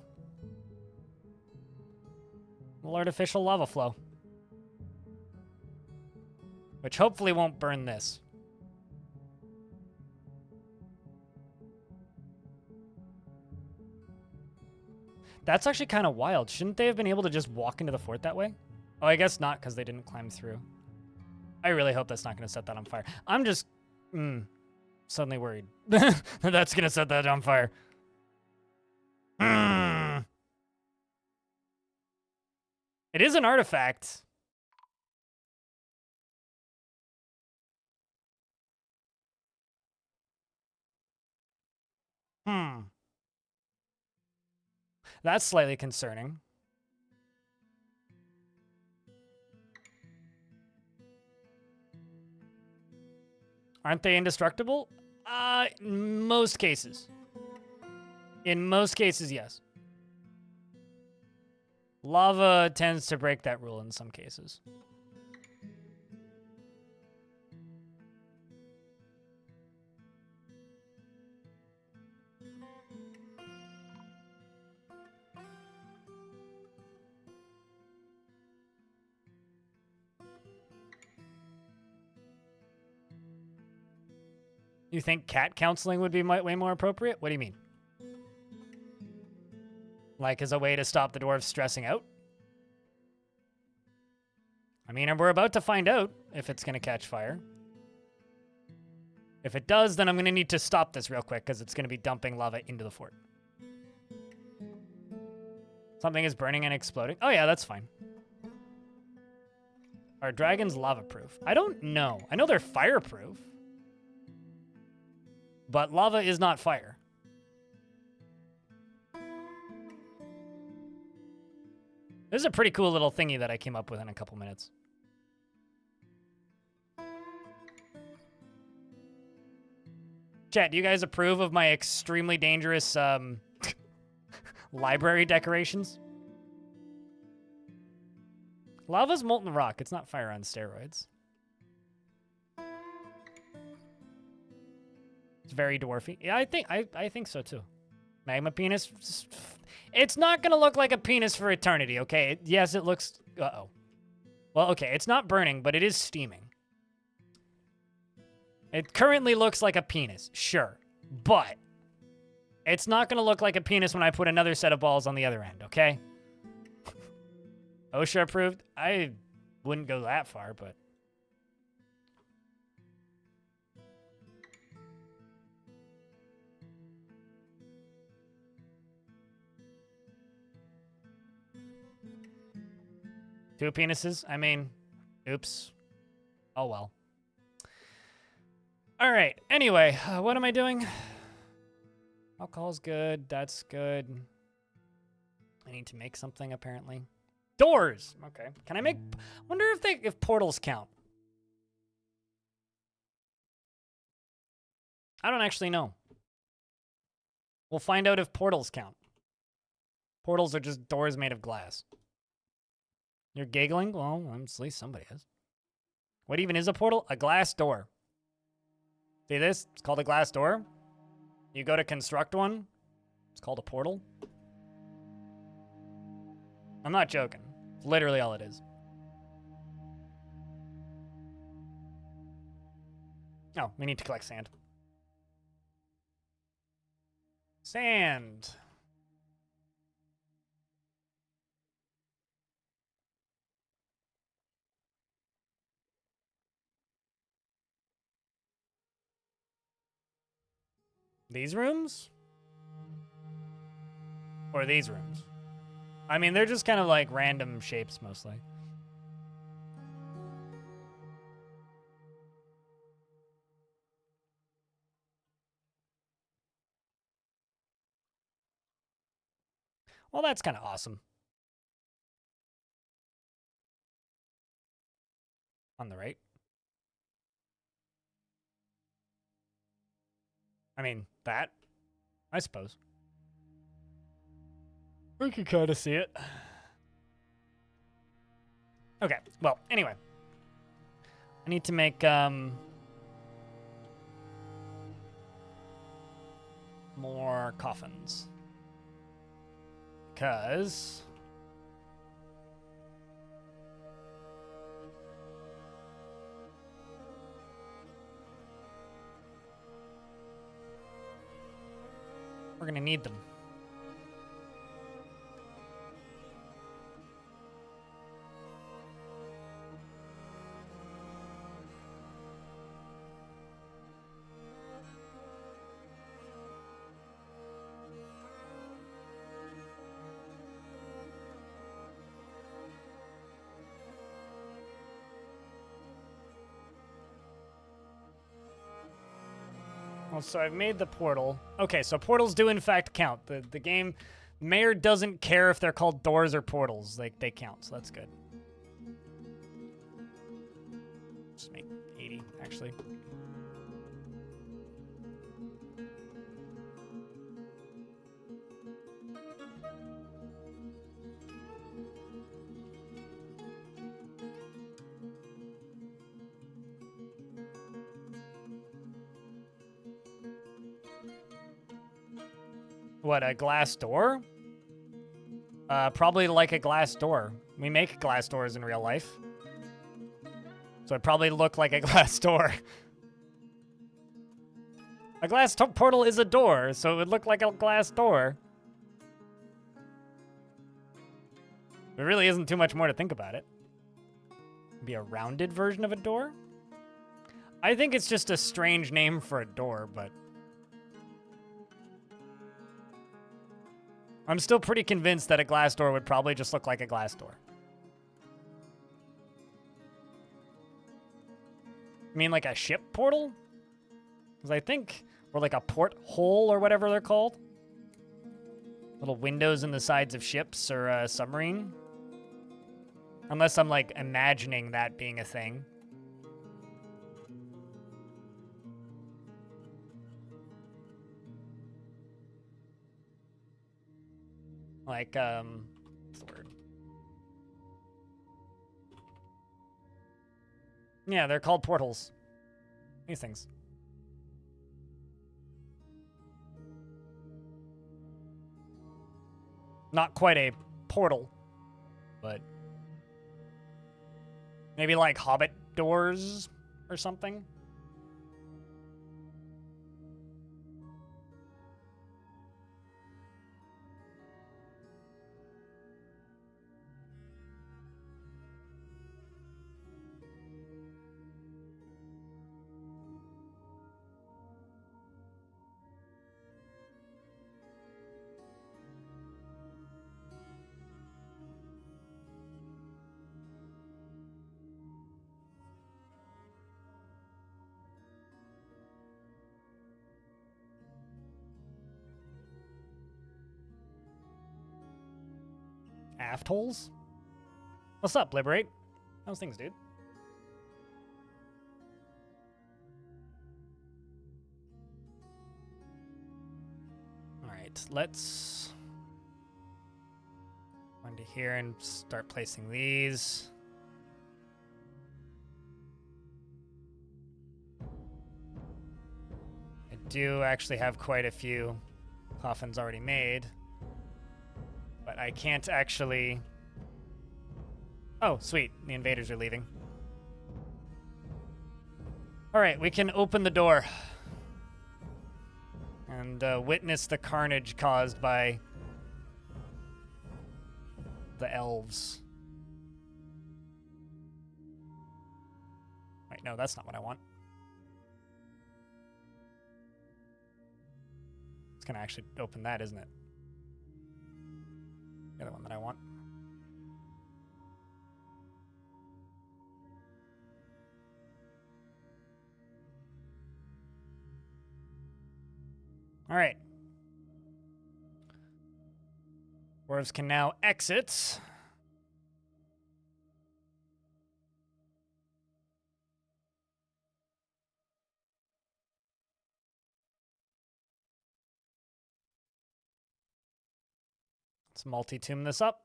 little artificial lava flow. Which hopefully won't burn this. That's actually kind of wild. Shouldn't they have been able to just walk into the fort that way? Oh, I guess not, because they didn't climb through. I really hope that's not going to set that on fire. I'm just suddenly worried that that's going to set that on fire. It is an artifact. That's slightly concerning. Aren't they indestructible? In most cases. In most cases, yes. Lava tends to break that rule in some cases. You think cat counseling would be way more appropriate? What do you mean? Like as a way to stop the dwarves stressing out? I mean, we're about to find out if it's going to catch fire. If it does, then I'm going to need to stop this real quick because it's going to be dumping lava into the fort. Something is burning and exploding. Oh yeah, that's fine. Are dragons lava-proof? I don't know. I know they're fireproof. But lava is not fire. This is a pretty cool little thingy that I came up with in a couple minutes. Chat, do you guys approve of my extremely dangerous library decorations? Lava's molten rock. It's not fire on steroids. It's very dwarfy. Yeah, I think so too. Magma penis. It's not gonna look like a penis for eternity, okay? Yes, it looks... Uh-oh. Well, okay, it's not burning, but it is steaming. It currently looks like a penis, sure. But it's not gonna look like a penis when I put another set of balls on the other end, okay? OSHA approved? I wouldn't go that far, but... Two penises? I mean, oops. Oh, well. All right. Anyway, what am I doing? Alcohol's good. That's good. I need to make something, apparently. Doors! Okay. Can I make... wonder if portals count. I don't actually know. We'll find out if portals count. Portals are just doors made of glass. You're giggling? Well, at least somebody is. What even is a portal? A glass door. See this? It's called a glass door. You go to construct one. It's called a portal. I'm not joking. It's literally all it is. Oh, we need to collect sand. Sand. These rooms? Or these rooms? I mean, they're just kind of like random shapes mostly. Well, that's kind of awesome. On the right. I mean, that, I suppose. We can kind of see it. Okay, well, anyway. I need to make, more coffins. Because... we're gonna need them. Well, so I've made the portal. Okay, so portals do in fact count. The game, Mayor doesn't care if they're called doors or portals. They count, so that's good. Just make 80, actually. What, a glass door? Probably like a glass door. We make glass doors in real life. So it'd probably look like a glass door. A glass portal is a door, so it would look like a glass door. There really isn't too much more to think about it. It'd be a rounded version of a door? I think it's just a strange name for a door, but... I'm still pretty convinced that a glass door would probably just look like a glass door. You mean like a ship portal? Because I think, or like a porthole or whatever they're called. Little windows in the sides of ships or a submarine. Unless I'm, like, imagining that being a thing. Like, what's the word? Yeah, they're called portals. These things. Not quite a portal, but maybe like Hobbit doors or something. Aft holes? What's up, Liberate? How's things, dude? Alright, let's go into here and start placing these. I do actually have quite a few coffins already made. But I can't actually... Oh, sweet. The invaders are leaving. Alright, we can open the door. And witness the carnage caused by the elves. Wait, no, that's not what I want. It's gonna actually open that, isn't it? The other one that I want. All right. Dwarves can now exit. Let's multi-tomb this up.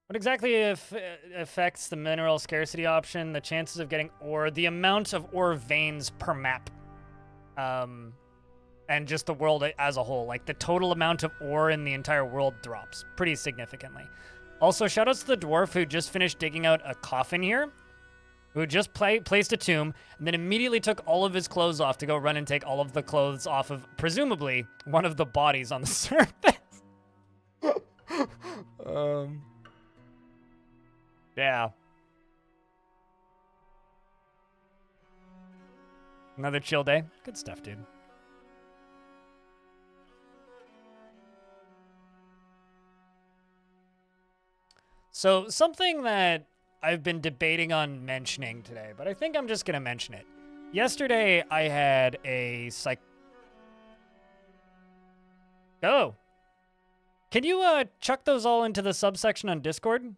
What exactly affects the mineral scarcity option? The chances of getting ore, the amount of ore veins per map, and just the world as a whole. Like the total amount of ore in the entire world drops pretty significantly. Also, shoutouts to the dwarf who just finished digging out a coffin here, who just placed a tomb, and then immediately took all of his clothes off to go run and take all of the clothes off of, presumably, one of the bodies on the surface. Yeah. Another chill day. Good stuff, dude. So, something that I've been debating on mentioning today, but I think I'm just going to mention it. Yesterday, I had a Oh. Can you chuck those all into the subsection on Discord?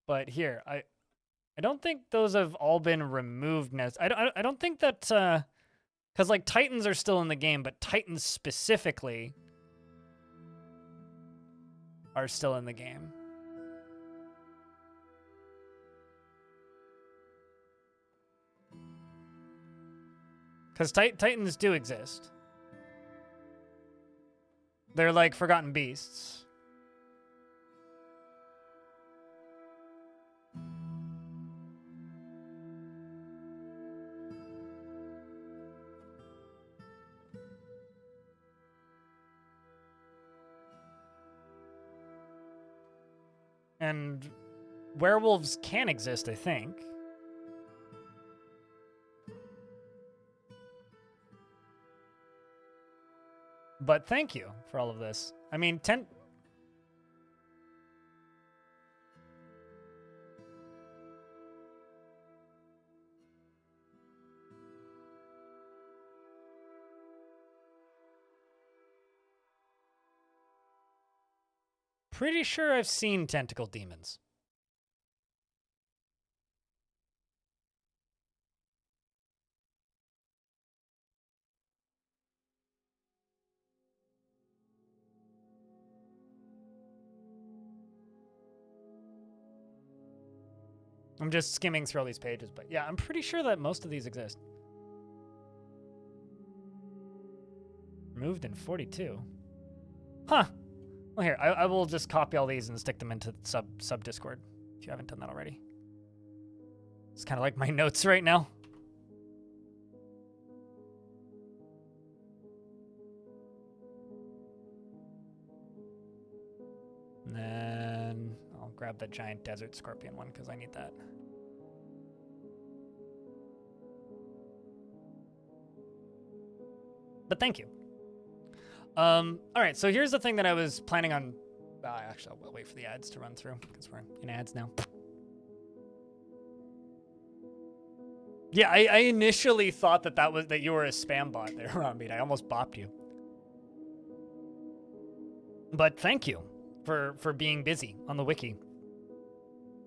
But here, I don't think those have all been removed. I don't think that, because like Titans are still in the game, but Titans specifically are still in the game. Because Titans do exist. They're like forgotten beasts. And werewolves can exist, I think. But thank you for all of this. I mean, pretty sure I've seen tentacle demons. I'm just skimming through all these pages, but yeah, I'm pretty sure that most of these exist. Removed in 42. Huh. Well, here, I will just copy all these and stick them into sub Discord, if you haven't done that already. It's kind of like my notes right now. And then I'll grab the giant desert scorpion one because I need that. But thank you. All right, so here's the thing that I was planning on. Actually, I'll wait for the ads to run through because we're in ads now. Yeah, I initially thought that you were a spam bot there, Rambeat. I almost bopped you. But thank you for being busy on the wiki.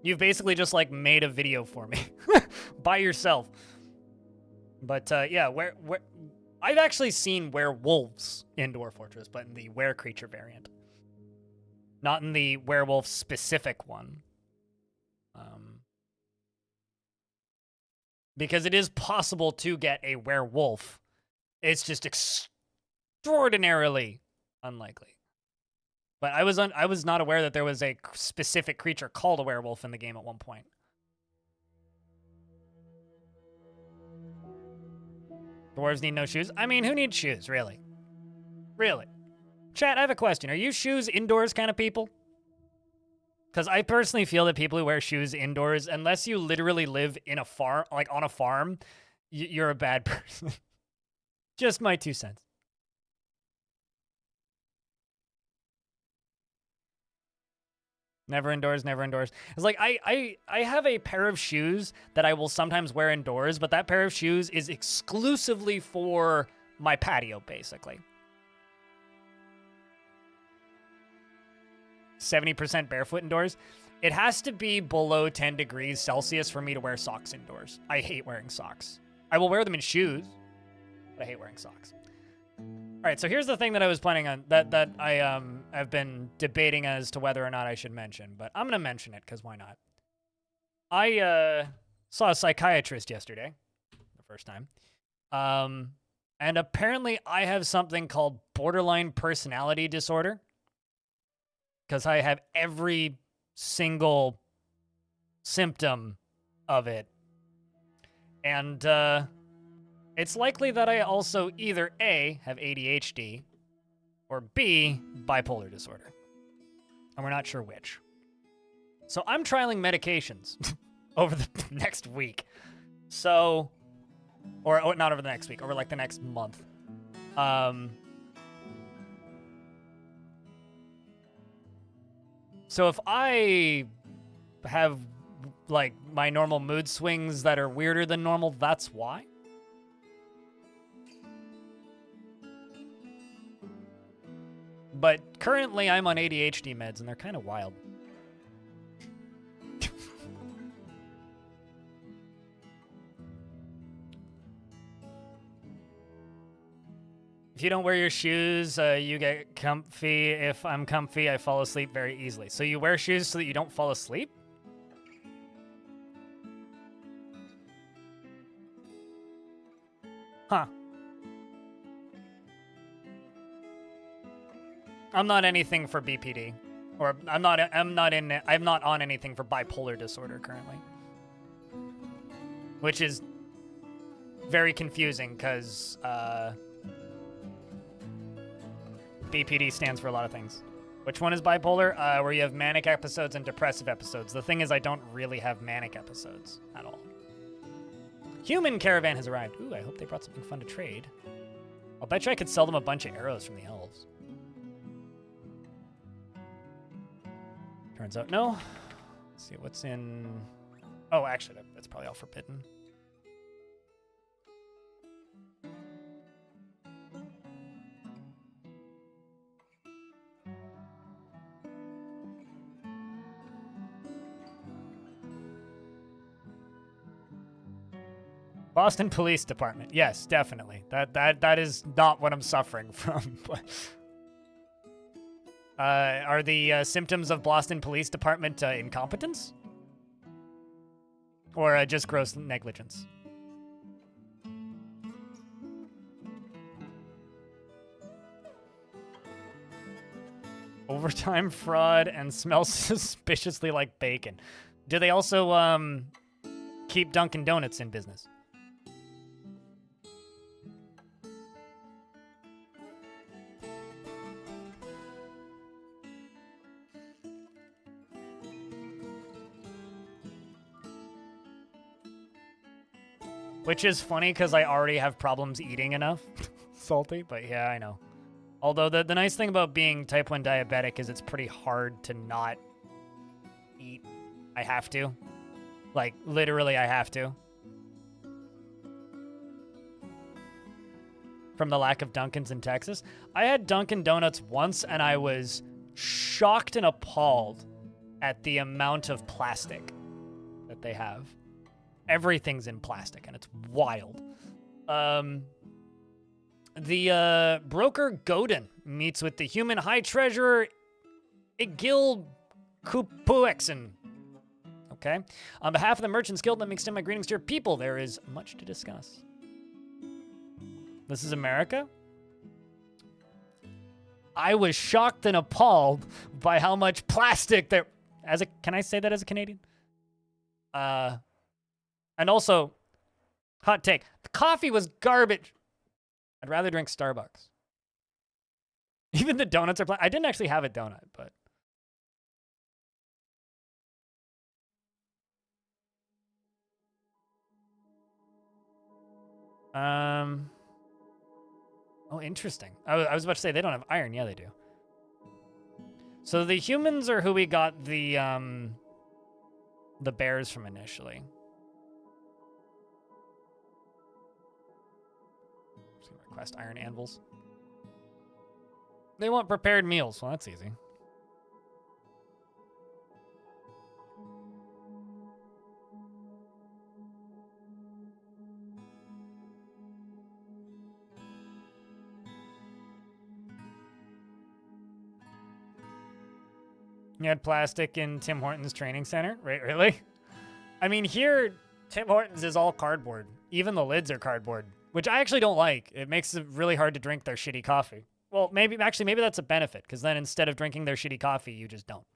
You've basically just like made a video for me by yourself. But yeah, where I've actually seen werewolves in Dwarf Fortress, but in the were creature variant, not in the werewolf specific one. Because it is possible to get a werewolf. It's just extraordinarily unlikely. But I was not aware that there was a specific creature called a werewolf in the game at one point. Dwarves need no shoes? I mean, who needs shoes, really? Really? Chat, I have a question. Are you shoes indoors kind of people? Because I personally feel that people who wear shoes indoors, unless you literally live in a farm, like on a farm, you're a bad person. Just my 2 cents. Never indoors, never indoors. It's like I have a pair of shoes that I will sometimes wear indoors, but that pair of shoes is exclusively for my patio, basically. 70% barefoot indoors. It has to be below 10 degrees Celsius for me to wear socks indoors. I hate wearing socks. I will wear them in shoes, but I hate wearing socks. All right, so here's the thing that I was planning on, that I have been debating as to whether or not I should mention, but I'm going to mention it because why not? I saw a psychiatrist yesterday, the first time, and apparently I have something called borderline personality disorder, because I have every single symptom of it. And it's likely that I also either A, have ADHD, or B, bipolar disorder. And we're not sure which. So I'm trialing medications over the next week. So, or not over the next week, over like the next month. So if I have like my normal mood swings that are weirder than normal, that's why. But currently I'm on ADHD meds and they're kind of wild. If you don't wear your shoes, you get comfy. If I'm comfy, I fall asleep very easily. So you wear shoes so that you don't fall asleep? Huh. I'm not anything for BPD. Or I'm not on anything for bipolar disorder currently. Which is very confusing because BPD stands for a lot of things. Which one is bipolar? Where you have manic episodes and depressive episodes. The thing is, I don't really have manic episodes at all. Human caravan has arrived. Ooh, I hope they brought something fun to trade. I'll bet you I could sell them a bunch of arrows from the elves. Turns out no. Let's see what's in... Oh, actually, that's probably all forbidden. Boston Police Department. Yes, definitely. That is not what I'm suffering from. Are the symptoms of Boston Police Department incompetence? Or just gross negligence? Overtime fraud and smells suspiciously like bacon. Do they also keep Dunkin' Donuts in business? Which is funny because I already have problems eating enough salty, but yeah, I know. Although the nice thing about being type 1 diabetic is it's pretty hard to not eat. I have to. Like, literally, I have to. From the lack of Dunkins in Texas. I had Dunkin' Donuts once, and I was shocked and appalled at the amount of plastic that they have. Everything's in plastic, and it's wild. The broker Godin meets with the human high treasurer Igil Kupuexen. Okay. On behalf of the Merchants Guild, let me extend my greetings to your people. There is much to discuss. This is America? I was shocked and appalled by how much plastic there... Can I say that as a Canadian? And also, hot take. The coffee was garbage. I'd rather drink Starbucks. Even the donuts are... I didn't actually have a donut, but... Oh, interesting. I was about to say, they don't have iron. Yeah, they do. So the humans are who we got the bears from initially. Just gonna request iron anvils. They want prepared meals. Well, that's easy. You had plastic in Tim Hortons training center? Right, really? I mean, here, Tim Hortons is all cardboard. Even the lids are cardboard, which I actually don't like. It makes it really hard to drink their shitty coffee. Well, maybe that's a benefit, because then instead of drinking their shitty coffee, you just don't.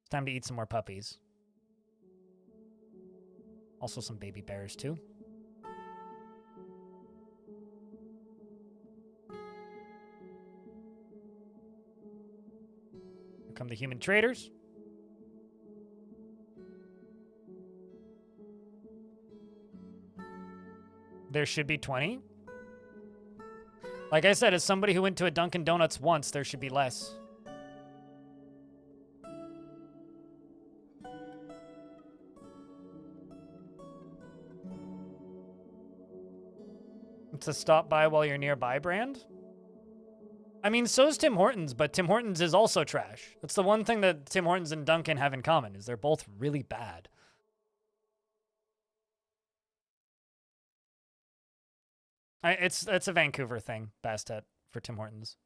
It's time to eat some more puppies. Also some baby bears, too. Here come the human traders. There should be 20. Like I said, as somebody who went to a Dunkin' Donuts once, there should be less. It's a stop by while you're nearby brand? I mean, so's Tim Hortons, but Tim Hortons is also trash. That's the one thing that Tim Hortons and Dunkin' have in common, is they're both really bad. It's a Vancouver thing, Bastet, for Tim Hortons.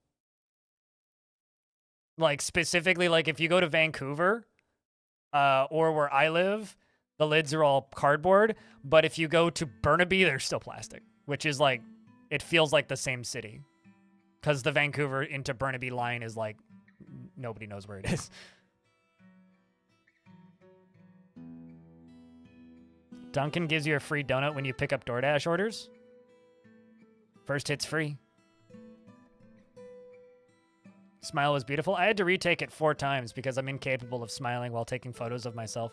Like, specifically, like, if you go to Vancouver, or where I live, the lids are all cardboard, but if you go to Burnaby, they're still plastic. Which is like, it feels like the same city. Because the Vancouver into Burnaby line is like, nobody knows where it is. Dunkin' gives you a free donut when you pick up DoorDash orders. First hit's free. Smile was beautiful. I had to retake it 4 times because I'm incapable of smiling while taking photos of myself.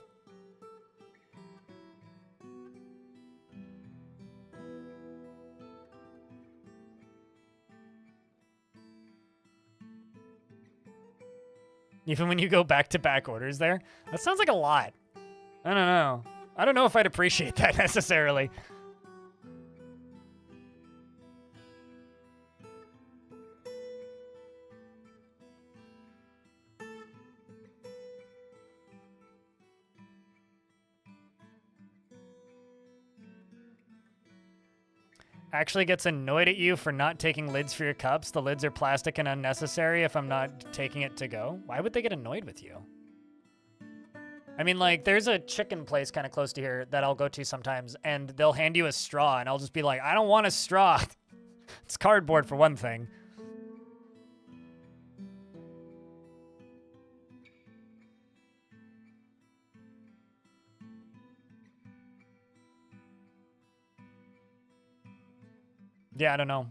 Even when you go back-to-back orders there? That sounds like a lot. I don't know. I don't know if I'd appreciate that necessarily. Actually gets annoyed at you for not taking lids for your cups. The lids are plastic and unnecessary if I'm not taking it to go. Why would they get annoyed with you? I mean, like, there's a chicken place kind of close to here that I'll go to sometimes, and they'll hand you a straw, and I'll just be like, I don't want a straw. It's cardboard for one thing. Yeah, I don't know.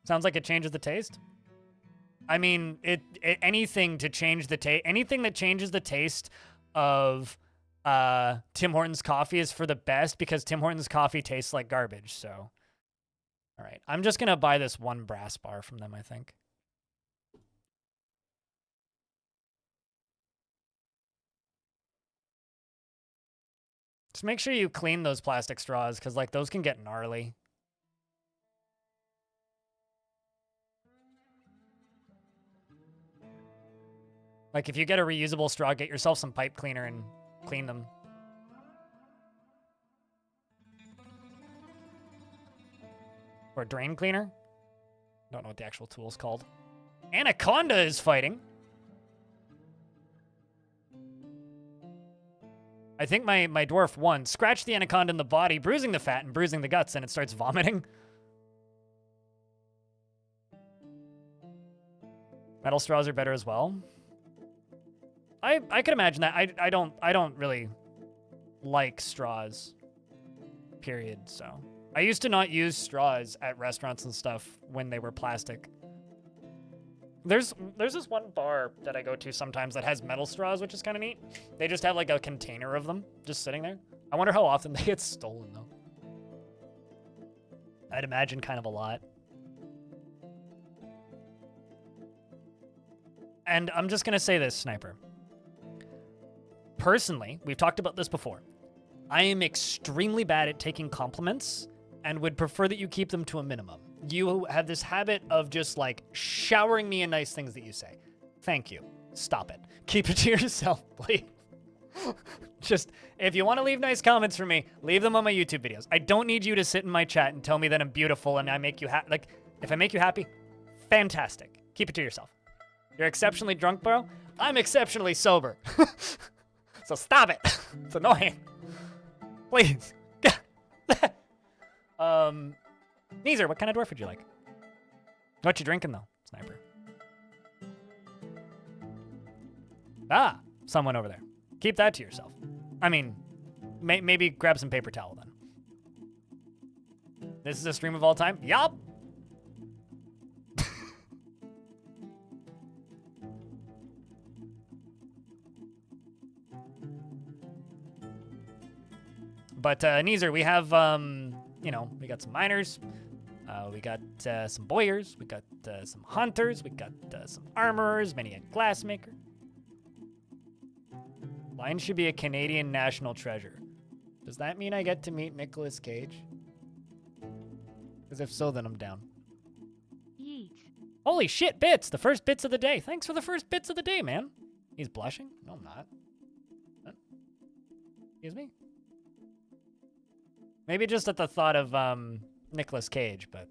Sounds like it changes the taste. I mean, anything to change the taste, anything that changes the taste of Tim Hortons coffee is for the best because Tim Hortons coffee tastes like garbage. So, all right, I'm just gonna buy this one brass bar from them, I think. Just make sure you clean those plastic straws because like those can get gnarly. Like, if you get a reusable straw, get yourself some pipe cleaner and clean them. Or a drain cleaner. Don't know what the actual tool's called. Anaconda is fighting. I think my dwarf won. Scratched the anaconda in the body, bruising the fat and bruising the guts, and it starts vomiting. Metal straws are better as well. I could imagine that. I don't really like straws. Period. So I used to not use straws at restaurants and stuff when they were plastic. There's this one bar that I go to sometimes that has metal straws, which is kind of neat. They just have like a container of them just sitting there. I wonder how often they get stolen though. I'd imagine kind of a lot. And I'm just gonna say this, Sniper. Personally, we've talked about this before. I am extremely bad at taking compliments and would prefer that you keep them to a minimum. You have this habit of just like showering me in nice things that you say. Thank you. Stop it. Keep it to yourself, please. Just, if you want to leave nice comments for me, leave them on my YouTube videos. I don't need you to sit in my chat and tell me that I'm beautiful and I make you happy. Like, if I make you happy, fantastic. Keep it to yourself. You're exceptionally drunk, bro. I'm exceptionally sober. So stop it. It's annoying. Please. Neezer, what kind of dwarf would you like? What you drinking, though, Sniper? Ah, someone over there. Keep that to yourself. I mean, maybe grab some paper towel, then. This is a stream of all time? Yup. But, Neezer, we have, you know, we got some miners, we got some bowyers, we got some hunters, we got some armorers, many a glassmaker. Lion should be a Canadian national treasure. Does that mean I get to meet Nicolas Cage? Because if so, then I'm down. Yeet. Holy shit, bits! The first bits of the day. Thanks for the first bits of the day, man. He's blushing? No, I'm not. Huh? Excuse me? Maybe just at the thought of Nicolas Cage, but...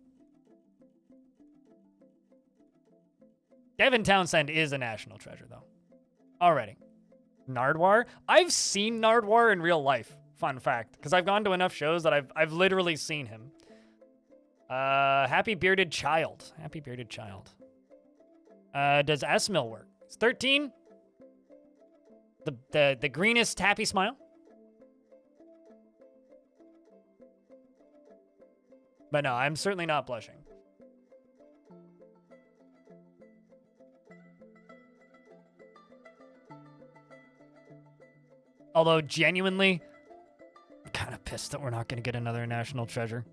Devin Townsend is a national treasure, though. Already. Nardwar? I've seen Nardwar in real life. Fun fact. Because I've gone to enough shows that I've literally seen him. Happy Bearded Child. Happy Bearded Child. Does S-Mill work? It's 13. The greenest happy smile. But no, I'm certainly not blushing. Although, genuinely, I'm kind of pissed that we're not going to get another national treasure.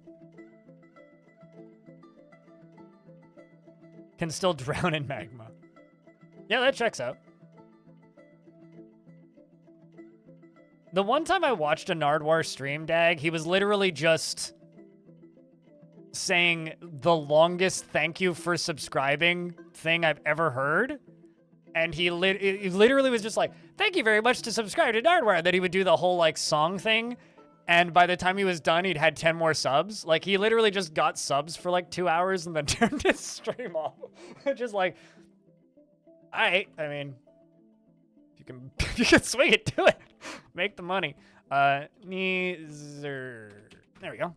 Can still drown in magma. Yeah, that checks out. The one time I watched a Nardwar stream, Dag, he was literally just saying the longest thank you for subscribing thing I've ever heard. And he literally was just like, thank you very much to subscribe to Nardwar. And then he would do the whole like song thing. And by the time he was done, he'd had 10 more subs. Like, he literally just got subs for like 2 hours and then turned his stream off. Just like, all right, I mean, if you can swing it, do it. Make the money. Neither. There we go.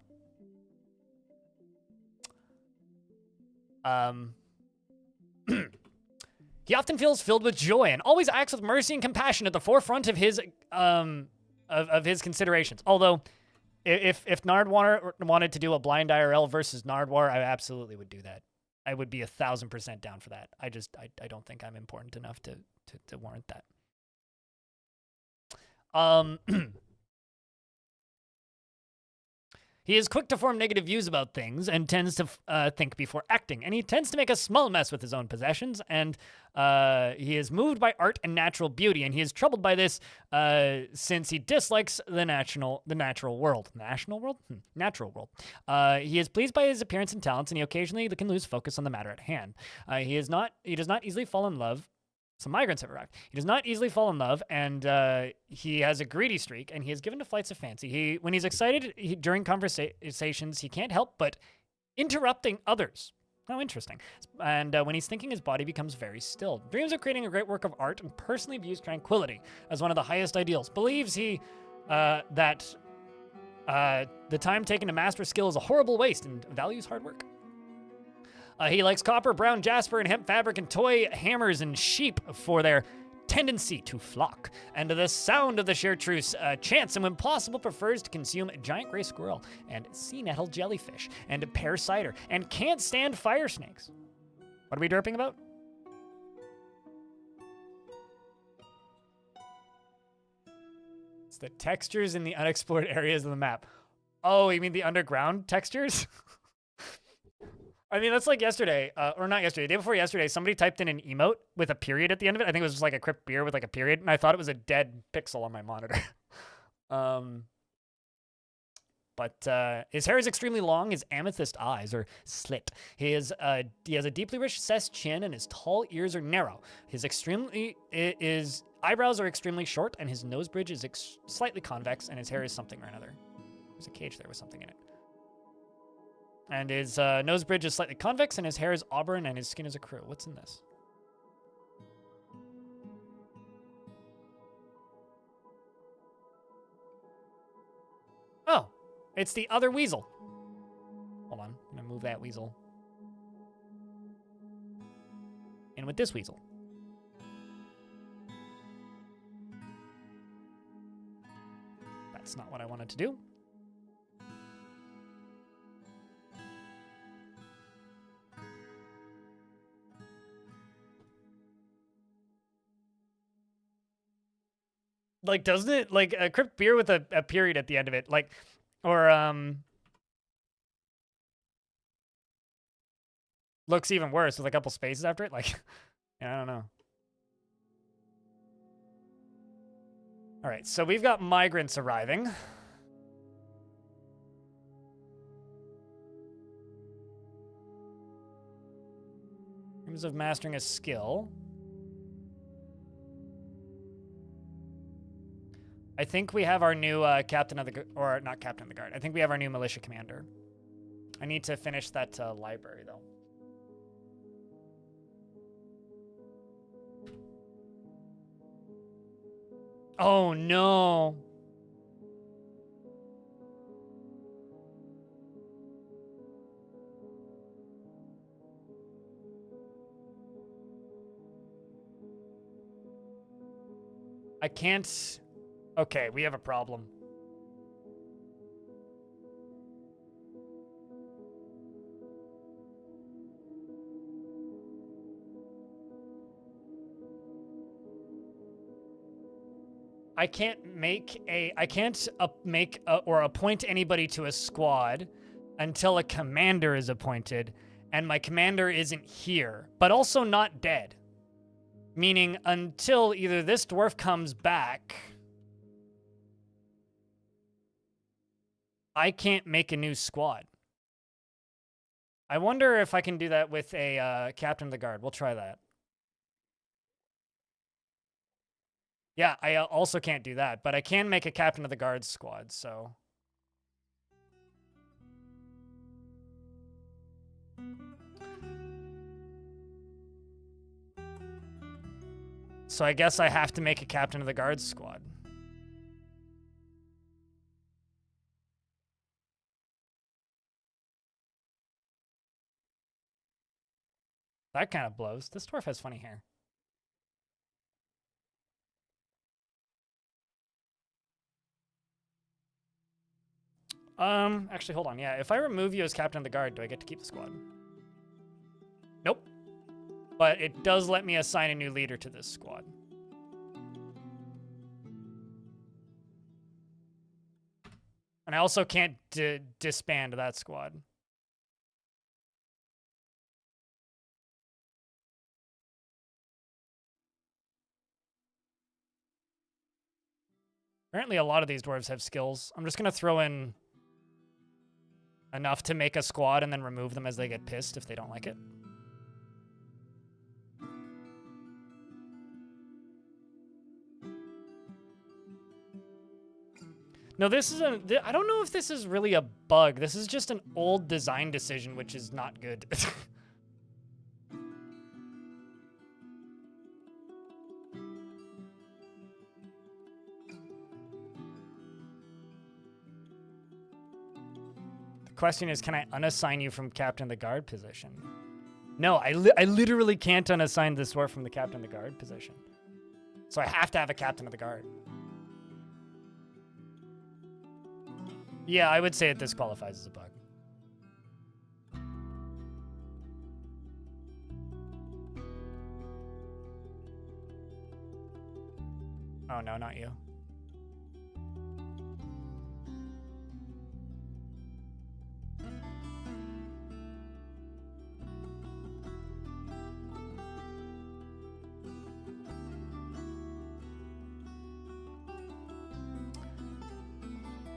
He often feels filled with joy and always acts with mercy and compassion at the forefront of his of his considerations. Although, if Nardwar wanted to do a blind IRL versus Nardwar, I absolutely would do that. I would be 1,000% down for that. I don't think I'm important enough to warrant that. He is quick to form negative views about things and tends to think before acting. And he tends to make a small mess with his own possessions. And he is moved by art and natural beauty. And he is troubled by this since he dislikes the natural world. National world? Natural world. He is pleased by his appearance and talents, and he occasionally can lose focus on the matter at hand. He does not easily fall in love. Some migrants have arrived. He does not easily fall in love, and he has a greedy streak, and he is given to flights of fancy. When he's excited during conversations, he can't help but interrupting others. Oh, interesting. And when he's thinking, his body becomes very still. Dreams of creating a great work of art and personally views tranquility as one of the highest ideals. Believes that the time taken to master skill is a horrible waste and values hard work. He likes copper, brown jasper, and hemp fabric, and toy hammers and sheep for their tendency to flock. And to the sound of the chartreuse chants, and when possible, prefers to consume giant gray squirrel, and sea nettle jellyfish, and pear cider, and can't stand fire snakes. What are we derping about? It's the textures in the unexplored areas of the map. Oh, you mean the underground textures? I mean, that's like yesterday, or not yesterday, the day before yesterday, somebody typed in an emote with a period at the end of it. I think it was just like a crypt beer with like a period, and I thought it was a dead pixel on my monitor. But his hair is extremely long. His amethyst eyes are slit. He has a deeply recessed chin, and his tall ears are narrow. His eyebrows are extremely short, and his nose bridge is slightly convex, and his hair is something or another. There's a cage there with something in it. And his nose bridge is slightly convex, and his hair is auburn, and his skin is a crew. What's in this? Oh, it's the other weasel. Hold on, I'm gonna move that weasel in with this weasel. That's not what I wanted to do. Like, doesn't it, like, a crypt beer with a period at the end of it, like, or, looks even worse with a couple spaces after it, like, I don't know. All right, so we've got migrants arriving. In terms of mastering a skill, I think we have our new captain of the, or not captain of the guard. I think we have our new militia commander. I need to finish that library, though. Oh, no. I can't... Okay, we have a problem. I can't make or appoint anybody to a squad until a commander is appointed, and my commander isn't here, but also not dead. Meaning until either this dwarf comes back, I can't make a new squad. I wonder if I can do that with a captain of the guard. We'll try that. Yeah, I also can't do that, but I can make a captain of the guard squad, so So I guess I have to make a captain of the guards squad. That kind of blows. This dwarf has funny hair. Actually, hold on. Yeah, if I remove you as captain of the guard, do I get to keep the squad? Nope. But it does let me assign a new leader to this squad. And I also can't disband that squad. Apparently a lot of these dwarves have skills. I'm just going to throw in enough to make a squad and then remove them as they get pissed if they don't like it. No, this is I don't know if this is really a bug. This is just an old design decision, which is not good. The question is, can I unassign you from captain of the guard position? No, I literally can't unassign this dwarf from the captain of the guard position. So I have to have a captain of the guard. Yeah, I would say it disqualifies as a bug. Oh, no, not you.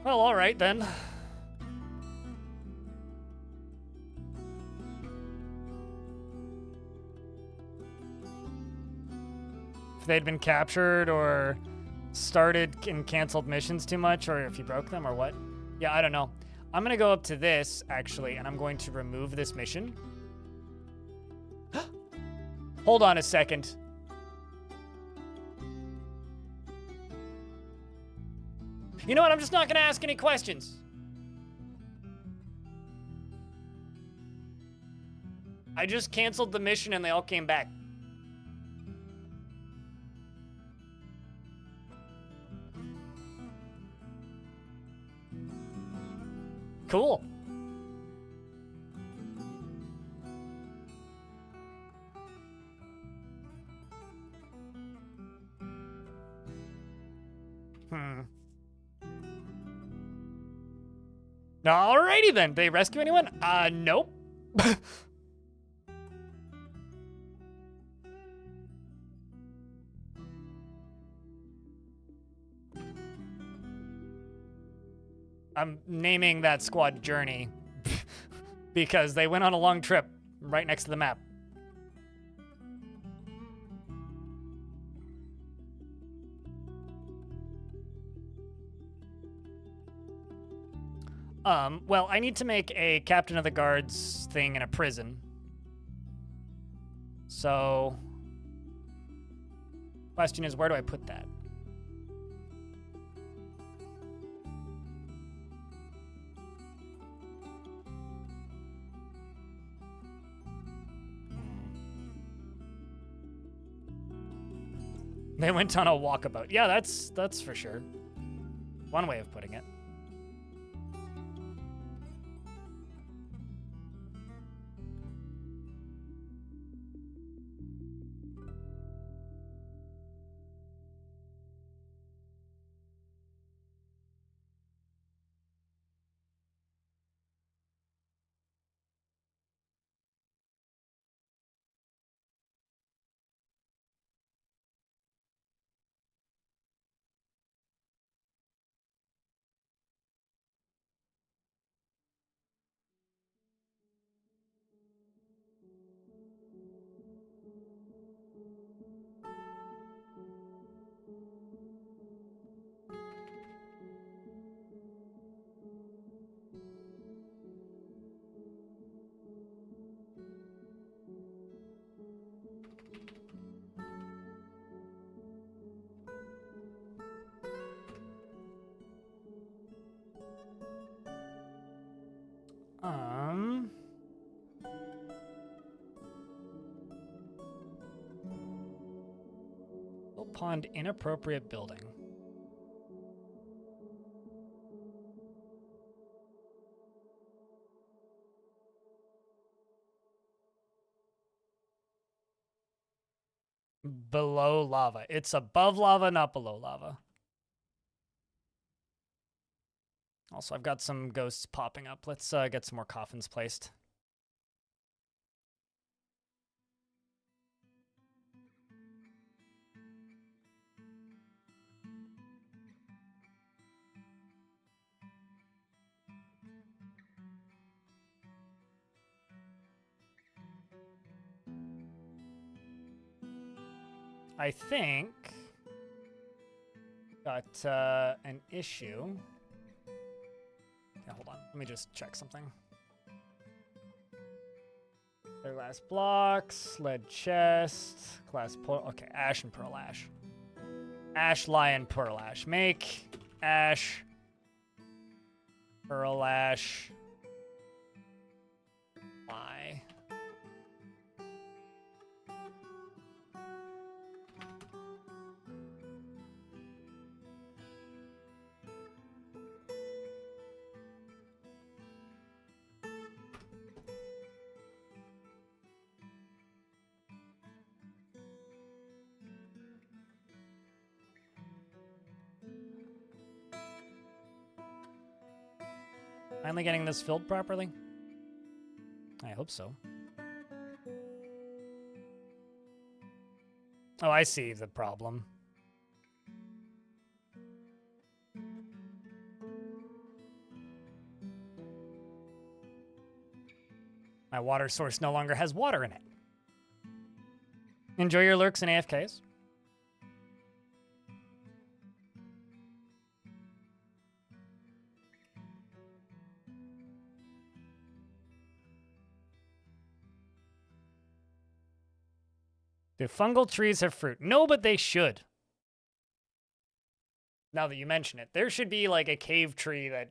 Well, all right then. If they'd been captured or started and canceled missions too much, or if you broke them or what. Yeah, I don't know. I'm going to go up to this, actually, and I'm going to remove this mission. Hold on a second. You know what? I'm just not going to ask any questions. I just canceled the mission and they all came back. Cool. Alrighty then. Did they rescue anyone? Nope. I'm naming that squad Journey because they went on a long trip right next to the map. Well, I need to make a captain of the guards thing in a prison. So, question is, where do I put that? They went on a walkabout. Yeah, that's for sure. One way of putting it. Salt pond, inappropriate building. Below lava. It's above lava, not below lava. Also, I've got some ghosts popping up. Let's get some more coffins placed. I think got an issue. Yeah, hold on. Let me just check something. Clear glass blocks, lead chest, glass pearl. Okay, ash and pearl ash. Ash, lion, pearl ash. Make ash, pearl ash, lie. Finally getting this filled properly? I hope so. Oh, I see the problem. My water source no longer has water in it. Enjoy your lurks and AFKs. Do fungal trees have fruit? No, but they should. Now that you mention it, there should be like a cave tree that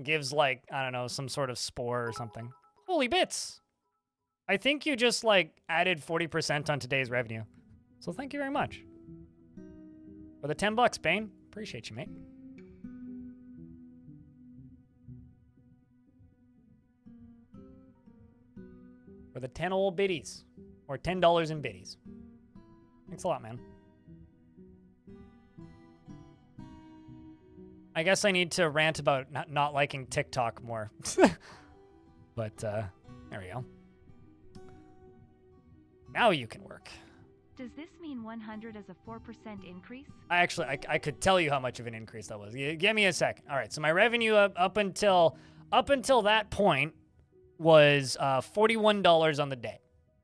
gives like, I don't know, some sort of spore or something. Holy bits! I think you just like added 40% on today's revenue. So thank you very much. For the 10 bucks, Bane. Appreciate you, mate. For the 10 old biddies. Or $10 in biddies. Thanks a lot, man. I guess I need to rant about not liking TikTok more. But, there we go. Now you can work. Does this mean 100 is a 4% increase? I could tell you how much of an increase that was. Give me a second. All right, so my revenue up until that point was $41 on the day.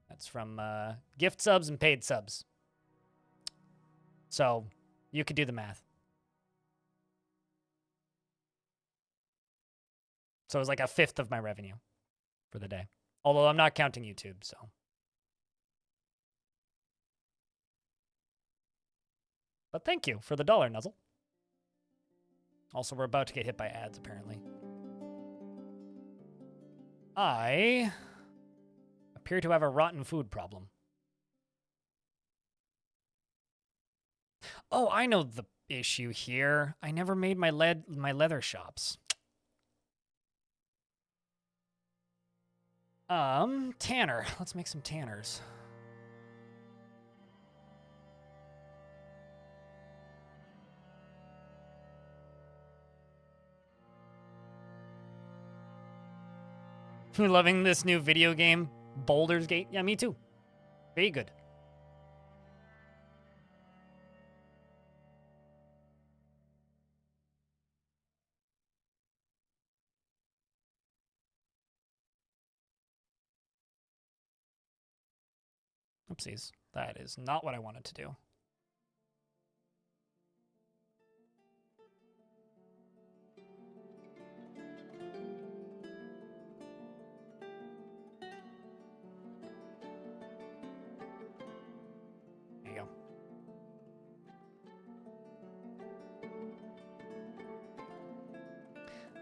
That's from gift subs and paid subs. So you could do the math. So it was like a fifth of my revenue for the day. Although I'm not counting YouTube, so. But thank you for the dollar, Nuzzle. Also, we're about to get hit by ads, apparently. I appear to have a rotten food problem. Oh, I know the issue here. I never made my leather shops. Tanner. Let's make some tanners. Loving this new video game, Bouldersgate. Yeah, me too. Very good. Oopsies. That is not what I wanted to do. There you go.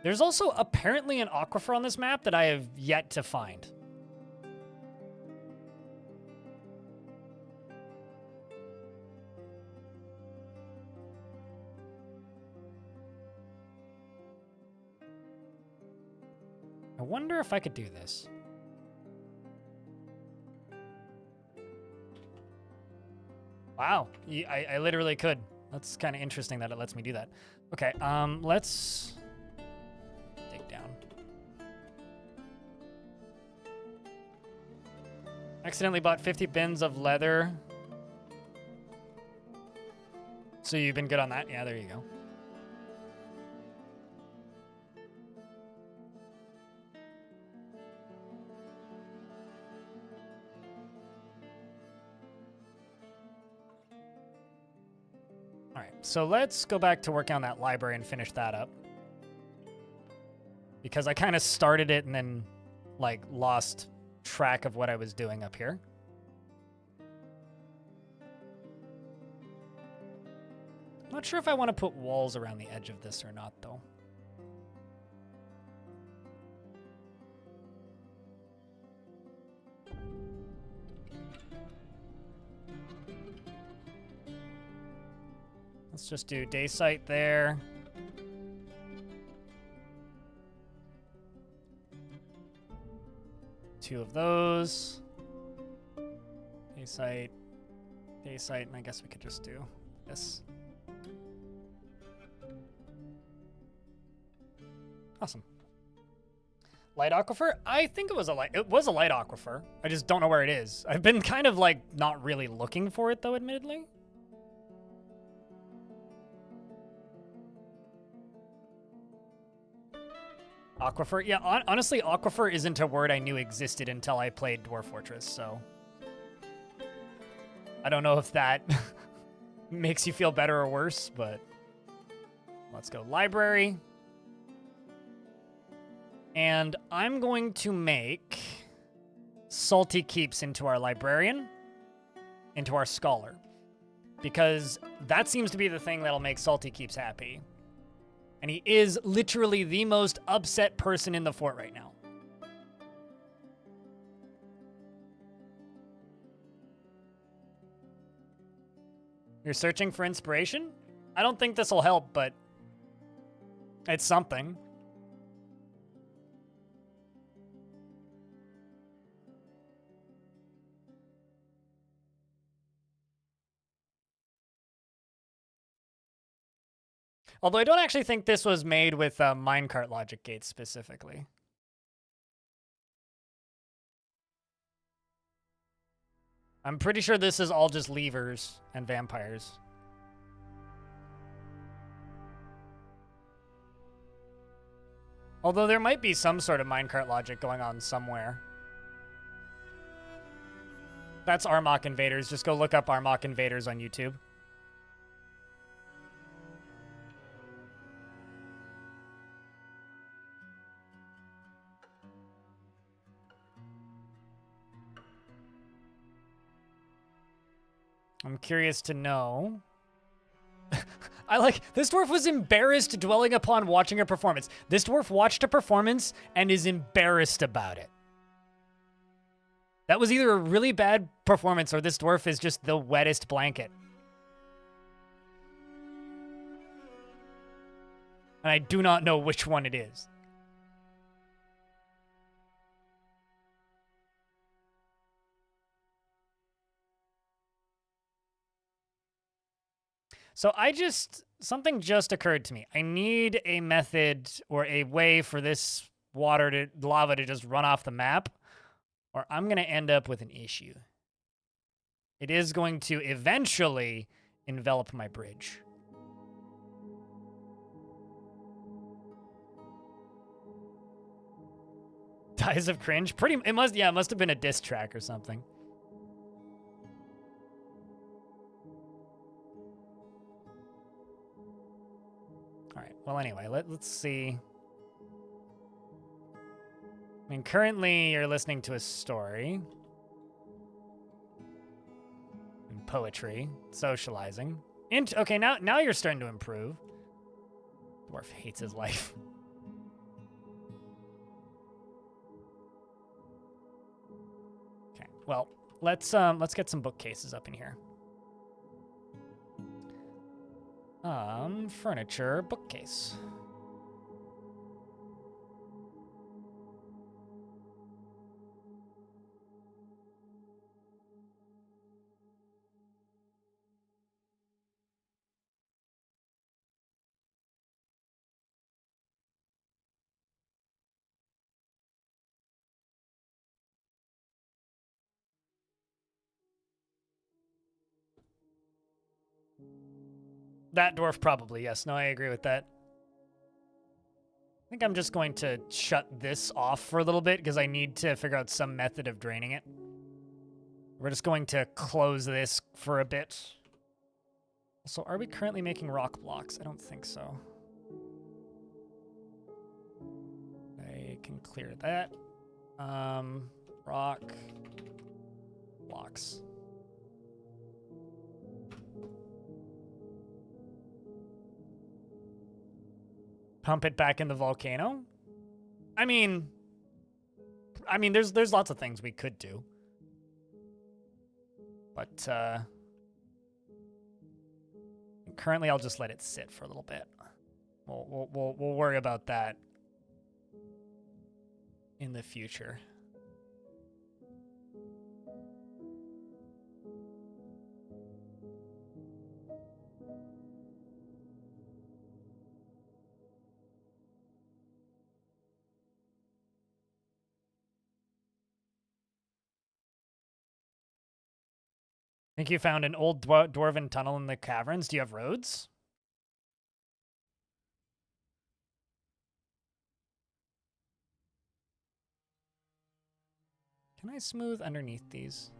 There's also apparently an aquifer on this map that I have yet to find. wonder if I could do this. Wow, I literally could. That's kind of interesting that it lets me do that. Okay, let's dig down. Accidentally bought 50 bins of leather. So you've been good on that? Yeah, there you go. All right, so let's go back to work on that library and finish that up. Because I kind of started it and then, like, lost track of what I was doing up here. Not sure if I want to put walls around the edge of this or not, though. Let's just do day site there. Two of those. Day site, and I guess we could just do this. Awesome. Light aquifer? I think it was a light aquifer. I just don't know where it is. I've been kind of like not really looking for it though, admittedly. Aquifer? Yeah, honestly, aquifer isn't a word I knew existed until I played Dwarf Fortress, so I don't know if that makes you feel better or worse, but let's go library. And I'm going to make salty keeps into our librarian, into our scholar, because that seems to be the thing that'll make salty keeps happy. And he is literally the most upset person in the fort right now. You're searching for inspiration? I don't think this will help, but it's something. Although I don't actually think this was made with minecart logic gates specifically. I'm pretty sure this is all just levers and vampires. Although there might be some sort of minecart logic going on somewhere. That's Armok Invaders. Just go look up Armok Invaders on YouTube. I'm curious to know. I like, this dwarf was embarrassed dwelling upon watching a performance. This dwarf watched a performance and is embarrassed about it. That was either a really bad performance or this dwarf is just the wettest blanket. And I do not know which one it is. So something just occurred to me. I need a method or a way for this lava to just run off the map, or I'm going to end up with an issue. It is going to eventually envelop my bridge. Dies of cringe? It must have been a diss track or something. All right, well, anyway, let's see. I mean, currently you're listening to a story. And poetry, socializing. Okay, now you're starting to improve. Dwarf hates his life. Okay, well, let's get some bookcases up in here. Furniture, bookcase. That dwarf probably, yes. No, I agree with that. I think I'm just going to shut this off for a little bit because I need to figure out some method of draining it. We're just going to close this for a bit. So are we currently making rock blocks? I don't think so. I can clear that. Rock blocks. Pump it back in the volcano? I mean, there's lots of things we could do. But, currently I'll just let it sit for a little bit. We'll worry about that in the future. I think you found an old dwarven tunnel in the caverns. Do you have roads? Can I smooth underneath these?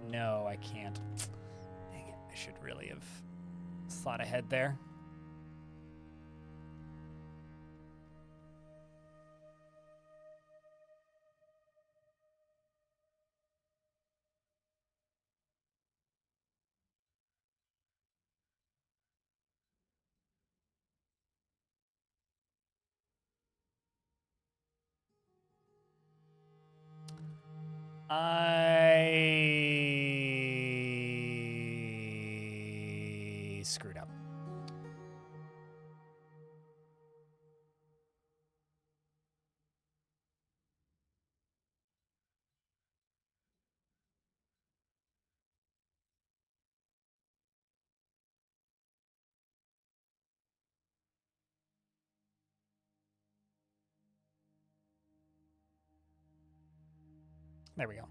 No, I can't. Dang it. I should really have thought ahead there. I screwed up. There we go.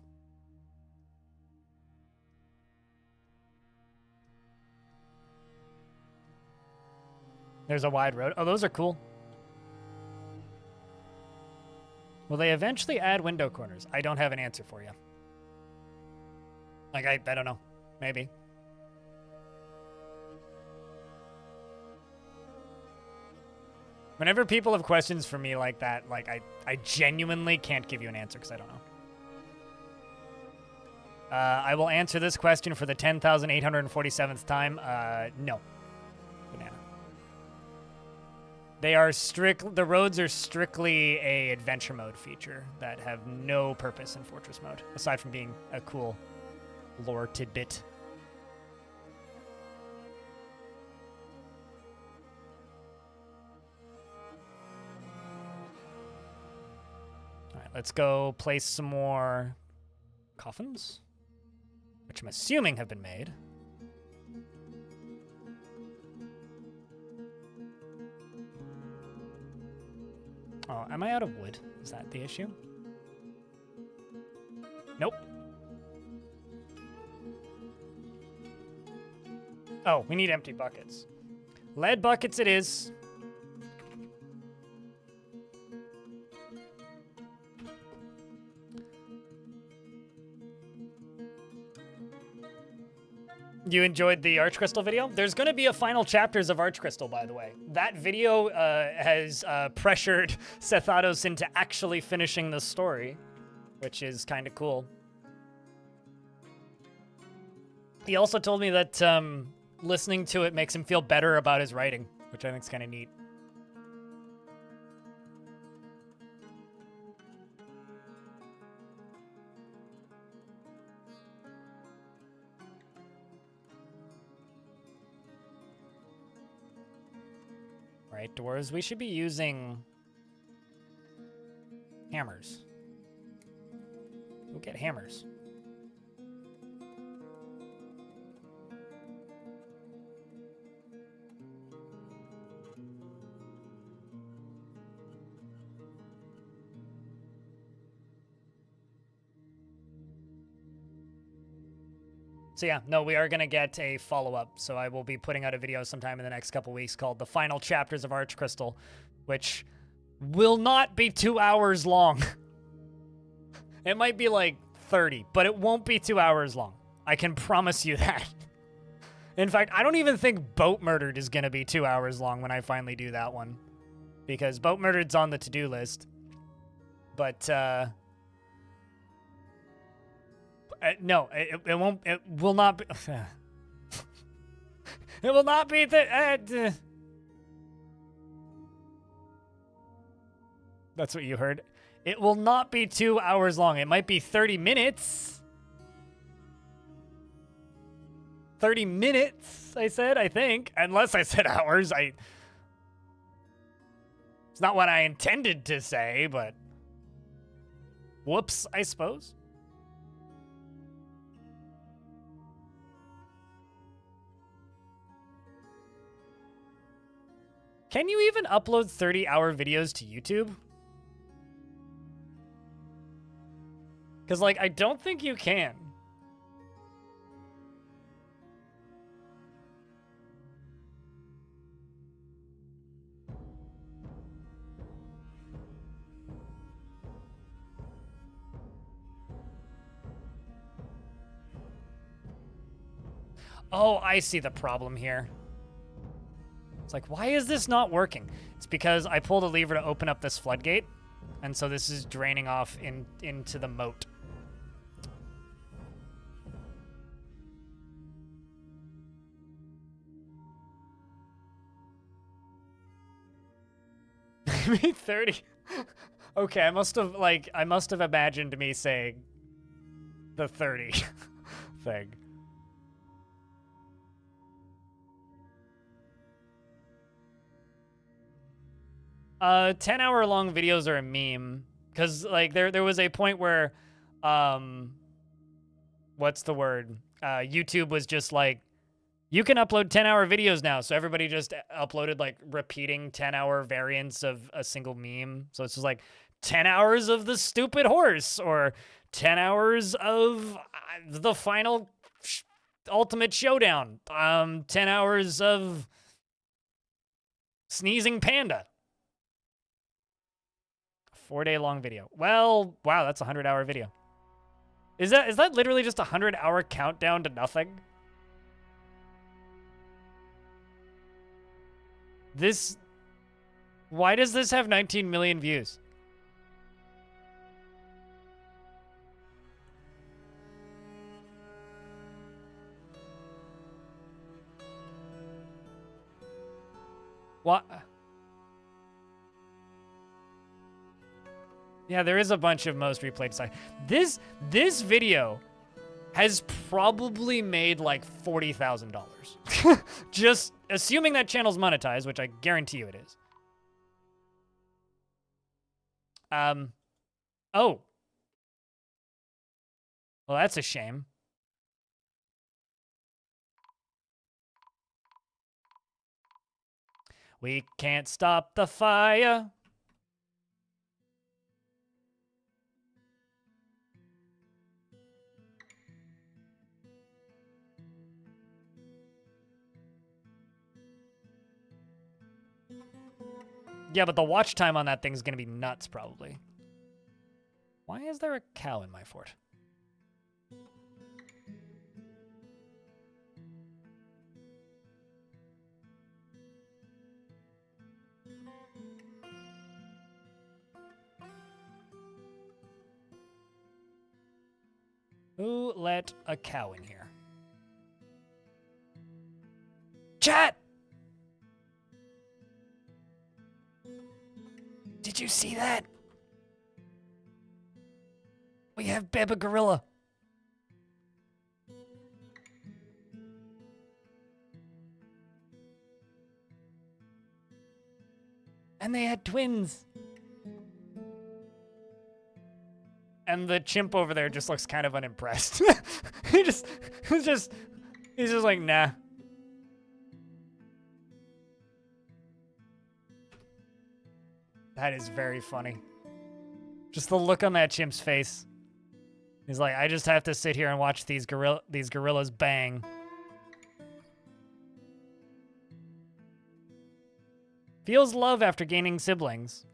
There's a wide road. Oh, those are cool. Will they eventually add window corners? I don't have an answer for you. Like, I don't know. Maybe. Whenever people have questions for me like that, like, I genuinely can't give you an answer because I don't know. I will answer this question for the 10,847th time. No. Banana. They are the roads are strictly a adventure mode feature that have no purpose in Fortress mode, aside from being a cool lore tidbit. All right, let's go place some more coffins, which I'm assuming have been made. Oh, am I out of wood? Is that the issue? Nope. Oh, we need empty buckets. Lead buckets it is. You enjoyed the Arch Crystal video? There's going to be a final chapters of Arch Crystal, by the way. That video has pressured Sethados into actually finishing the story, which is kind of cool. He also told me that listening to it makes him feel better about his writing, which I think is kind of neat. Right, dwarves, we should be using hammers. We'll get hammers. So yeah, no, we are going to get a follow-up. So I will be putting out a video sometime in the next couple weeks called The Final Chapters of Arch Crystal, which will not be 2 hours long. It might be like 30, but it won't be 2 hours long. I can promise you that. In fact, I don't even think Boat Murdered is going to be 2 hours long when I finally do that one. Because Boat Murdered's on the to-do list. But, no, it won't, it will not be, it will not be that's what you heard. It will not be 2 hours long. It might be 30 minutes. 30 minutes, I said, I think. Unless I said hours. It's not what I intended to say, but whoops, I suppose. Can you even upload 30-hour videos to YouTube? Because, like, I don't think you can. Oh, I see the problem here. It's like, why is this not working? It's because I pulled a lever to open up this floodgate, and so this is draining off into the moat. Me 30. Okay, I must have imagined me saying the 30 thing. 10-hour long videos are a meme, because like there was a point where what's the word? YouTube was just like, you can upload 10-hour videos now. So everybody just uploaded like repeating 10-hour variants of a single meme. So it's just like 10 hours of the stupid horse, or 10 hours of the final ultimate showdown. 10 hours of sneezing panda. 4-day long video. Well, wow, that's a 100-hour video. Is that literally just a 100-hour countdown to nothing? Why does this have 19 million views? What? Yeah, there is a bunch of most replayed stuff. This video has probably made like $40,000. Just assuming that channel's monetized, which I guarantee you it is. Oh. Well, that's a shame. We can't stop the fire. Yeah, but the watch time on that thing's gonna be nuts, probably. Why is there a cow in my fort? Who let a cow in here? Chat! Did you see that? We have Beba Gorilla. And they had twins. And the chimp over there just looks kind of unimpressed. he's just like, nah. That is very funny. Just the look on that chimp's face. He's like, I just have to sit here and watch these gorillas bang. Feels love after gaining siblings.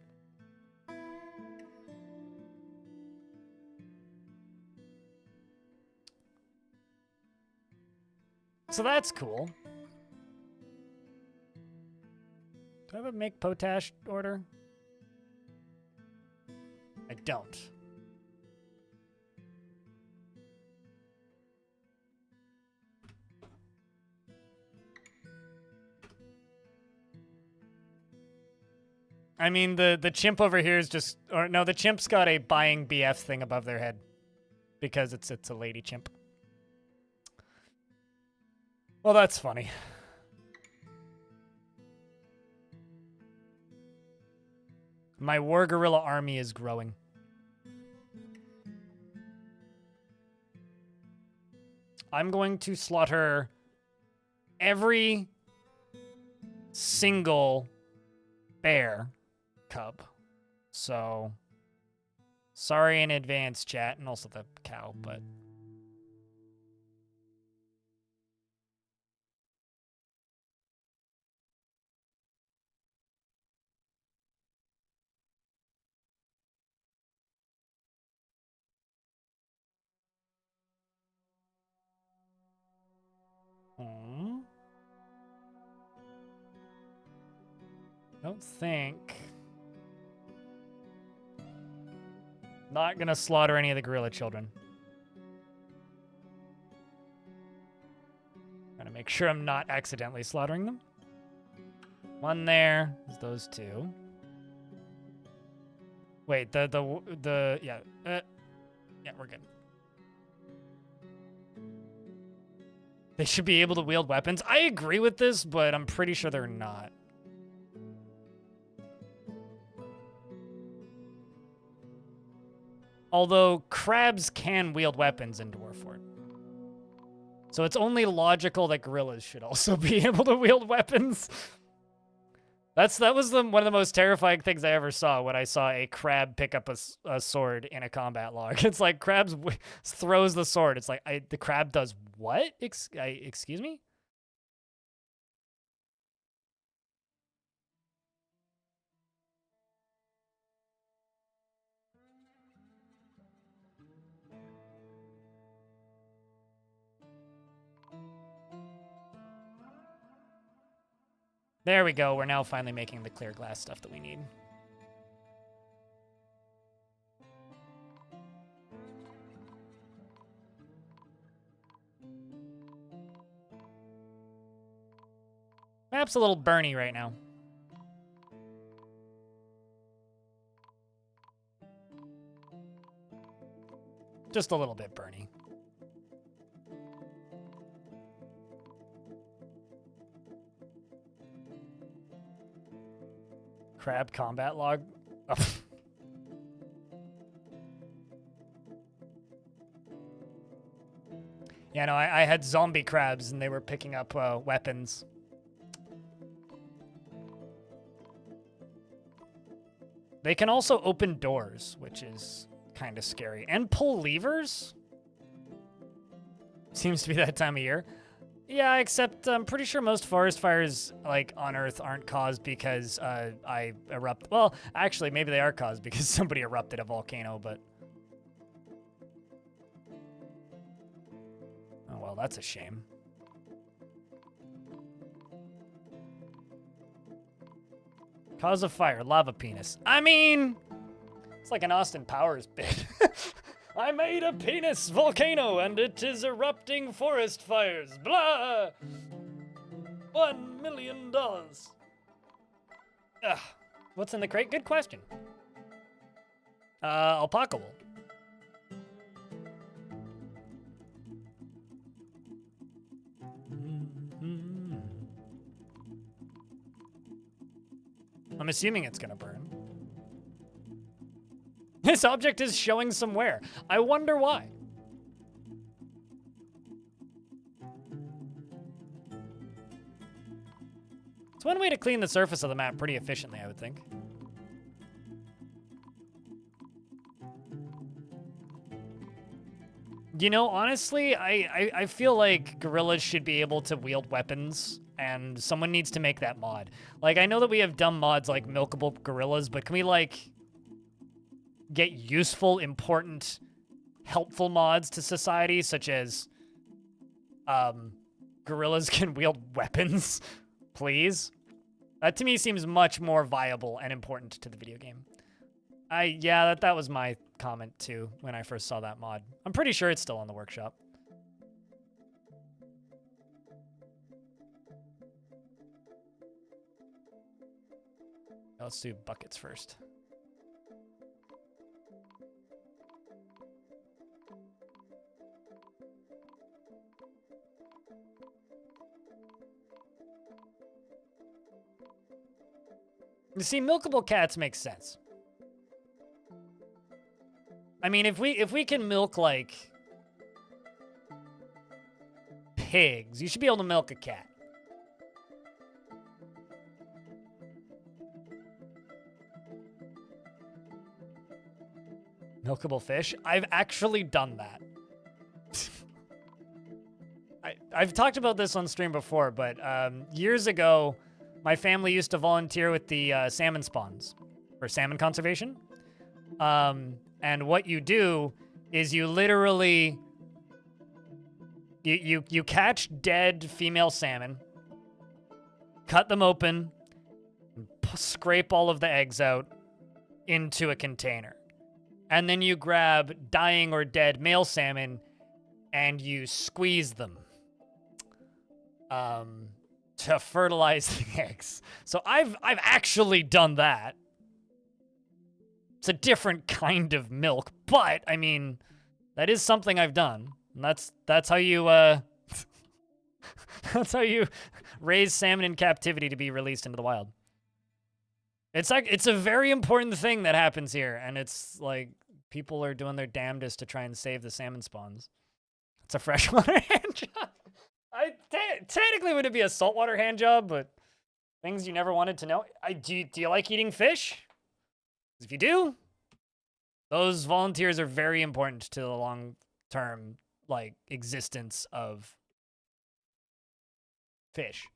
So that's cool. Do I have a make potash order? I don't. I mean, the chimp over here is just, or no, the chimp's got a buying BF thing above their head because it's a lady chimp. Well, that's funny. My war gorilla army is growing. I'm going to slaughter every single bear cub. So, sorry in advance, chat, and also the cow, but... Don't think. Not gonna slaughter any of the gorilla children. Gotta make sure I'm not accidentally slaughtering them. One there. There's those two. Wait, yeah. Yeah, we're good. They should be able to wield weapons. I agree with this, but I'm pretty sure they're not. Although crabs can wield weapons in Dwarf Fort. So it's only logical that gorillas should also be able to wield weapons. That was one of the most terrifying things I ever saw when I saw a crab pick up a sword in a combat log. It's like crabs throws the sword. It's like the crab does what? Excuse me? There we go. We're now finally making the clear glass stuff that we need. Map's a little burny right now. Just a little bit burny. Crab combat log. Oh. Yeah, no, I had zombie crabs and they were picking up weapons. They can also open doors, which is kind of scary. And pull levers? Seems to be that time of year. Yeah, except I'm pretty sure most forest fires, like, on Earth aren't caused because I erupt. Well, actually, maybe they are caused because somebody erupted a volcano, but... Oh, well, that's a shame. Cause of fire, lava penis. I mean, it's like an Austin Powers bit. I made a penis volcano and it is erupting forest fires. Blah! $1 million. Ugh. What's in the crate? Good question. Alpaca wool. I'm assuming it's gonna burn. This object is showing some wear. I wonder why. It's one way to clean the surface of the map pretty efficiently, I would think. You know, honestly, I feel like gorillas should be able to wield weapons, and someone needs to make that mod. Like, I know that we have dumb mods like milkable gorillas, but can we, like, get useful, important, helpful mods to society, such as, gorillas can wield weapons, please? That to me seems much more viable and important to the video game. Yeah, that was my comment too when I first saw that mod. I'm pretty sure it's still on the workshop. Let's do buckets first. You see, milkable cats make sense. I mean, if we can milk, like, pigs, you should be able to milk a cat. Milkable fish? I've actually done that. I've talked about this on stream before, but years ago, my family used to volunteer with the salmon spawns for salmon conservation. And what you do is you literally you catch dead female salmon, cut them open, and scrape all of the eggs out into a container. And then you grab dying or dead male salmon and you squeeze them to fertilize the eggs. So I've actually done that. It's a different kind of milk, but I mean, that is something I've done. And that's how you that's how you raise salmon in captivity to be released into the wild. It's like it's a very important thing that happens here, and it's like people are doing their damnedest to try and save the salmon spawns. It's a freshwater hand job. Technically would it be a saltwater hand job, but things you never wanted to know. Do you like eating fish? If you do, those volunteers are very important to the long-term, like, existence of fish.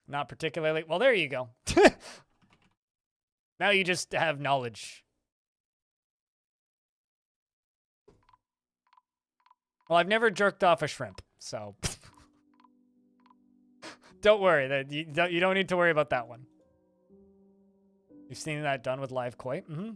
Not particularly. Well, there you go. Now you just have knowledge. Well, I've never jerked off a shrimp, so don't worry. That you don't need to worry about that one. You've seen that done with live koi? Mm-hmm.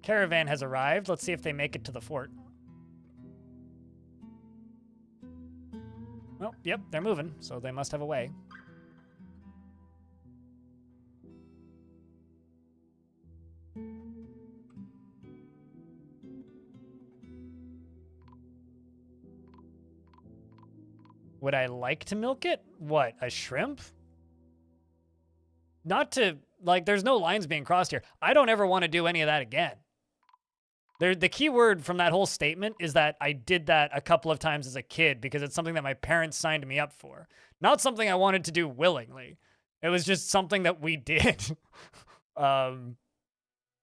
Caravan has arrived. Let's see if they make it to the fort. Well, yep, they're moving, so they must have a way. Would I like to milk it? What, a shrimp? Not to, like, there's no lines being crossed here. I don't ever want to do any of that again. The key word from that whole statement is that I did that a couple of times as a kid because it's something that my parents signed me up for. Not something I wanted to do willingly. It was just something that we did. I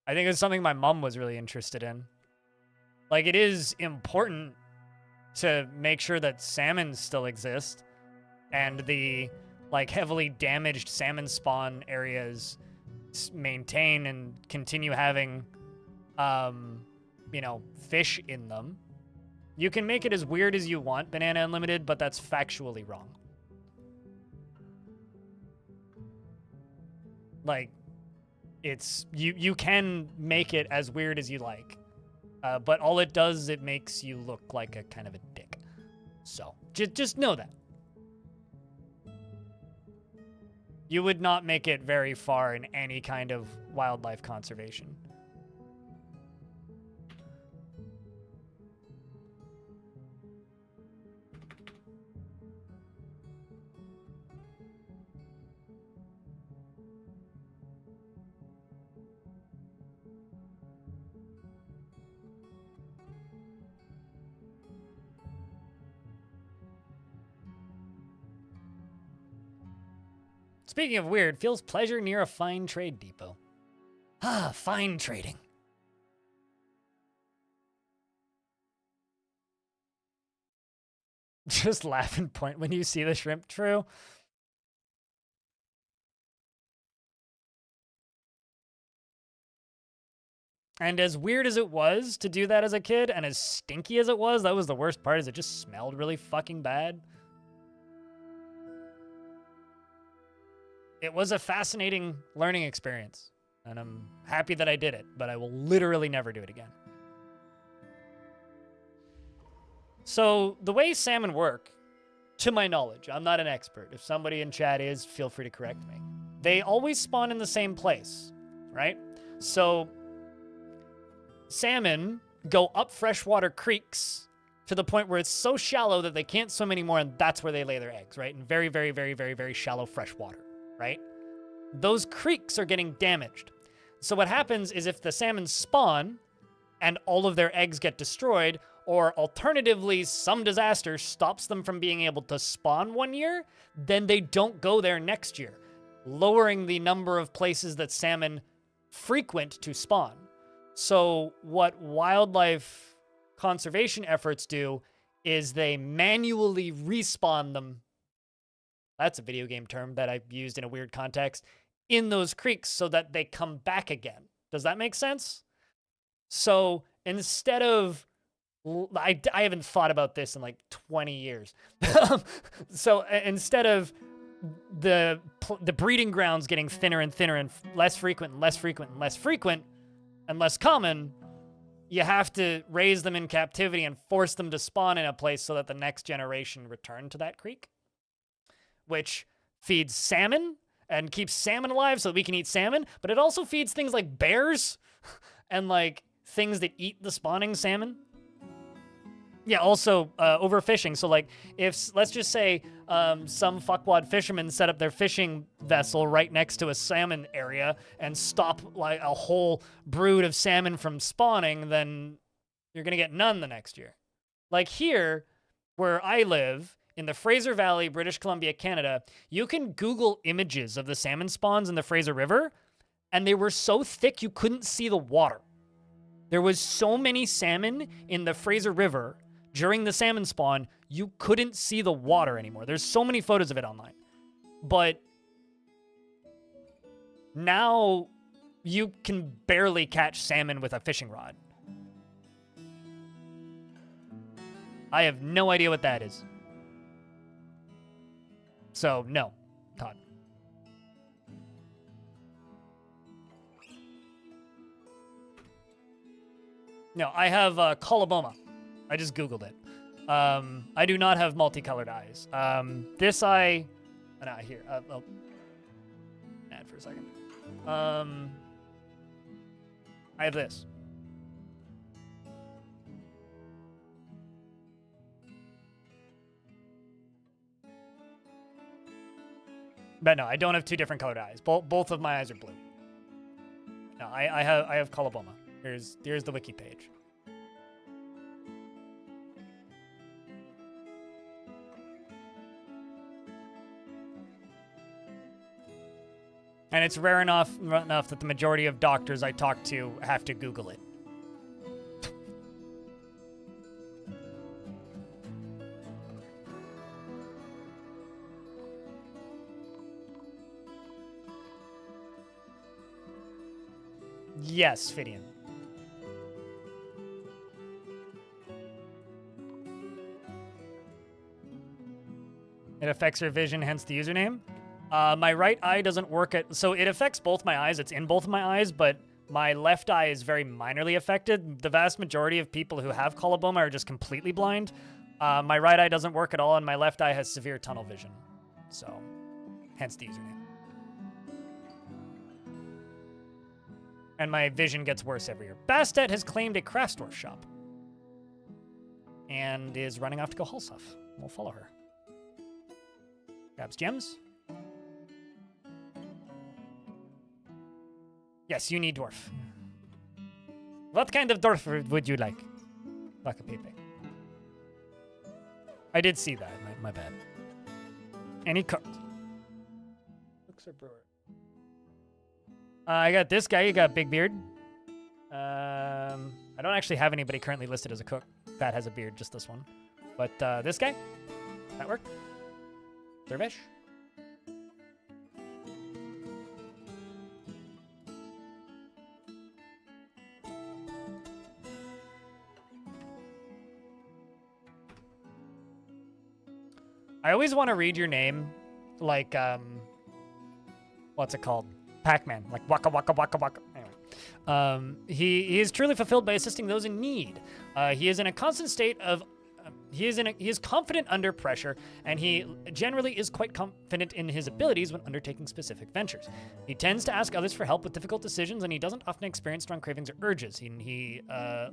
think it's something my mom was really interested in. Like, it is important to make sure that salmon still exist and the, like, heavily damaged salmon spawn areas maintain and continue having, you know, fish in them. You can make it as weird as you want, Banana Unlimited, but that's factually wrong. Like, it's, you can make it as weird as you like, but all it does is it makes you look like a kind of a dick. So, just know that. You would not make it very far in any kind of wildlife conservation. Speaking of weird, feels pleasure near a fine trade depot. Ah, fine trading. Just laugh and point when you see the shrimp, true. And as weird as it was to do that as a kid, and as stinky as it was, that was the worst part, is it just smelled really fucking bad. It was a fascinating learning experience, and I'm happy that I did it, but I will literally never do it again. So the way salmon work, to my knowledge, I'm not an expert. If somebody in chat is, feel free to correct me. They always spawn in the same place, right? So salmon go up freshwater creeks to the point where it's so shallow that they can't swim anymore, and that's where they lay their eggs, right? In very, very, very, very, very shallow freshwater, right? Those creeks are getting damaged. So what happens is if the salmon spawn and all of their eggs get destroyed, or alternatively some disaster stops them from being able to spawn one year, then they don't go there next year, lowering the number of places that salmon frequent to spawn. So what wildlife conservation efforts do is they manually respawn them. That's a video game term that I've used in a weird context, in those creeks so that they come back again. Does that make sense? So instead of, I haven't thought about this in like 20 years. So instead of the breeding grounds getting thinner and thinner and less frequent and less frequent and less frequent and less common, you have to raise them in captivity and force them to spawn in a place so that the next generation return to that creek, which feeds salmon and keeps salmon alive so that we can eat salmon, but it also feeds things like bears and like things that eat the spawning salmon. Yeah, also overfishing. So like if, let's just say some fuckwad fishermen set up their fishing vessel right next to a salmon area and stop like a whole brood of salmon from spawning, then you're going to get none the next year. Like here, where I live, in the Fraser Valley, British Columbia, Canada, you can Google images of the salmon spawns in the Fraser River, and they were so thick you couldn't see the water. There was so many salmon in the Fraser River during the salmon spawn, you couldn't see the water anymore. There's so many photos of it online. But now you can barely catch salmon with a fishing rod. I have no idea what that is. So, no, Todd. No, I have coloboma. I just Googled it. I do not have multicolored eyes. This eye... Not here. I'll add for a second. I have this. But no, I don't have two different colored eyes. Both of my eyes are blue. No, I have coloboma. Here's the wiki page. And it's rare enough that the majority of doctors I talk to have to Google it. Yes, Fidian. It affects your vision, hence the username. My right eye doesn't work so it affects both my eyes. It's in both of my eyes, but my left eye is very minorly affected. The vast majority of people who have coloboma are just completely blind. My right eye doesn't work at all, and my left eye has severe tunnel vision. So, hence the username. And my vision gets worse every year. Bastet has claimed a Craftsdwarf shop. And is running off to go haul stuff. We'll follow her. Grabs gems. Yes, you need dwarf. What kind of dwarf would you like? Like a pepe. I did see that. My bad. And he cooked. Cooks or brewer? I got this guy. You got Big Beard. I don't actually have anybody currently listed as a cook that has a beard. Just this one. But this guy. That work? Dervish. I always want to read your name like, what's it called? Pac-Man, like waka waka waka waka. Anyway, he is truly fulfilled by assisting those in need. He is in a constant state of, he is confident under pressure, and he generally is quite confident in his abilities when undertaking specific ventures. He tends to ask others for help with difficult decisions, and he doesn't often experience strong cravings or urges. He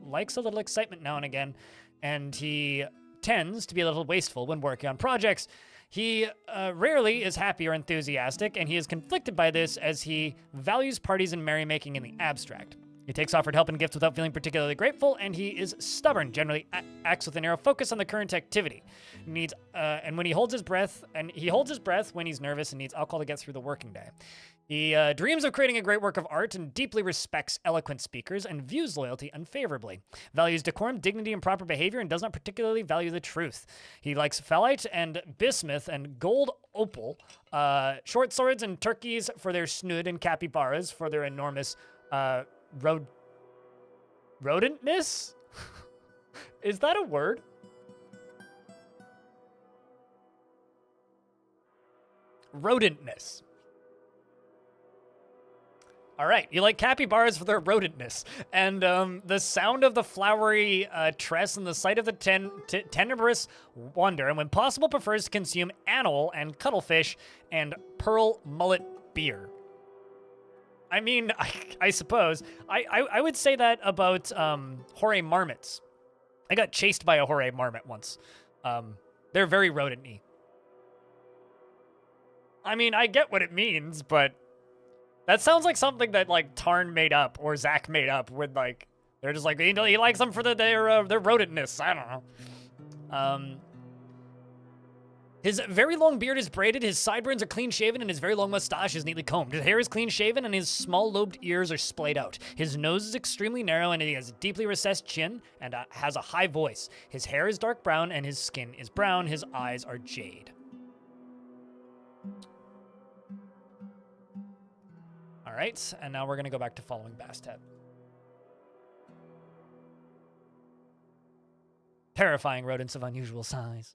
likes a little excitement now and again, and he tends to be a little wasteful when working on projects. He rarely is happy or enthusiastic, and he is conflicted by this as he values parties and merrymaking in the abstract. He takes offered help and gifts without feeling particularly grateful, and he is stubborn, generally acts with a narrow focus on the current activity. And when he holds his breath, when he's nervous and needs alcohol to get through the working day. He dreams of creating a great work of art and deeply respects eloquent speakers and views loyalty unfavorably. Values decorum, dignity, and proper behavior and does not particularly value the truth. He likes phalite and bismuth and gold opal, short swords and turkeys for their snood and capybaras for their enormous rodentness? Is that a word? Rodentness. All right, you like capybaras for their rodentness, and the sound of the flowery tress and the sight of the tenebrous wonder, and when possible prefers to consume anole and cuttlefish and pearl mullet beer. I mean, I suppose. I would say that about horay marmots. I got chased by a horay marmot once. They're very rodent-y. I mean, I get what it means, but that sounds like something that, like, Tarn made up or Zach made up with, like, they're just like, he likes them for their rodentness. I don't know. His very long beard is braided, his sideburns are clean-shaven, and his very long mustache is neatly combed. His hair is clean-shaven, and his small-lobed ears are splayed out. His nose is extremely narrow, and he has a deeply recessed chin and has a high voice. His hair is dark brown, and his skin is brown. His eyes are jade. All right, and now we're going to go back to following Bastet. Terrifying rodents of unusual size.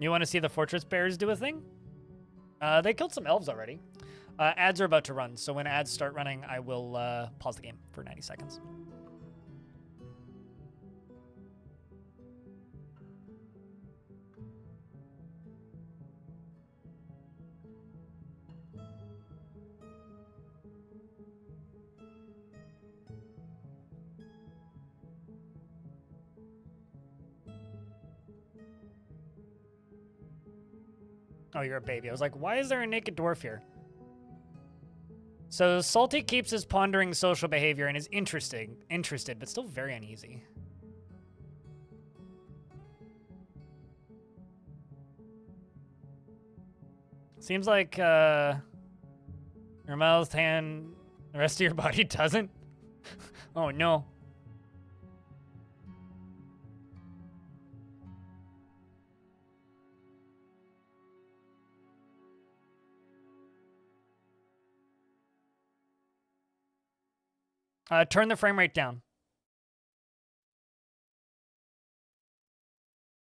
You want to see the fortress bears do a thing? They killed some elves already. Ads are about to run, so when ads start running, I will pause the game for 90 seconds. Oh, you're a baby. I was like, why is there a naked dwarf here? So Salty keeps his pondering social behavior and is interested, but still very uneasy. Seems like your mouth, hand, the rest of your body doesn't. Oh no. Turn the frame rate down.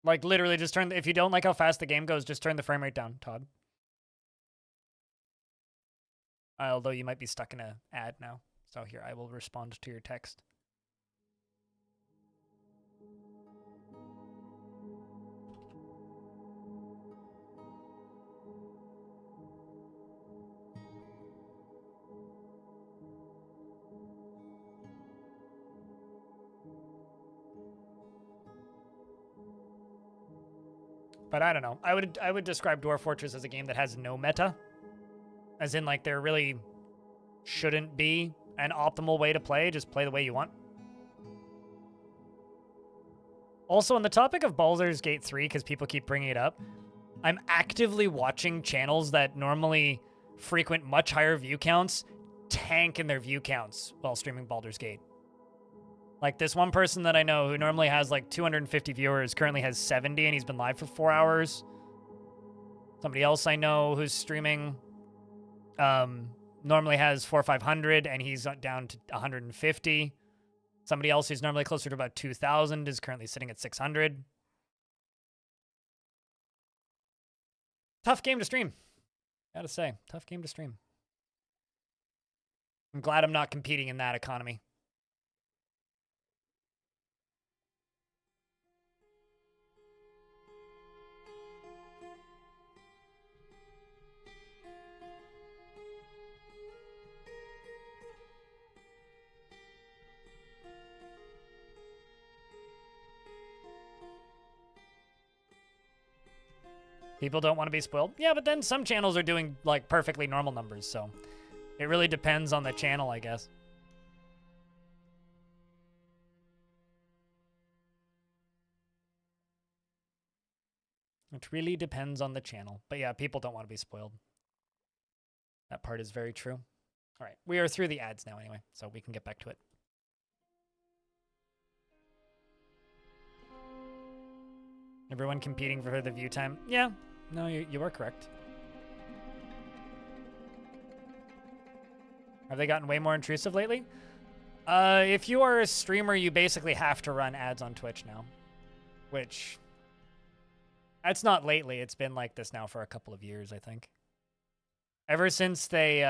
Like, literally, just turn... If you don't like how fast the game goes, just turn the frame rate down, Todd. Although you might be stuck in an ad now. So here, I will respond to your text. But I don't know. I would describe Dwarf Fortress as a game that has no meta. As in, like, there really shouldn't be an optimal way to play. Just play the way you want. Also, on the topic of Bouldersgate 3, because people keep bringing it up, I'm actively watching channels that normally frequent much higher view counts tank in their view counts while streaming Baldur's Gate. Like, this one person that I know who normally has like 250 viewers currently has 70, and he's been live for 4 hours. Somebody else I know who's streaming normally has 400 or 500, and he's down to 150. Somebody else who's normally closer to about 2,000 is currently sitting at 600. Tough game to stream. Gotta say, tough game to stream. I'm glad I'm not competing in that economy. People don't want to be spoiled. Yeah, but then some channels are doing, like, perfectly normal numbers, so it really depends on the channel, I guess. It really depends on the channel. But yeah, people don't want to be spoiled. That part is very true. All right, we are through the ads now anyway, so we can get back to it. Everyone competing for the view time? Yeah, no, you are correct. Have they gotten way more intrusive lately? If you are a streamer, you basically have to run ads on Twitch now. Which, that's not lately. It's been like this now for a couple of years, I think. Ever since they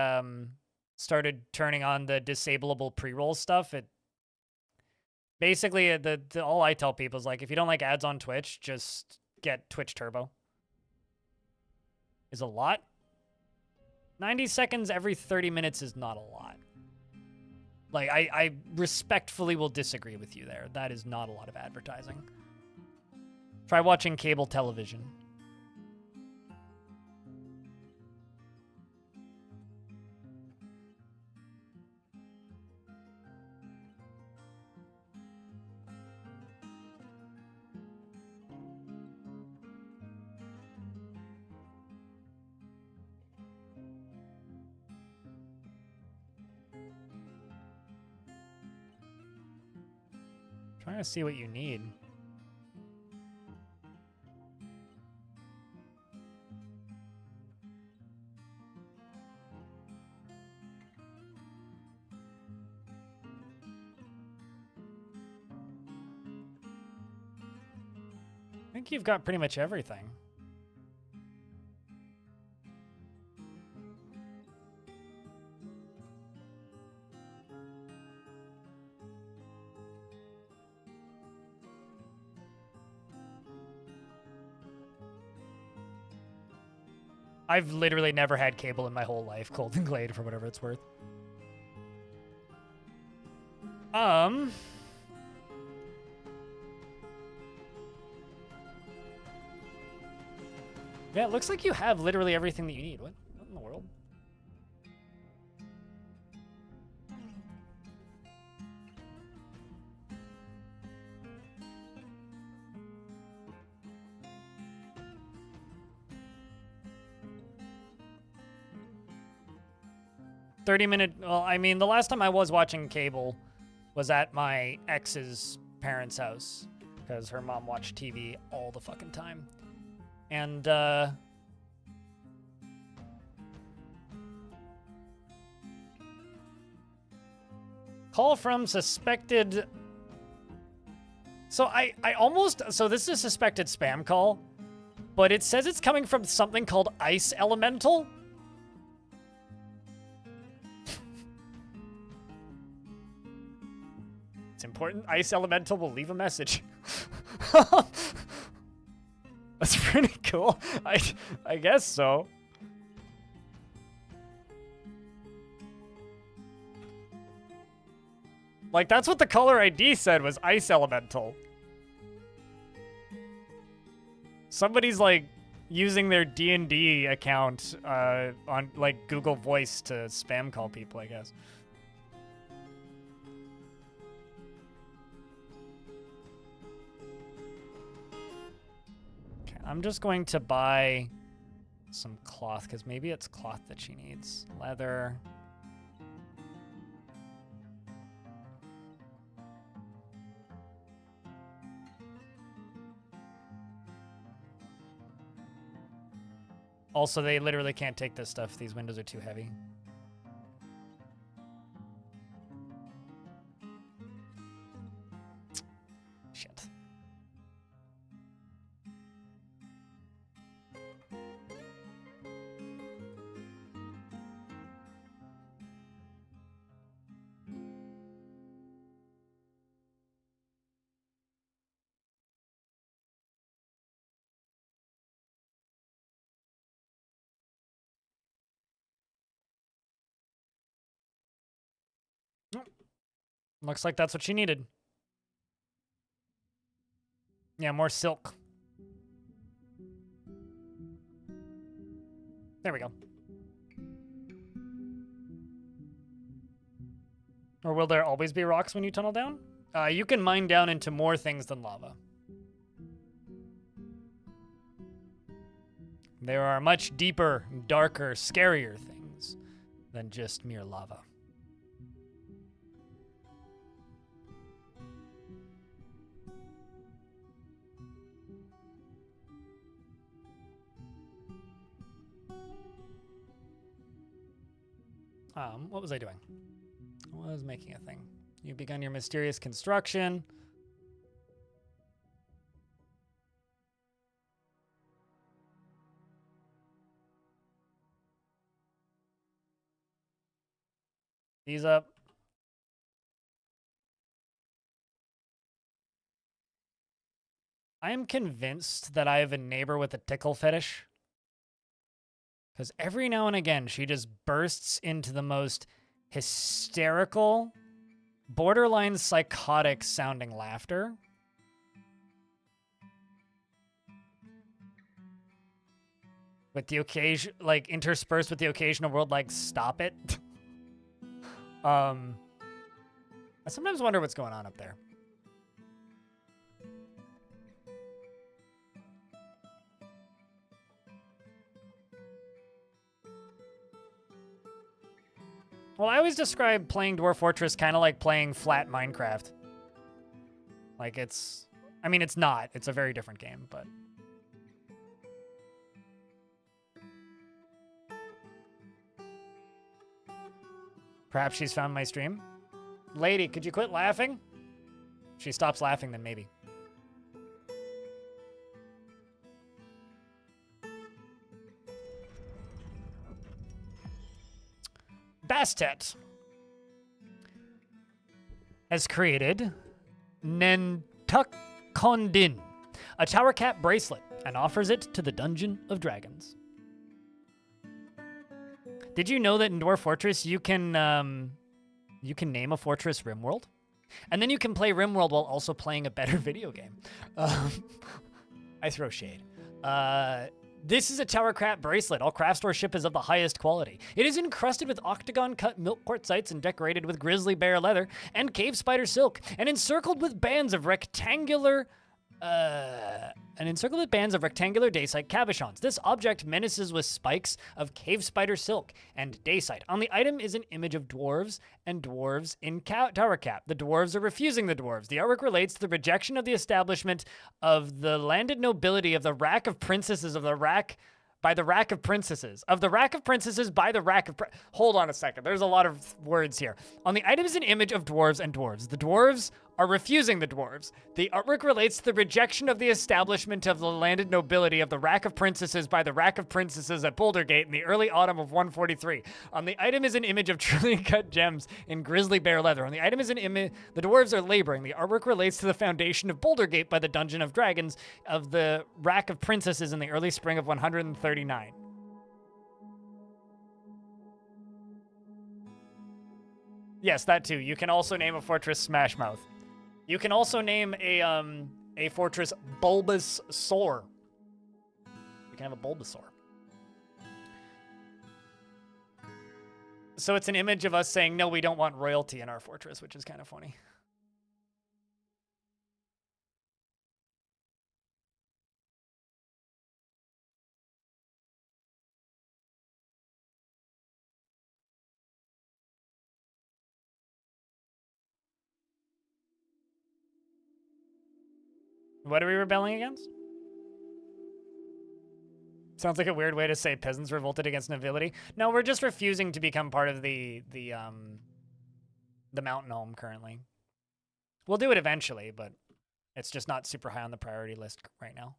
started turning on the disableable pre-roll stuff, it basically, all I tell people is, like, if you don't like ads on Twitch, just get Twitch Turbo. Is a lot. 90 seconds every 30 minutes is not a lot. Like, I respectfully will disagree with you there. That is not a lot of advertising. Try watching cable television. Trying to see what you need. I think you've got pretty much everything. I've literally never had cable in my whole life, Golden Glade, for whatever it's worth. Yeah, it looks like you have literally everything that you need. What in the world? Well, I mean, the last time I was watching cable was at my ex's parents' house because her mom watched TV all the fucking time. And, call from suspected So I almost, so this is a suspected spam call, but it says it's coming from something called Ice Elemental. It's important. Ice Elemental will leave a message. That's pretty cool. I guess so. Like, that's what the caller ID said, was Ice Elemental. Somebody's, like, using their D&D account on, like, Google Voice to spam call people, I guess. Okay, I'm just going to buy some cloth, because maybe it's cloth that she needs. Leather. Also, they literally can't take this stuff. These windows are too heavy. Shit. Looks like that's what she needed. Yeah, more silk. There we go. Or will there always be rocks when you tunnel down? You can mine down into more things than lava. There are much deeper, darker, scarier things than just mere lava. What was I doing? I was making a thing. You've begun your mysterious construction. These up. I am convinced that I have a neighbor with a tickle fetish. Because every now and again, she just bursts into the most hysterical, borderline psychotic sounding laughter. With the occasion, like, interspersed with the occasional word like, stop it. I sometimes wonder what's going on up there. Well, I always describe playing Dwarf Fortress kind of like playing flat Minecraft. Like, it's... I mean, it's not. It's a very different game, but... Perhaps she's found my stream. Lady, could you quit laughing? If she stops laughing, then maybe. Bastet has created Nentukondin, a tower cap bracelet, and offers it to the Dungeon of Dragons. Did you know that in Dwarf Fortress you can name a fortress RimWorld, and then you can play RimWorld while also playing a better video game? I throw shade. This is a tower crap bracelet. All craft store ship is of the highest quality. It is encrusted with octagon-cut milk quartzites and decorated with grizzly bear leather and cave spider silk, and encircled with bands of rectangular dacite cabochons. This object menaces with spikes of cave spider silk and dacite. On the item is an image of dwarves and dwarves in tower cap. The dwarves are refusing the dwarves. The artwork relates to the rejection of the establishment of the landed nobility of the rack of princesses of the rack by the rack of princesses. Of the rack of princesses by the rack of... Hold on a second. There's a lot of words here. On the item is an image of dwarves and dwarves. The dwarves are refusing the dwarves. The artwork relates to the rejection of the establishment of the landed nobility of the Rack of Princesses by the Rack of Princesses at Bouldergate in the early autumn of 143. On the item is an image of truly cut gems in grizzly bear leather. On the item is an image. The dwarves are laboring. The artwork relates to the foundation of Bouldergate by the Dungeon of Dragons of the Rack of Princesses in the early spring of 139. Yes, that too. You can also name a fortress Smashmouth. You can also name a fortress Bulbasaur. You can have a Bulbasaur. So it's an image of us saying, no, we don't want royalty in our fortress, which is kind of funny. What are we rebelling against? Sounds like a weird way to say peasants revolted against nobility. No, we're just refusing to become part of the mountain home currently. We'll do it eventually, but it's just not super high on the priority list right now.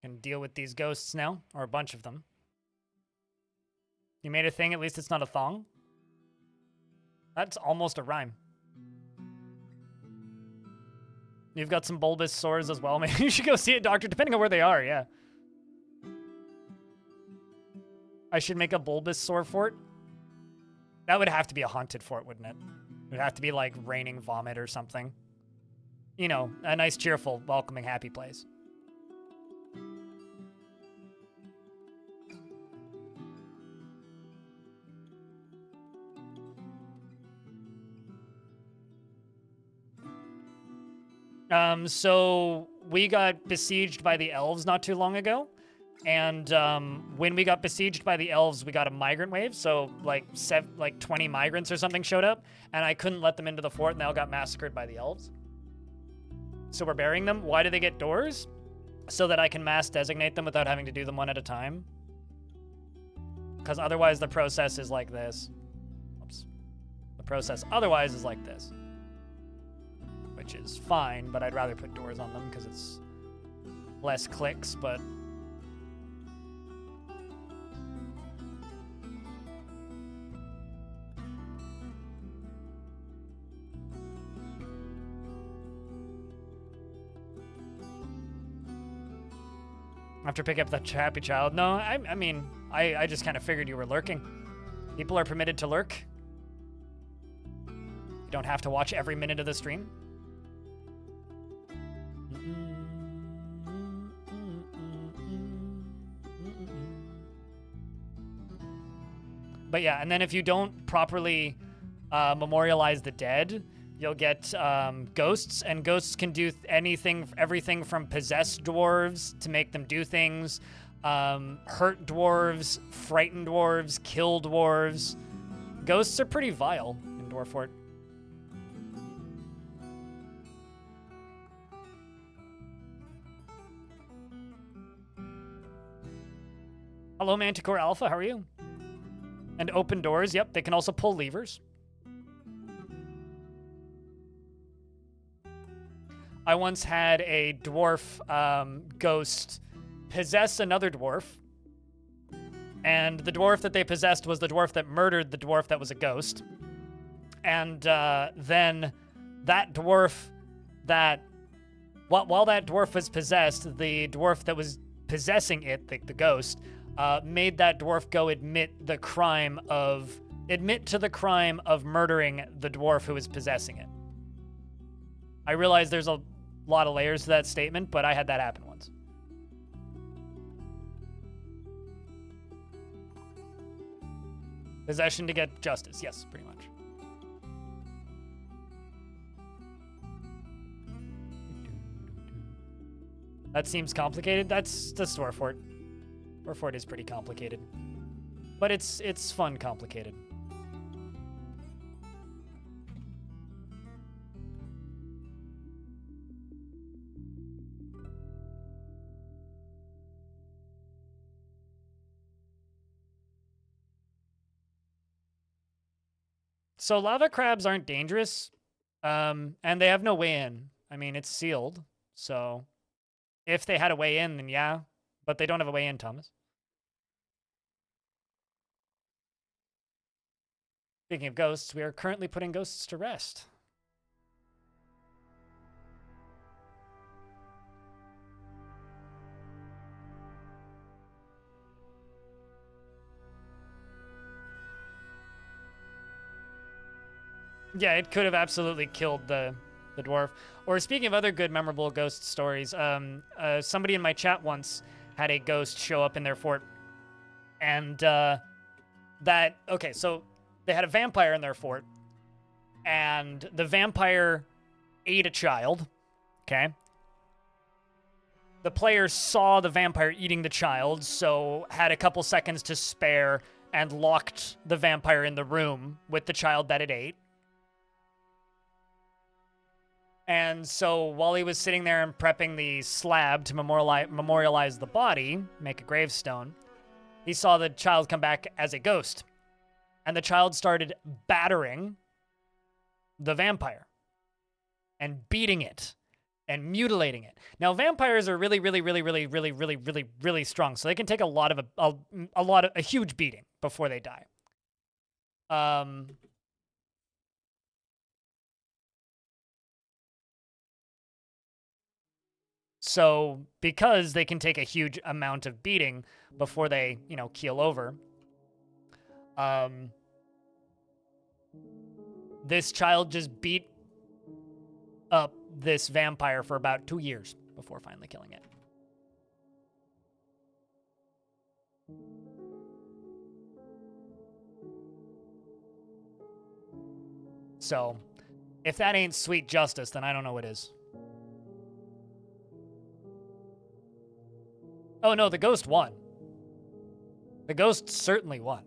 Can deal with these ghosts now, or a bunch of them. You made a thing, at least it's not a thong. That's almost a rhyme. You've got some bulbous sores as well. Maybe you should go see a doctor, depending on where they are, yeah. I should make a Bulbasaur fort. That would have to be a haunted fort, wouldn't it? It would have to be like raining vomit or something. You know, a nice, cheerful, welcoming, happy place. So we got besieged by the elves not too long ago. And when we got besieged by the elves, we got a migrant wave. So like 20 migrants or something showed up, and I couldn't let them into the fort, and they all got massacred by the elves. So we're burying them. Why do they get doors? So that I can mass designate them without having to do them one at a time. Because otherwise the process is like this. Oops. The process otherwise is like this. Which is fine, but I'd rather put doors on them because it's less clicks, but... After pick up the happy child. No, I mean, I just kind of figured you were lurking. People are permitted to lurk. You don't have to watch every minute of the stream. But yeah, and then if you don't properly memorialize the dead, you'll get ghosts, and ghosts can do everything from possess dwarves to make them do things, hurt dwarves, frighten dwarves, kill dwarves. Ghosts are pretty vile in Dwarf Fort. Hello, Manticore Alpha, how are you? And open doors, yep, they can also pull levers. I once had a dwarf ghost possess another dwarf. And the dwarf that they possessed was the dwarf that murdered the dwarf that was a ghost. And then that dwarf while that dwarf was possessed, the dwarf that was possessing it, the ghost, made that dwarf go admit to the crime of murdering the dwarf who was possessing it. I realize there's a lot of layers to that statement, but I had that happen once. Possession to get justice, yes, pretty much. That seems complicated. That's the Dwarf Fort. Dwarf Fort is pretty complicated. But it's fun complicated. So lava crabs aren't dangerous, and they have no way in. I mean, it's sealed, so if they had a way in, then yeah, but they don't have a way in, Thomas. Speaking of ghosts, we are currently putting ghosts to rest. Yeah, it could have absolutely killed the dwarf. Or speaking of other good, memorable ghost stories, somebody in my chat once had a ghost show up in their fort. And okay, so they had a vampire in their fort. And the vampire ate a child, okay? The player saw the vampire eating the child, so had a couple seconds to spare and locked the vampire in the room with the child that it ate. And so while he was sitting there and prepping the slab to memorialize the body, make a gravestone, he saw the child come back as a ghost. And the child started battering the vampire and beating it and mutilating it. Now, vampires are really, really, really, really, really, really, really, really strong. So they can take a huge beating before they die. So because they can take a huge amount of beating before they, keel over, this child just beat up this vampire for about 2 years before finally killing it. So, if that ain't sweet justice, then I don't know what is. Oh no, the ghost won. The ghost certainly won.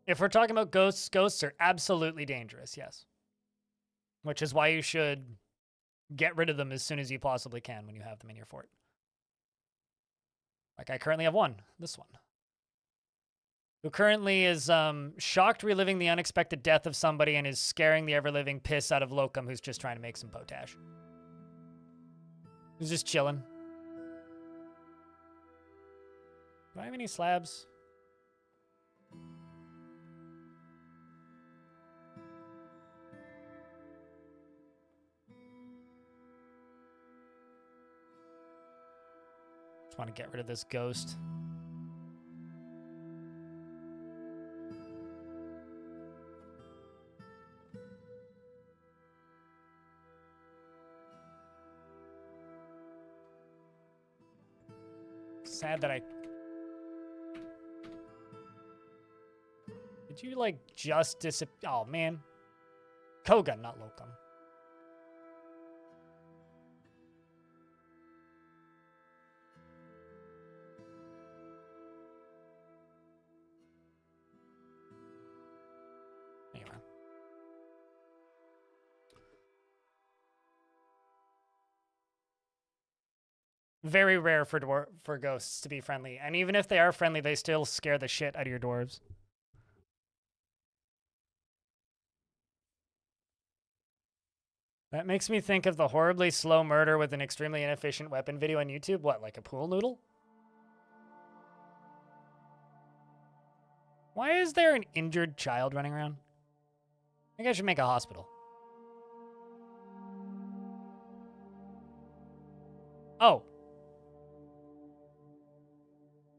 If we're talking about ghosts, ghosts are absolutely dangerous, yes. Which is why you should get rid of them as soon as you possibly can when you have them in your fort. Like I currently have one, this one. Who currently is shocked reliving the unexpected death of somebody and is scaring the ever-living piss out of Locum, who's just trying to make some potash. Who's just chilling. Do I have any slabs? Just want to get rid of this ghost. Sad that I... Did you, like, just disappear? Oh, man. Koga, not Locum. Anyway. Very rare for ghosts to be friendly. And even if they are friendly, they still scare the shit out of your dwarves. That makes me think of the horribly slow murder with an extremely inefficient weapon video on YouTube. What, like a pool noodle? Why is there an injured child running around? I think I should make a hospital. Oh.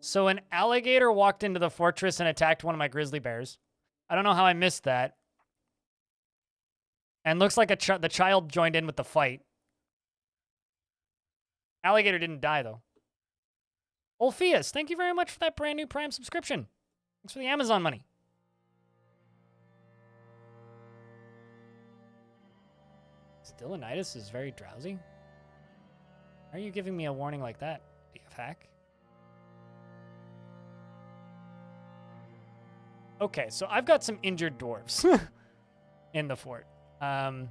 So an alligator walked into the fortress and attacked one of my grizzly bears. I don't know how I missed that. And looks like the child joined in with the fight. Alligator didn't die, though. Olpheus, thank you very much for that brand new Prime subscription. Thanks for the Amazon money. Stillinitis is very drowsy. Why are you giving me a warning like that, DF hack? Okay, so I've got some injured dwarves in the fort. I'm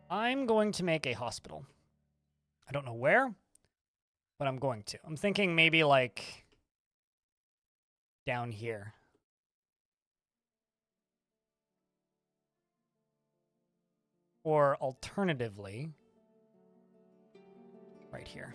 going to make a hospital. I don't know where, but I'm going to. I'm thinking maybe like down here. Or alternatively, right here.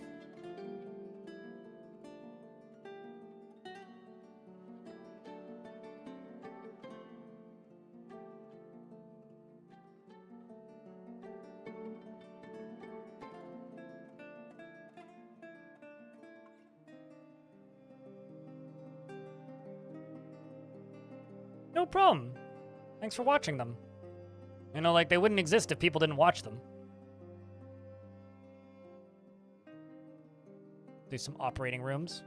No problem. Thanks for watching them. You know, like, they wouldn't exist if people didn't watch them. Do some operating rooms.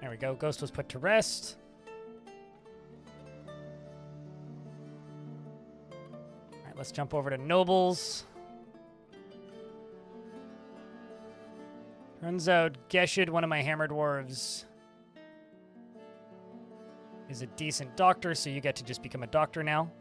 There we go. Ghost was put to rest. Let's jump over to nobles. Turns out Geshid, one of my hammer dwarves, is a decent doctor, so you get to just become a doctor now.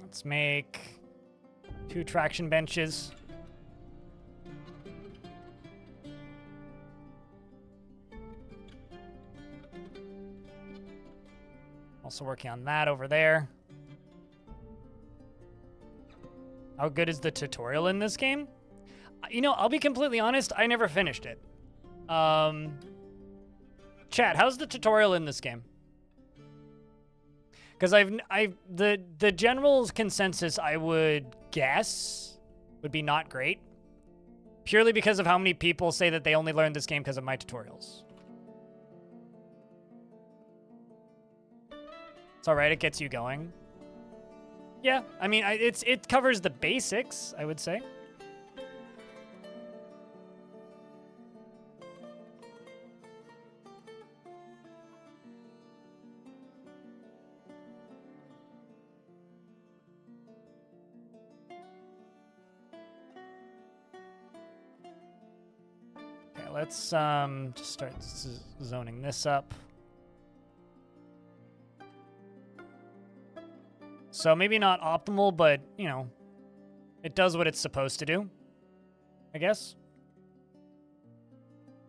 Let's make 2 traction benches. Also working on that over there. How good is the tutorial in this game? You know, I'll be completely honest, I never finished it. Chat, how's the tutorial in this game? Because the general consensus, I would guess, would be not great. Purely because of how many people say that they only learned this game because of my tutorials. It's alright, it gets you going. Yeah, I mean, it covers the basics, I would say. Let's just start zoning this up. So maybe not optimal, but, you know, it does what it's supposed to do, I guess.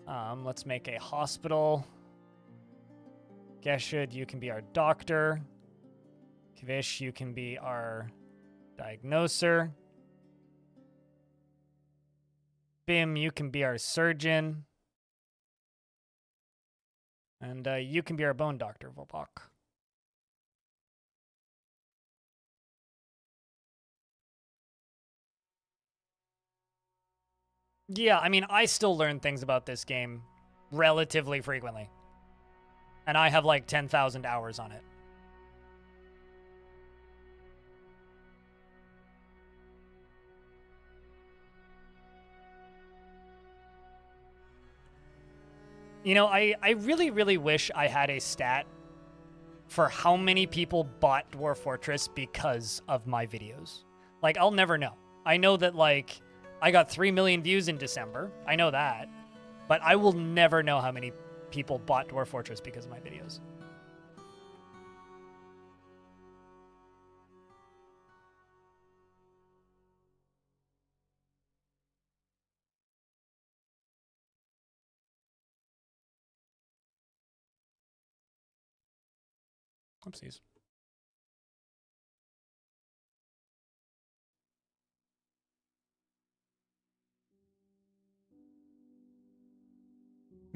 Let's make a hospital. Geshud, you can be our doctor. Kvish, you can be our diagnoser. Bim, you can be our surgeon. And you can be our bone doctor, Volbok. Yeah, I mean, I still learn things about this game relatively frequently. And I have like 10,000 hours on it. You know, I really, really wish I had a stat for how many people bought Dwarf Fortress because of my videos. Like, I'll never know. I know that, like, I got 3 million views in December. I know that. But I will never know how many people bought Dwarf Fortress because of my videos. Oopsies.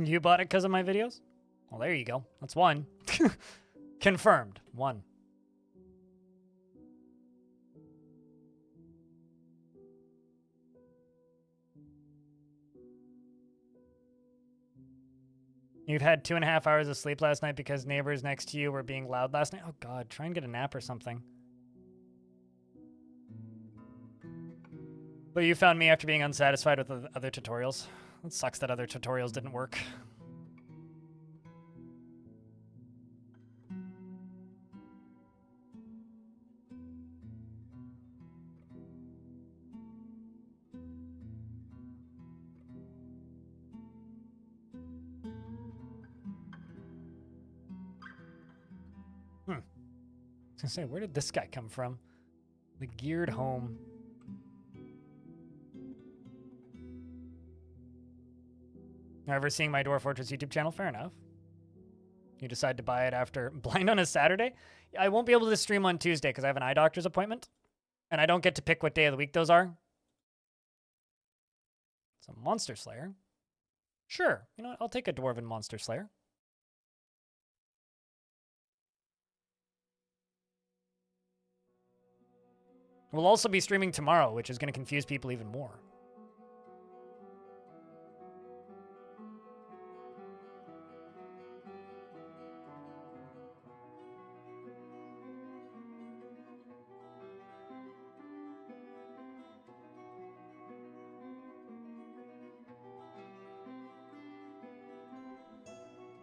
You bought it because of my videos? Well, there you go. That's one. Confirmed. One. You've had 2.5 hours of sleep last night because neighbors next to you were being loud last night? Oh, God. Try and get a nap or something. But you found me after being unsatisfied with the other tutorials. It sucks that other tutorials didn't work. I was gonna say, where did this guy come from? The geared home. Ever seeing my Dwarf Fortress YouTube channel? Fair enough. You decide to buy it after blind on a Saturday? I won't be able to stream on Tuesday because I have an eye doctor's appointment. And I don't get to pick what day of the week those are. It's a Monster Slayer. Sure. You know what? I'll take a Dwarven Monster Slayer. We'll also be streaming tomorrow, which is going to confuse people even more.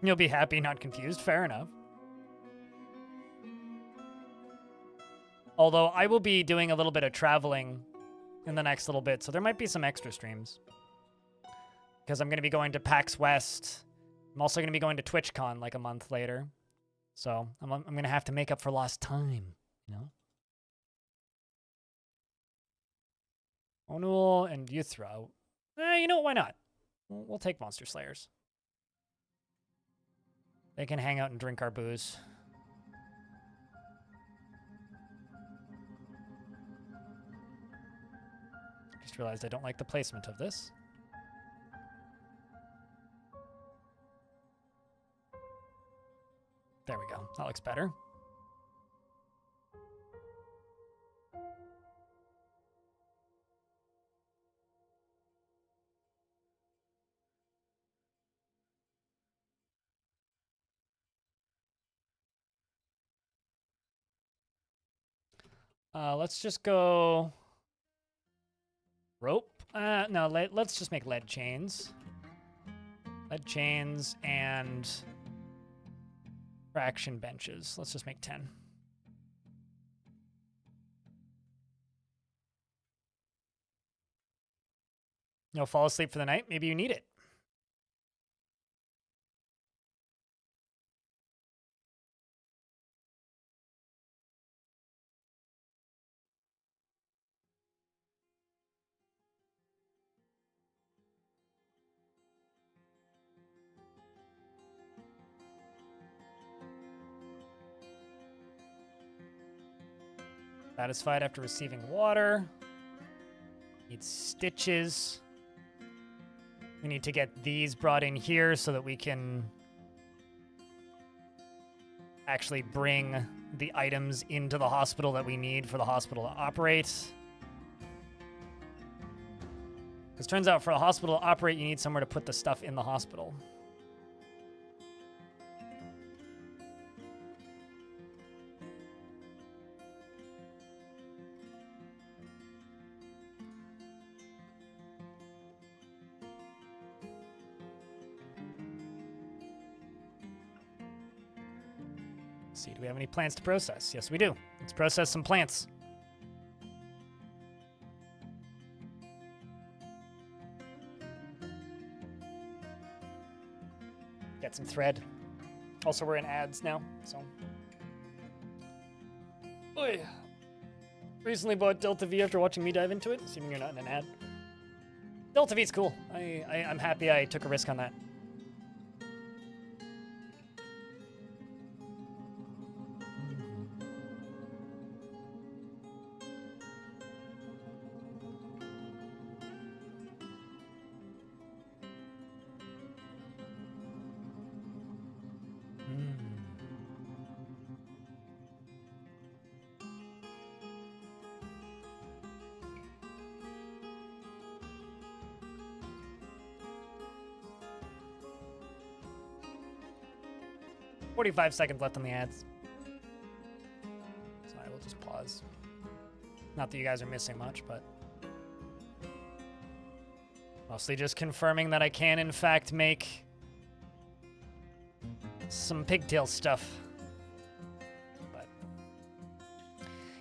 You'll be happy, not confused. Fair enough. Although I will be doing a little bit of traveling in the next little bit, so there might be some extra streams. Because I'm going to be going to PAX West. I'm also going to be going to TwitchCon like a month later. So I'm going to have to make up for lost time, you know? Onul and Yuthra. You know what? Why not? We'll take Monster Slayers. They can hang out and drink our booze. Just realized I don't like the placement of this. There we go. That looks better. Let's just go rope. No, let's just make lead chains. Lead chains and fraction benches. Let's just make 10. No, fall asleep for the night. Maybe you need it. Satisfied after receiving water. Need stitches. We need to get these brought in here so that we can actually bring the items into the hospital that we need for the hospital to operate. Because turns out for a hospital to operate, you need somewhere to put the stuff in the hospital. Let's see, do we have any plants to process? Yes, we do. Let's process some plants. Get some thread. Also, we're in ads now, so. Oy. Recently bought Delta V after watching me dive into it, assuming you're not in an ad. Delta V's cool. I'm happy I took a risk on that. Mm. 45 seconds left on the ads. So I will just pause. Not that you guys are missing much, but mostly just confirming that I can, in fact, make some pigtail stuff. But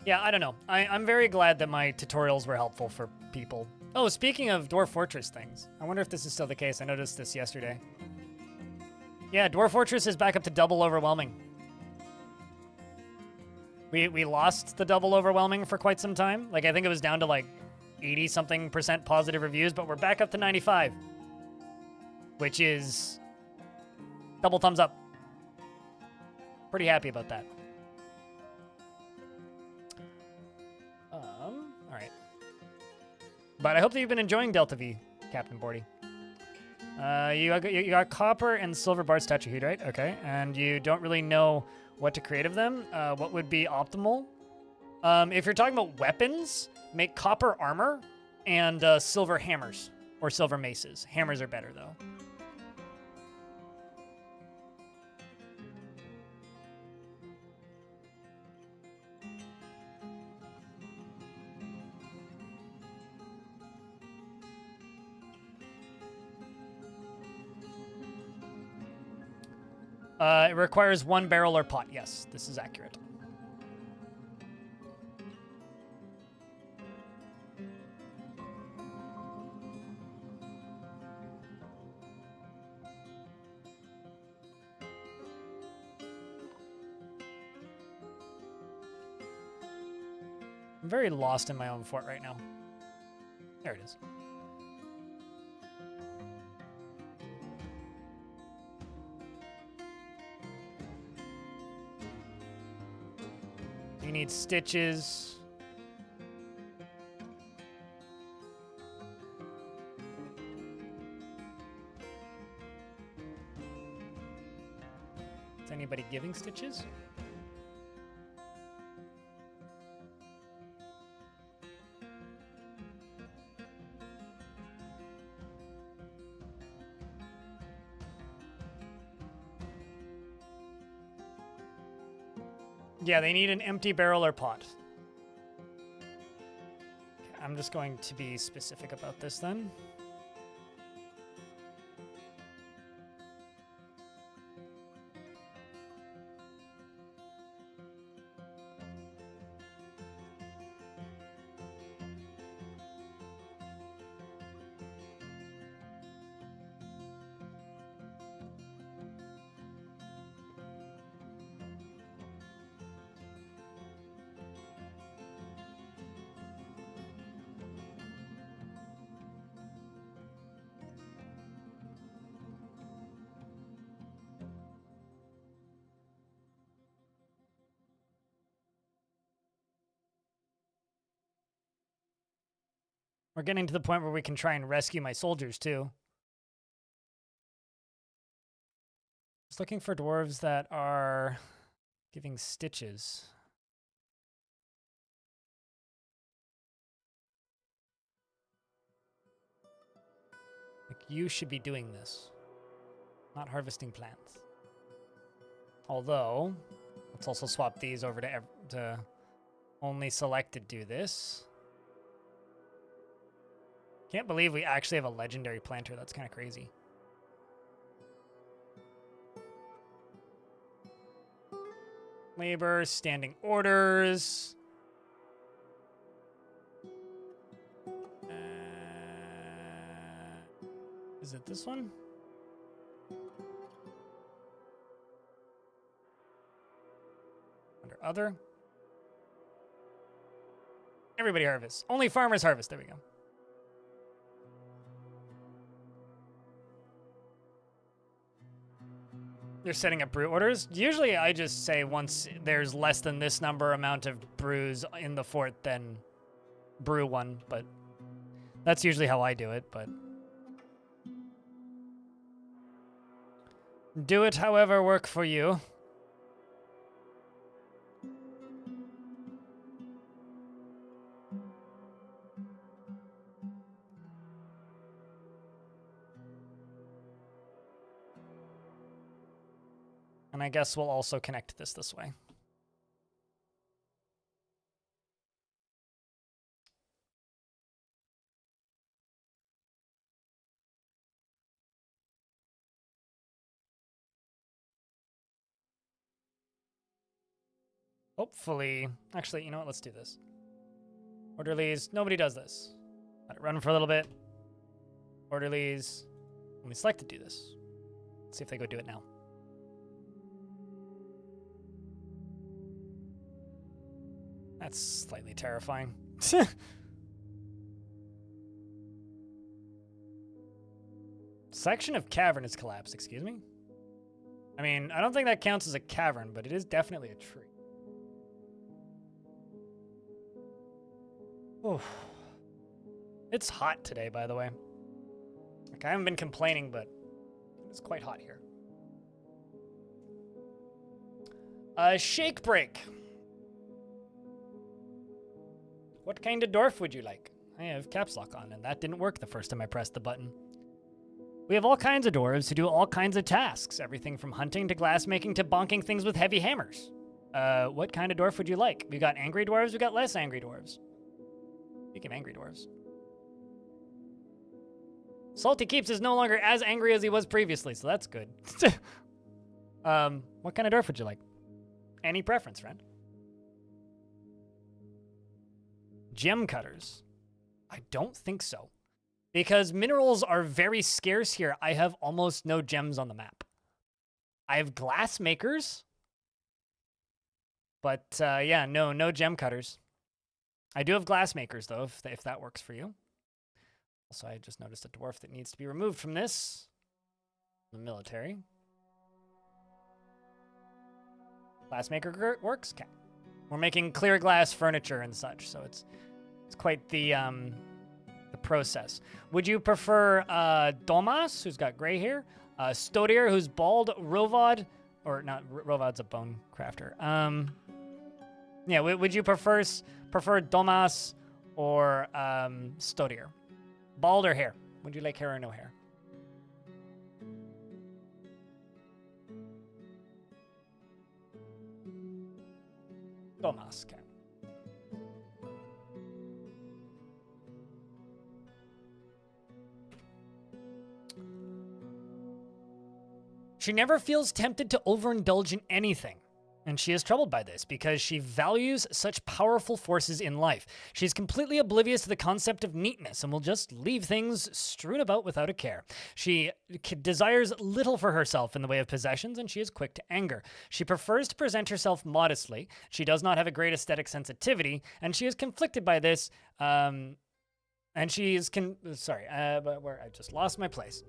yeah, I don't know. I'm very glad that my tutorials were helpful for people. Oh, speaking of Dwarf Fortress things, I wonder if this is still the case. I noticed this yesterday. Yeah, Dwarf Fortress is back up to double overwhelming. We lost the double overwhelming for quite some time. Like, I think it was down to like 80-something% positive reviews, but we're back up to 95, which is double thumbs up. Pretty happy about that. All right. But I hope that you've been enjoying Delta V, Captain Bordy. You got copper and silver bar statue heat, right? Okay, and you don't really know what to create of them. What would be optimal? If you're talking about weapons, make copper armor and silver hammers or silver maces. Hammers are better though. It requires 1 barrel or pot. Yes, this is accurate. I'm very lost in my own fort right now. There it is. You need stitches. Is anybody giving stitches? Yeah, they need an empty barrel or pot. Okay, I'm just going to be specific about this then. We're getting to the point where we can try and rescue my soldiers, too. Just looking for dwarves that are giving stitches. Like, you should be doing this, not harvesting plants. Although, let's also swap these over to only selected do this. Can't believe we actually have a legendary planter. That's kind of crazy. Labor, standing orders. Is it this one? here? Other? Everybody harvests. Only farmers harvest. There we go. You're setting up brew orders? Usually I just say once there's less than this amount of brews in the fort, then brew one, but that's usually how I do it, but do it however work for you. And I guess we'll also connect this way. Hopefully, actually, you know what? Let's do this. Orderlies, nobody does this. Let it run for a little bit. Orderlies, let me select to do this. Let's see if they go do it now. That's slightly terrifying. Section of cavern is collapsed, excuse me? I mean, I don't think that counts as a cavern, but it is definitely a tree. Oh. It's hot today, by the way. Like, I haven't been complaining, but it's quite hot here. Shake break. What kind of dwarf would you like? I have caps lock on, and that didn't work the first time I pressed the button. We have all kinds of dwarves who do all kinds of tasks, everything from hunting to glassmaking to bonking things with heavy hammers. What kind of dwarf would you like? We got angry dwarves, we got less angry dwarves. Speaking of angry dwarves. Salty Keeps is no longer as angry as he was previously, so that's good. What kind of dwarf would you like? Any preference, friend? Gem cutters. I don't think so. Because minerals are very scarce here. I have almost no gems on the map. I have glass makers. But yeah, no gem cutters. I do have glass makers, though, if that works for you. Also, I just noticed a dwarf that needs to be removed from this. The military. Glassmaker works? Okay. We're making clear glass furniture and such, so it's quite the process. Would you prefer Domas, who's got gray hair, Stodier, who's bald, Rovod, or not, Rovod's a bone crafter. Yeah, would you prefer Domas or Stodier? Bald or hair? Would you like hair or no hair? Domas, okay. She never feels tempted to overindulge in anything, and she is troubled by this because she values such powerful forces in life. She's completely oblivious to the concept of neatness and will just leave things strewn about without a care. She desires little for herself in the way of possessions, and she is quick to anger. She prefers to present herself modestly. She does not have a great aesthetic sensitivity, and she is conflicted by this. And she is but where I just lost my place.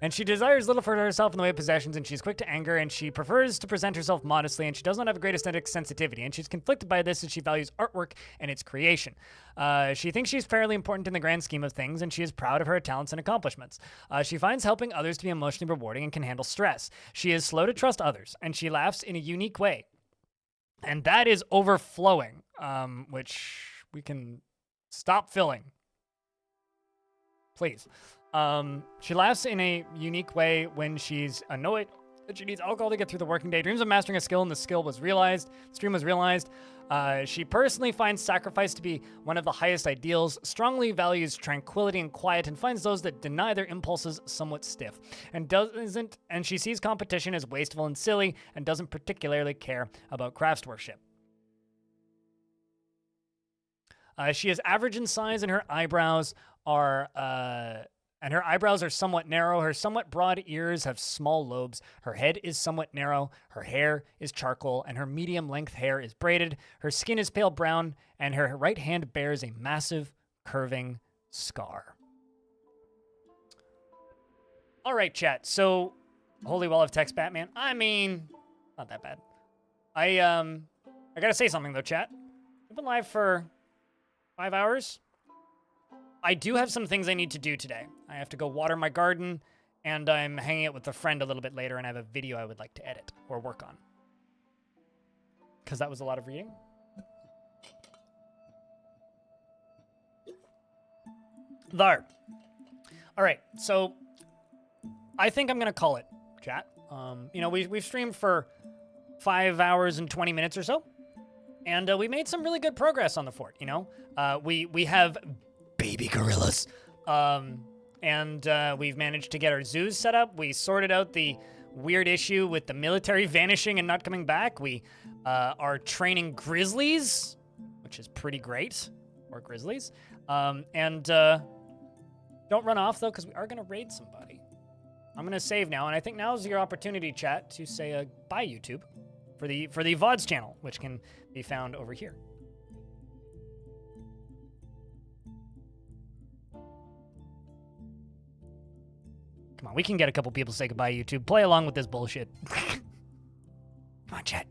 And she desires little for herself in the way of possessions, and she's quick to anger, and she prefers to present herself modestly, and she does not have a great aesthetic sensitivity, and she's conflicted by this, and she values artwork and its creation. She thinks she's fairly important in the grand scheme of things, and she is proud of her talents and accomplishments. She finds helping others to be emotionally rewarding and can handle stress. She is slow to trust others, and she laughs in a unique way. And that is overflowing, which we can stop filling. Please. She laughs in a unique way when she's annoyed that she needs alcohol to get through the working day. Dreams of mastering a skill, and the skill was realized. The stream was realized. She personally finds sacrifice to be one of the highest ideals, strongly values tranquility and quiet, and finds those that deny their impulses somewhat stiff. And she sees competition as wasteful and silly, and doesn't particularly care about craftsmanship. She is average in size, and her eyebrows are and her eyebrows are somewhat narrow. Her somewhat broad ears have small lobes. Her head is somewhat narrow. Her hair is charcoal, and her medium-length hair is braided. Her skin is pale brown, and her right hand bears a massive, curving scar. All right, chat. So, Holy Wall of Text, Batman. I mean, not that bad. I gotta say something though, chat. I've been live for 5 hours. I do have some things I need to do today. I have to go water my garden, and I'm hanging out with a friend a little bit later, and I have a video I would like to edit or work on. Because that was a lot of reading. There. All right, so I think I'm going to call it, chat. You know, we've streamed for 5 hours and 20 minutes or so, and we made some really good progress on the fort, you know? We have baby gorillas. And we've managed to get our zoos set up. We sorted out the weird issue with the military vanishing and not coming back. We are training grizzlies, which is pretty great. Or grizzlies. And don't run off, though, because we are going to raid somebody. I'm going to save now, and I think now's your opportunity, chat, to say bye, YouTube, for the VODs channel, which can be found over here. Come on, we can get a couple people to say goodbye, YouTube. Play along with this bullshit. Come on, chat.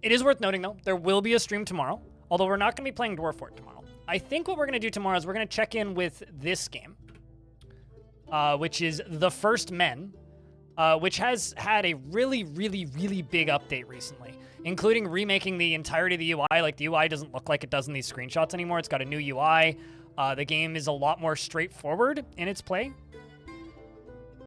It is worth noting, though, there will be a stream tomorrow, although we're not going to be playing Dwarf Fort tomorrow. I think what we're going to do tomorrow is we're going to check in with this game, which is The First Men, which has had a really, really, really big update recently, including remaking the entirety of the UI. Like, the UI doesn't look like it does in these screenshots anymore. It's got a new UI. The game is a lot more straightforward in its play,